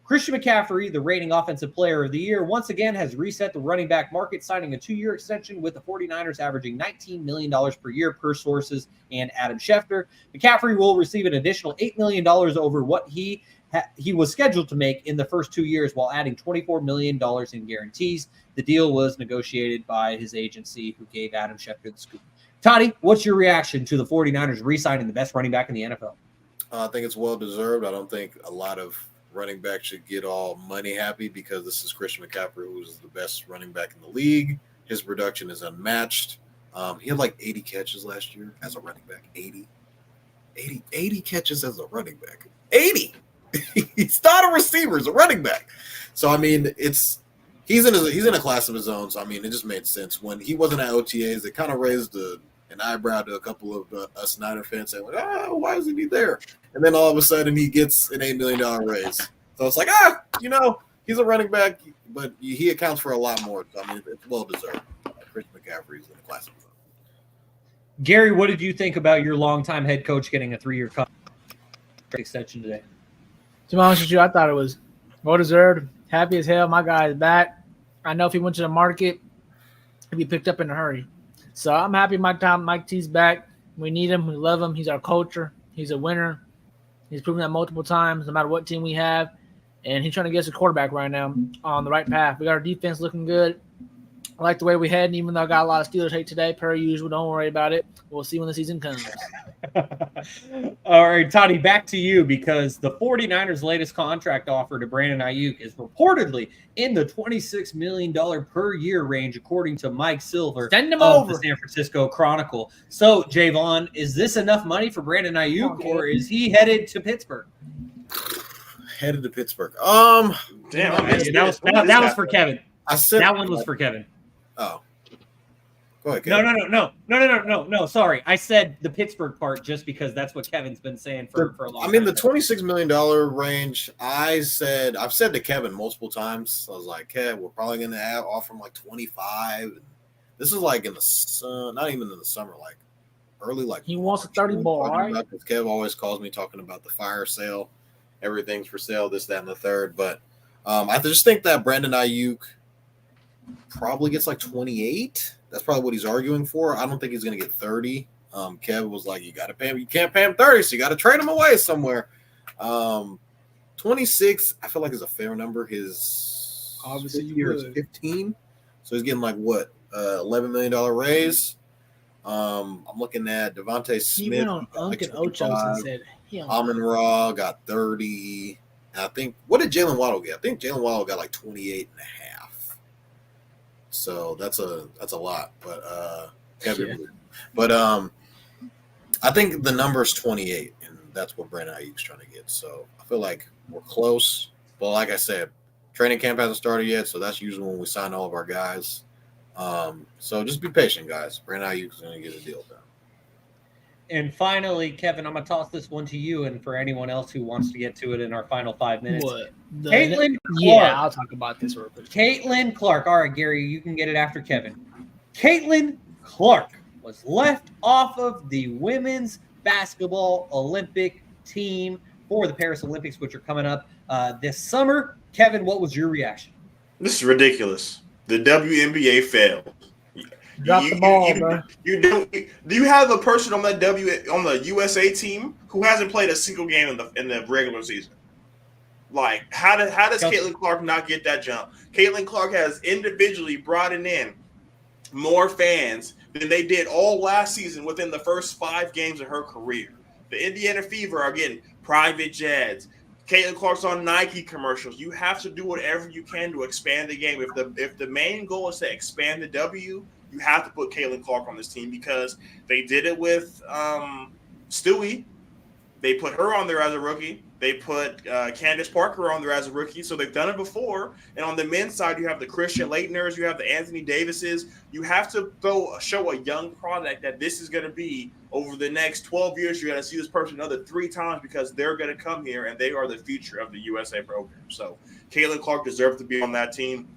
Christian McCaffrey, the reigning offensive player of the year, once again has reset the running back market, signing a 2-year extension with the 49ers, averaging $19 million per year per sources and Adam Schefter. McCaffrey will receive an additional $8 million over what he was scheduled to make in the first 2 years, while adding $24 million in guarantees. The deal was negotiated by his agency, who gave Adam Schefter the scoop. Toddy, what's your reaction to the 49ers re-signing the best running back in the NFL? I think it's well-deserved. I don't think a lot of running back should get all money happy because this is Christian McCaffrey, who is the best running back in the league. His production is unmatched. He had like 80 catches last year as a running back. 80 catches as a running back. 80. He's not a receiver, he's a running back. So I mean, he's in a class of his own. So I mean, it just made sense when he wasn't at OTAs. It kind of raised an eyebrow to a couple of us Niner fans saying, why isn't he there? And then all of a sudden he gets an $8 million raise. So it's like, he's a running back, but he accounts for a lot more. So, I mean, it's well-deserved. Christian McCaffrey is in a class of his own. Gary, what did you think about your longtime head coach getting a 3-year contract extension today? To be honest with you, I thought it was well-deserved. Happy as hell. My guy is back. I know if he went to the market, he'd be picked up in a hurry. So I'm happy Mike T's back. We need him. We love him. He's our culture. He's a winner. He's proven that multiple times, no matter what team we have. And he's trying to get us a quarterback right now on the right path. We got our defense looking good. I like the way we head, and even though I got a lot of Steelers hate today, per usual, don't worry about it. We'll see when the season comes. All right, Toddy, back to you, because the 49ers' latest contract offer to Brandon Ayuk is reportedly in the $26 million per year range, according to Mike Silver Send him of over. the San Francisco Chronicle. So, Jaevon, is this enough money for Brandon Ayuk, or is he headed to Pittsburgh? Headed to Pittsburgh. Damn, That was for Kevin. I said That one was for Kevin. Oh, Go ahead, No, Kevin. no. Sorry, I said the Pittsburgh part just because that's what Kevin's been saying for a long time. I mean, the $26 million range. I've said to Kevin multiple times. I was like, Kev, we're probably going to offer him like 25. This is like in the not even in the summer, like early, like He wants a 30 ball, right? Because Kev always calls me talking about the fire sale, everything's for sale, this, that, and the third. But I just think that Brandon Ayuk probably gets like 28. That's probably what he's arguing for. I don't think he's going to get 30. Kev was like, you got to pay him. You can't pay him 30, so you got to trade him away somewhere. 26, I feel like is a fair number. His Obviously you year is would. 15, so he's getting like what, $11 million raise. I'm looking at Devontae Smith. He went on got like Uncle Ochos 25. and said, Amon Ra got 30. And I think, what did Jalen Waddle get? I think Jalen Waddle got like 28 and a half. So that's a lot. But I think the number is 28, and that's what Brandon Ayuk's trying to get. So I feel like we're close. But like I said, training camp hasn't started yet, so that's usually when we sign all of our guys. So just be patient, guys. Brandon Ayuk's going to get a deal done. And finally, Kevin, I'm going to toss this one to you and for anyone else who wants to get to it in our final 5 minutes. what? Caitlin Clark. Yeah, I'll talk about this real quick. Caitlin Clark. All right, Gary, you can get it after Kevin. Caitlin Clark was left off of the women's basketball Olympic team for the Paris Olympics, which are coming up this summer. Kevin, what was your reaction? This is ridiculous. The WNBA failed. Drop the ball, bro. Do you have a person on the USA team who hasn't played a single game in the regular season? Like, how does Caitlin Clark not get that jump? Caitlin Clark has individually brought in more fans than they did all last season within the first 5 games of her career. The Indiana Fever are getting private jets. Caitlin Clark's on Nike commercials. You have to do whatever you can to expand the game. If the main goal is to expand the W, you have to put Caitlin Clark on this team because they did it with Stewie. They put her on there as a rookie. They put Candace Parker on there as a rookie. So they've done it before. And on the men's side, you have the Christian Leitners. You have the Anthony Davises. You have to show a young product that this is going to be over the next 12 years. You're going to see this person another 3 times because they're going to come here and they are the future of the USA program. So Caitlin Clark deserves to be on that team.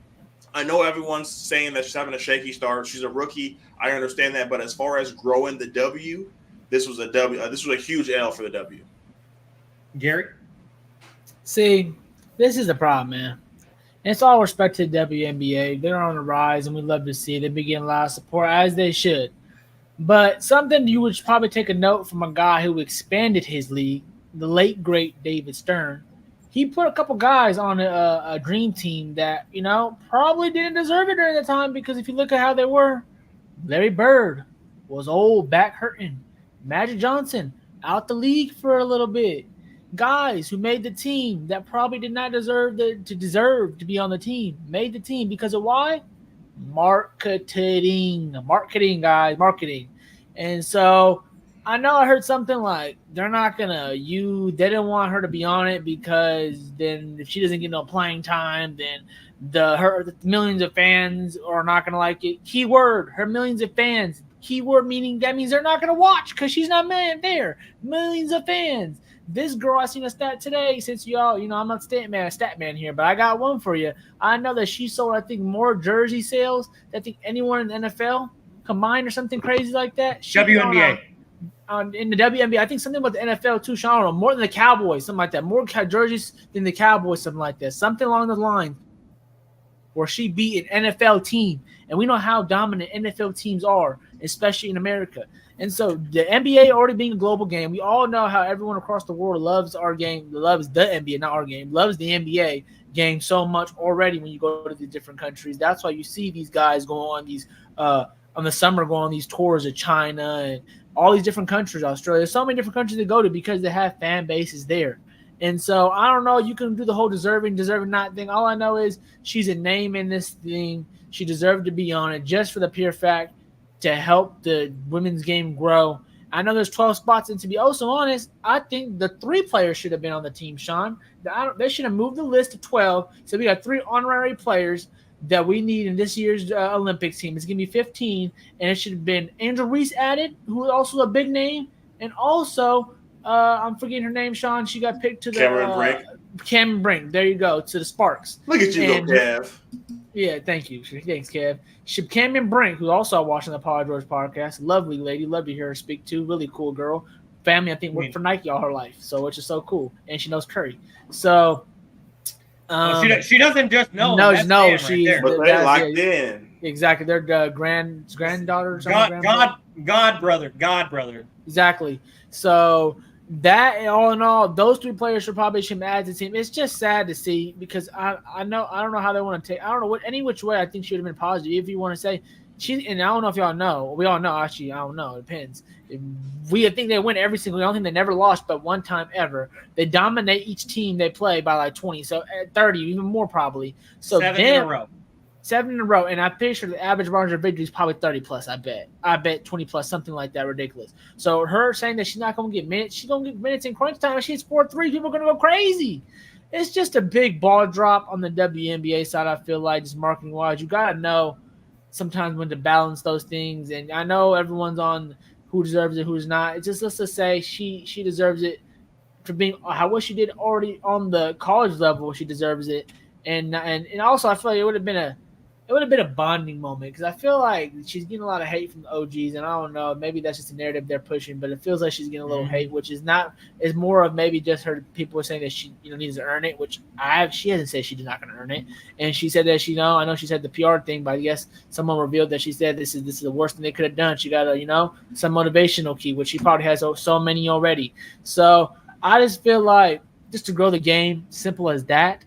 I know everyone's saying that she's having a shaky start. She's a rookie. I understand that. But as far as growing the W, this was a W. This was a huge L for the W. Gary? See, this is the problem, man. And it's all respect to the WNBA. They're on the rise, and we love to see it. They've been getting a lot of support, as they should. But something you would probably take a note from a guy who expanded his league, the late, great David Stern. He put a couple guys on a dream team that, probably didn't deserve it during the time because if you look at how they were, Larry Bird was old, back hurting. Magic Johnson out the league for a little bit. Guys who made the team that probably did not deserve to be on the team made the team because of why? Marketing, guys, marketing. And so I know I heard something like they didn't want her to be on it because then if she doesn't get no playing time, then the millions of fans are not going to like it. Keyword, her millions of fans. Keyword meaning that means they're not going to watch because she's not there. Millions of fans. This girl, I seen a stat today since y'all, I'm not stat man here, but I got one for you. I know that she sold, I think, more jersey sales than I think anyone in the NFL combined or something crazy like that. WNBA. In the WNBA, I think something about the NFL too, Shaun, more than the Cowboys, something like that. More jerseys than the Cowboys, something like that. Something along the line where she beat an NFL team. And we know how dominant NFL teams are, especially in America. And so the NBA already being a global game, we all know how everyone across the world loves our game, loves the NBA, not our game, loves the NBA game so much already when you go to the different countries. That's why you see these guys go on these on the summer, go on these tours of China and all these different countries, Australia. There's so many different countries to go to because they have fan bases there. And so I don't know, you can do the whole deserving not thing. All I know is she's a name in this thing. She deserved to be on it just for the pure fact to help the women's game grow. I know there's 12 spots, and to be also honest, I think the 3 players should have been on the team, Shaun. They should have moved the list to 12, so we got 3 honorary players that we need in this year's Olympics team. It's going to be 15, and it should have been Angel Reese added, who is also a big name, and also I'm forgetting her name, Shaun. She got picked to the Cameron Brink. Cameron Brink. There you go, to the Sparks. Look at you, And- go, Kev. Yeah, thank you. Thanks, Kev. Cameron Brink, who's also watching the Paul George podcast. Lovely lady. Love to hear her speak too. Really cool girl. Family, I think, worked for Nike all her life. So, which is so cool. And she knows Curry. So, she doesn't just know. No, That's no, Cam right she's there. But they locked in. Exactly. They're granddaughter or something. God brother. Exactly. So that, all in all, those three players should probably add to the team. It's just sad to see because I don't know how they want to take. I don't know any which way I think she would have been positive. If you want to say and I don't know if y'all know. We all know actually. I don't know. It depends. I think they win every single. I don't think they never lost, but one time ever. They dominate each team they play by like 20, so 30, even more probably. So 7 in a row. 7 in a row, and I'm pretty sure the average margin of victory is probably 30 plus. I bet 20 plus, something like that, ridiculous. So her saying that she's not going to get minutes, she's going to get minutes in crunch time. If she hits 4-3, people are going to go crazy. It's just a big ball drop on the WNBA side. I feel like just marketing wise, you got to know sometimes when to balance those things. And I know everyone's on who deserves it, who's not. It's just, let's just say she deserves it for being what she did already on the college level. She deserves it, and also I feel like it would have been a bonding moment because I feel like she's getting a lot of hate from the OGs, and I don't know, maybe that's just a narrative they're pushing, but it feels like she's getting a little hate, which is more of maybe just her people are saying that she needs to earn it, which she hasn't said she's not going to earn it, and she said that I know she said the PR thing, but I guess someone revealed that she said this is the worst thing they could have done. She got some motivational key, which she probably has so many already. So I just feel like just to grow the game, simple as that,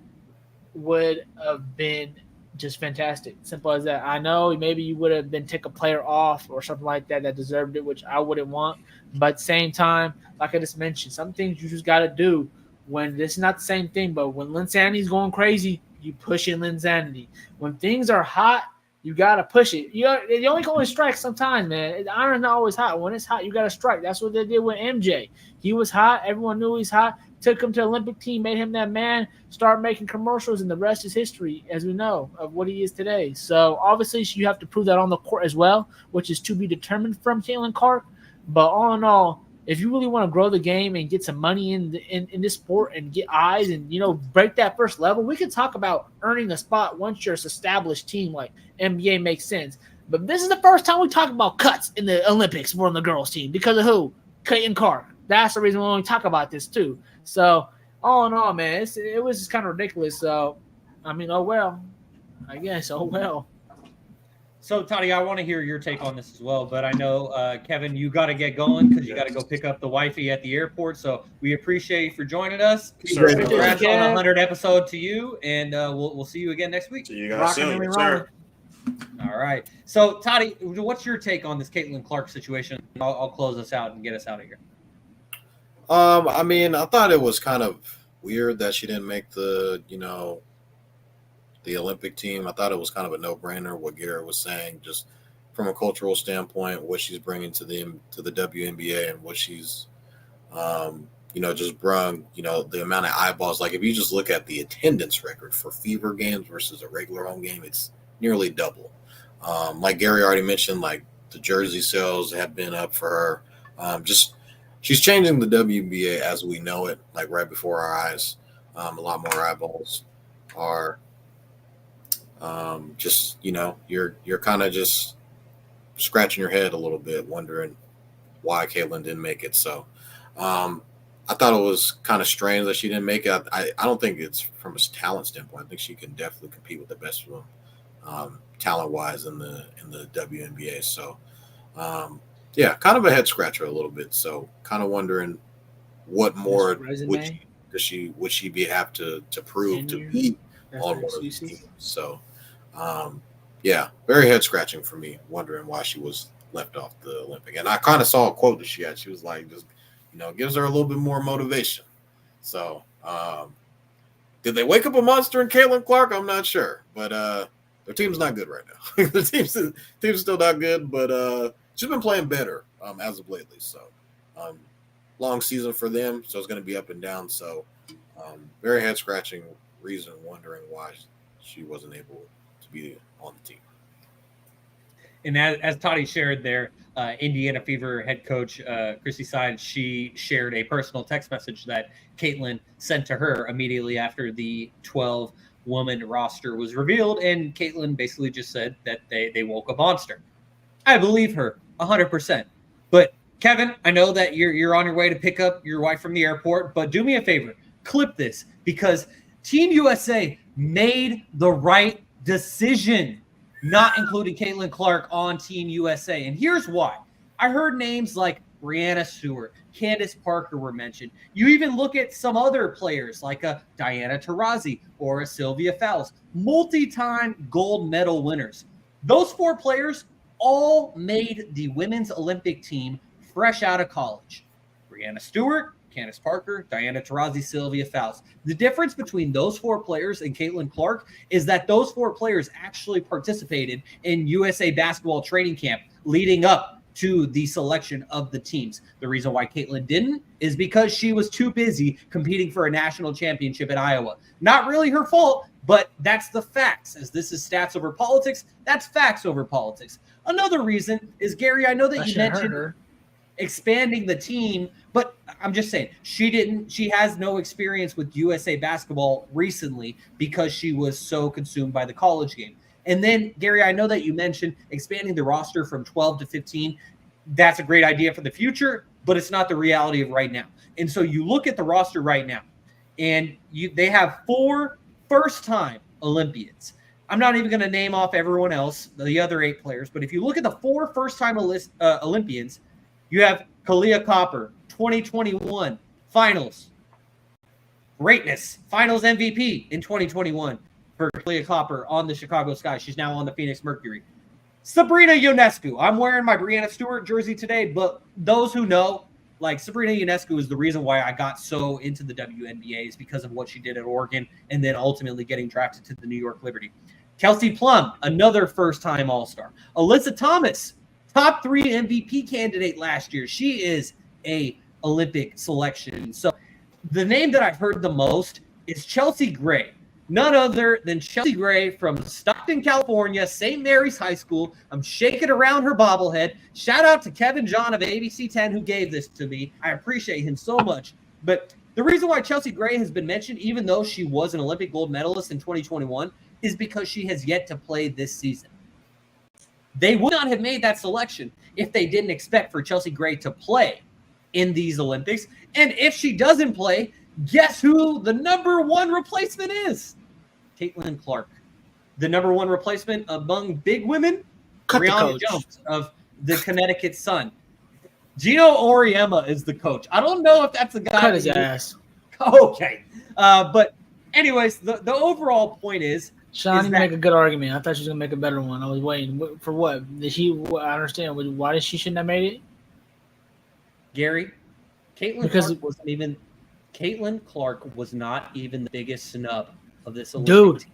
would have been just fantastic. Simple as that. I know maybe you would have been take a player off or something like that deserved it, which I wouldn't want. But at the same time, like I just mentioned, some things you just got to do when this is not the same thing. But when Linsanity's going crazy, you push in Linsanity. When things are hot, you got to push it. You only can strike sometimes, man. The iron's not always hot. When it's hot, you got to strike. That's what they did with MJ. He was hot. Everyone knew he's hot. Took him to the Olympic team, made him that man, start making commercials, and the rest is history, as we know, of what he is today. So, obviously, you have to prove that on the court as well, which is to be determined from Caitlin Clark. But all in all, if you really want to grow the game and get some money in this sport and get eyes and, break that first level, we can talk about earning a spot once you're an established team like NBA makes sense. But this is the first time we talk about cuts in the Olympics for the girls team because of who? Caitlin Clark. That's the reason we only talk about this too. So all in all, man, it was just kind of ridiculous. So, I mean, oh well, I guess. Oh well. So, Toddy, I want to hear your take on this as well. But I know, Kevin, you got to get going because you got to go pick up the wifey at the airport. So we appreciate you for joining us. Congrats on the 100th episode to you, and we'll see you again next week. See you guys soon, yes, sir. All right. So, Toddy, what's your take on this Caitlin Clark situation? I'll close us out and get us out of here. I mean, I thought it was kind of weird that she didn't make the Olympic team. I thought it was kind of a no-brainer what Garry was saying, just from a cultural standpoint, what she's bringing to the WNBA and what she's, just brung, the amount of eyeballs. Like if you just look at the attendance record for Fever games versus a regular home game, it's nearly double. Like Garry already mentioned, like the jersey sales have been up for her. She's changing the WNBA as we know it, like right before our eyes. A lot more eyeballs are you're kind of just scratching your head a little bit, wondering why Caitlin didn't make it. So I thought it was kind of strange that she didn't make it. I don't think it's from a talent standpoint. I think she can definitely compete with the best of them, talent-wise in the WNBA. So yeah, kind of a head scratcher a little bit. So kind of wondering what more would she have to prove to be on one of these teams. So yeah, very head scratching for me, wondering why she was left off the Olympic. And I kind of saw a quote that she had. She was like, just gives her a little bit more motivation. So did they wake up a monster in Caitlin Clark? I'm not sure, but their team's not good right now. The team's still not good, but she's been playing better as of lately. So long season for them, so it's going to be up and down. So very head scratching reason, wondering why she wasn't able to be on the team. And as Toddy shared there, Indiana Fever head coach Chrissy Sines, she shared a personal text message that Caitlin sent to her immediately after the 12-woman roster was revealed. And Caitlin basically just said that they woke a monster. I believe her 100%. But Kevin, I know that you're on your way to pick up your wife from the airport, but do me a favor, clip this, because Team USA made the right decision not including Caitlin Clark on Team USA. And here's why. I heard names like Brianna Stewart, Candace Parker were mentioned. You even look at some other players like a Diana Taurasi or a Sylvia Fowles, multi-time gold medal winners. Those 4 players all made the women's Olympic team fresh out of college. Brianna Stewart, Candace Parker, Diana Taurasi, Sylvia Fowles. The difference between those 4 players and Caitlin Clark is that those 4 players actually participated in USA basketball training camp leading up to the selection of the teams. The reason why Caitlin didn't is because she was too busy competing for a national championship at Iowa. Not really her fault, but that's the facts. As this is stats over politics, that's facts over politics. Another reason is, Gary, I know that you mentioned expanding the team, but I'm just saying she has no experience with USA basketball recently because she was so consumed by the college game. And then, Gary, I know that you mentioned expanding the roster from 12 to 15. That's a great idea for the future, but it's not the reality of right now. And so you look at the roster right now, and they have 4 first-time Olympians. I'm not even going to name off everyone else, the other 8 players, but if you look at the 4 first-time Olympians, you have Kalia Copper, 2021 finals. Greatness, finals MVP in 2021 for Kalia Copper on the Chicago Sky. She's now on the Phoenix Mercury. Sabrina Ionescu. I'm wearing my Brianna Stewart jersey today, but those who know, like Sabrina Ionescu is the reason why I got so into the WNBA is because of what she did at Oregon and then ultimately getting drafted to the New York Liberty. Kelsey Plum, another first-time All-Star. Alyssa Thomas, top 3 MVP candidate last year. She is a Olympic selection. So the name that I've heard the most is Chelsea Gray. None other than Chelsea Gray from Stockton, California, St. Mary's High School. I'm shaking around her bobblehead. Shout out to Kevin John of ABC 10 who gave this to me. I appreciate him so much. But the reason why Chelsea Gray has been mentioned, even though she was an Olympic gold medalist in 2021, is because she has yet to play this season. They would not have made that selection if they didn't expect for Chelsea Gray to play in these Olympics. And if she doesn't play, guess who the number 1 replacement is? Caitlin Clark. The number 1 replacement among big women, Brianna Jones of the Connecticut Sun. Gino Auriemma is the coach. I don't know if that's the guy. Cut his ass. Okay. But anyways, the overall point is, Shaun, you make a good argument. I thought she was gonna make a better one. I was waiting for what? Did she? I understand. Why did she shouldn't have made it? Gary, Caitlin Clark was not even the biggest snub of this Olympic dude. Team.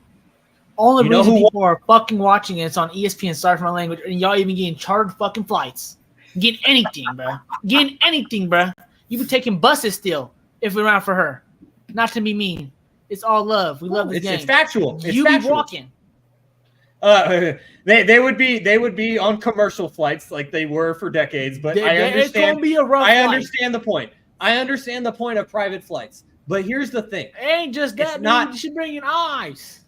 Only reason people are fucking watching it, it's on ESPN. Sorry for my language, and y'all even getting charged fucking flights, getting anything, bro. Getting anything, bro. You be taking buses still if we're around for her. Not to be mean. It's all love. We love this game. It's factual. You be walking. They would be on commercial flights like they were for decades. But I understand. It's gonna be a rough I flight. understand the point. I understand the point of private flights. But here's the thing. It ain't just that. You should bring in eyes.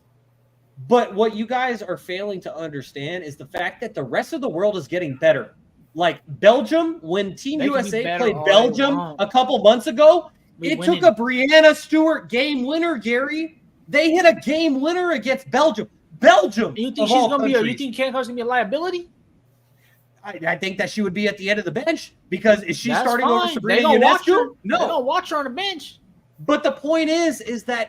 But what you guys are failing to understand is the fact that the rest of the world is getting better. Like Belgium, when Team USA played Belgium a couple months ago, it took a Brianna Stewart game winner, Gary. They hit a game winner against Belgium. Belgium. You think she's gonna be? You think Caitlin Clark's gonna be a liability? I think that she would be at the end of the bench because is she starting fine. over Sabrina Ionescu? No, they don't watch her on the bench. But the point is that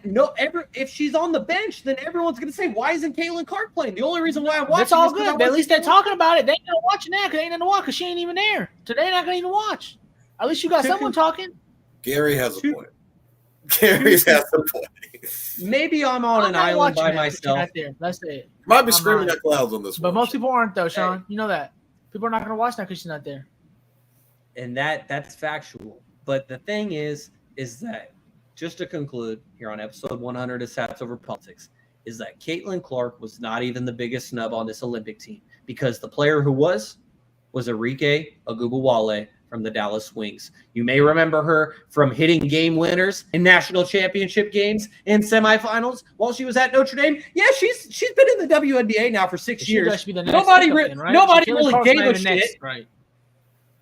if she's on the bench, then everyone's gonna say, "Why isn't Caitlin Clark playing?" The only reason why I'm watching, that's all good. But at least they're talking about it. They ain't gonna watch it now because they ain't gonna watch because she ain't even there. Today, not gonna even watch. At least you got someone talking. Gary has a point. Gary has a point. Maybe I'm on an island by myself. Let's say it. Might be screaming at clouds on this one. But most people aren't, though, Shaun. You know that. People are not going to watch that because she's not there. And that's factual. But the thing is that, just to conclude here on episode 100 of Stats Over Politics, is that Caitlin Clark was not even the biggest snub on this Olympic team, because the player who was Arike Ogunbowale from the Dallas Wings. You may remember her from hitting game winners in national championship games and semifinals while she was at Notre Dame. Yeah, she's been in the WNBA now for 6 years. Nobody really gave a shit. Right.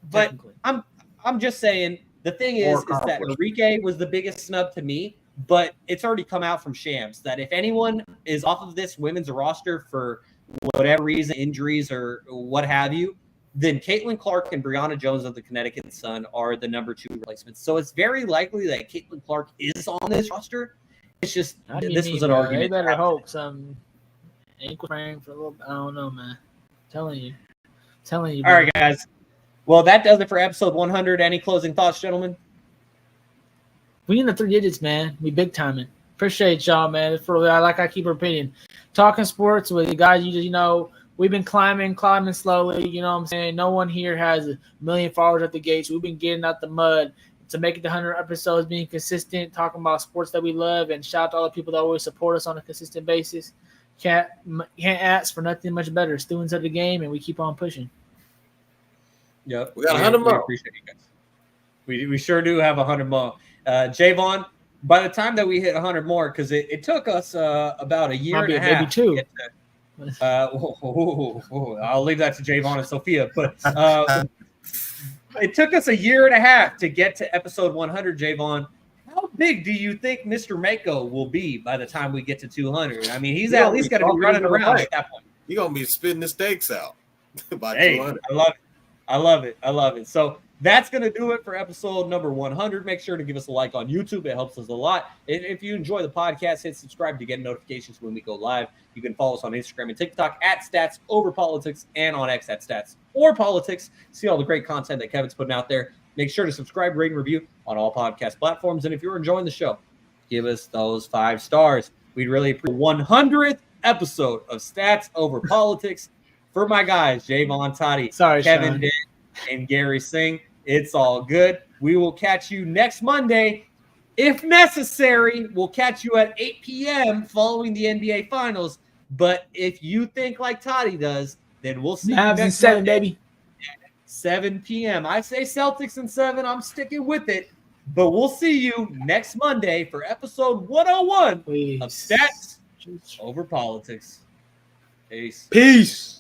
But I'm just saying, the thing is that Arike was the biggest snub to me, but it's already come out from Shams that if anyone is off of this women's roster for whatever reason, injuries or what have you, then Caitlin Clark and Brianna Jones of the Connecticut Sun are the number 2 replacements. So it's very likely that Caitlin Clark is on this roster. It's just this was an argument. They better hope some ankle sprain for a little. I don't know, man. Telling you. All right, guys. Well, that does it for episode 100. Any closing thoughts, gentlemen? We in the 3 digits, man. We big timing. Appreciate y'all, man. I keep repeating, talking sports with you guys. We've been climbing slowly. You know what I'm saying? No one here has 1 million followers at the gates. We've been getting out the mud to make it to 100 episodes, being consistent, talking about sports that we love, and shout out to all the people that always support us on a consistent basis. Can't ask for nothing much better. Students of the game, and we keep on pushing. Yep. We got 100 more. We appreciate you guys. We sure do have 100 more. Jaevon, by the time that we hit 100 more, because it took us about a year and a half. Maybe 2. I'll leave that to Jaevon and Sophia. But it took us a year and a half to get to episode 100, Jaevon. How big do you think Mr. Mako will be by the time we get to 200? I mean, he's at least got to be running around at that point. You're going to be spitting the steaks out by 200. I love it. So that's going to do it for episode number 100. Make sure to give us a like on YouTube. It helps us a lot. And if you enjoy the podcast, hit subscribe to get notifications when we go live. You can follow us on Instagram and TikTok at Stats Over Politics and on X at Stats or Politics. See all the great content that Kevin's putting out there. Make sure to subscribe, rate, and review on all podcast platforms. And if you're enjoying the show, give us those 5 stars. We'd really appreciate 100th episode of Stats Over Politics. For my guys, Jaevon Toddy, Kevin Shaun. Dan, and Garry Singh. It's all good. We will catch you next Monday. If necessary, we'll catch you at 8 p.m. following the NBA Finals. But if you think like Toddy does, then we'll see you next 7, Monday, baby. 7 p.m. I say Celtics in 7. I'm sticking with it. But we'll see you next Monday for episode 101 of Stats Over Politics. Peace.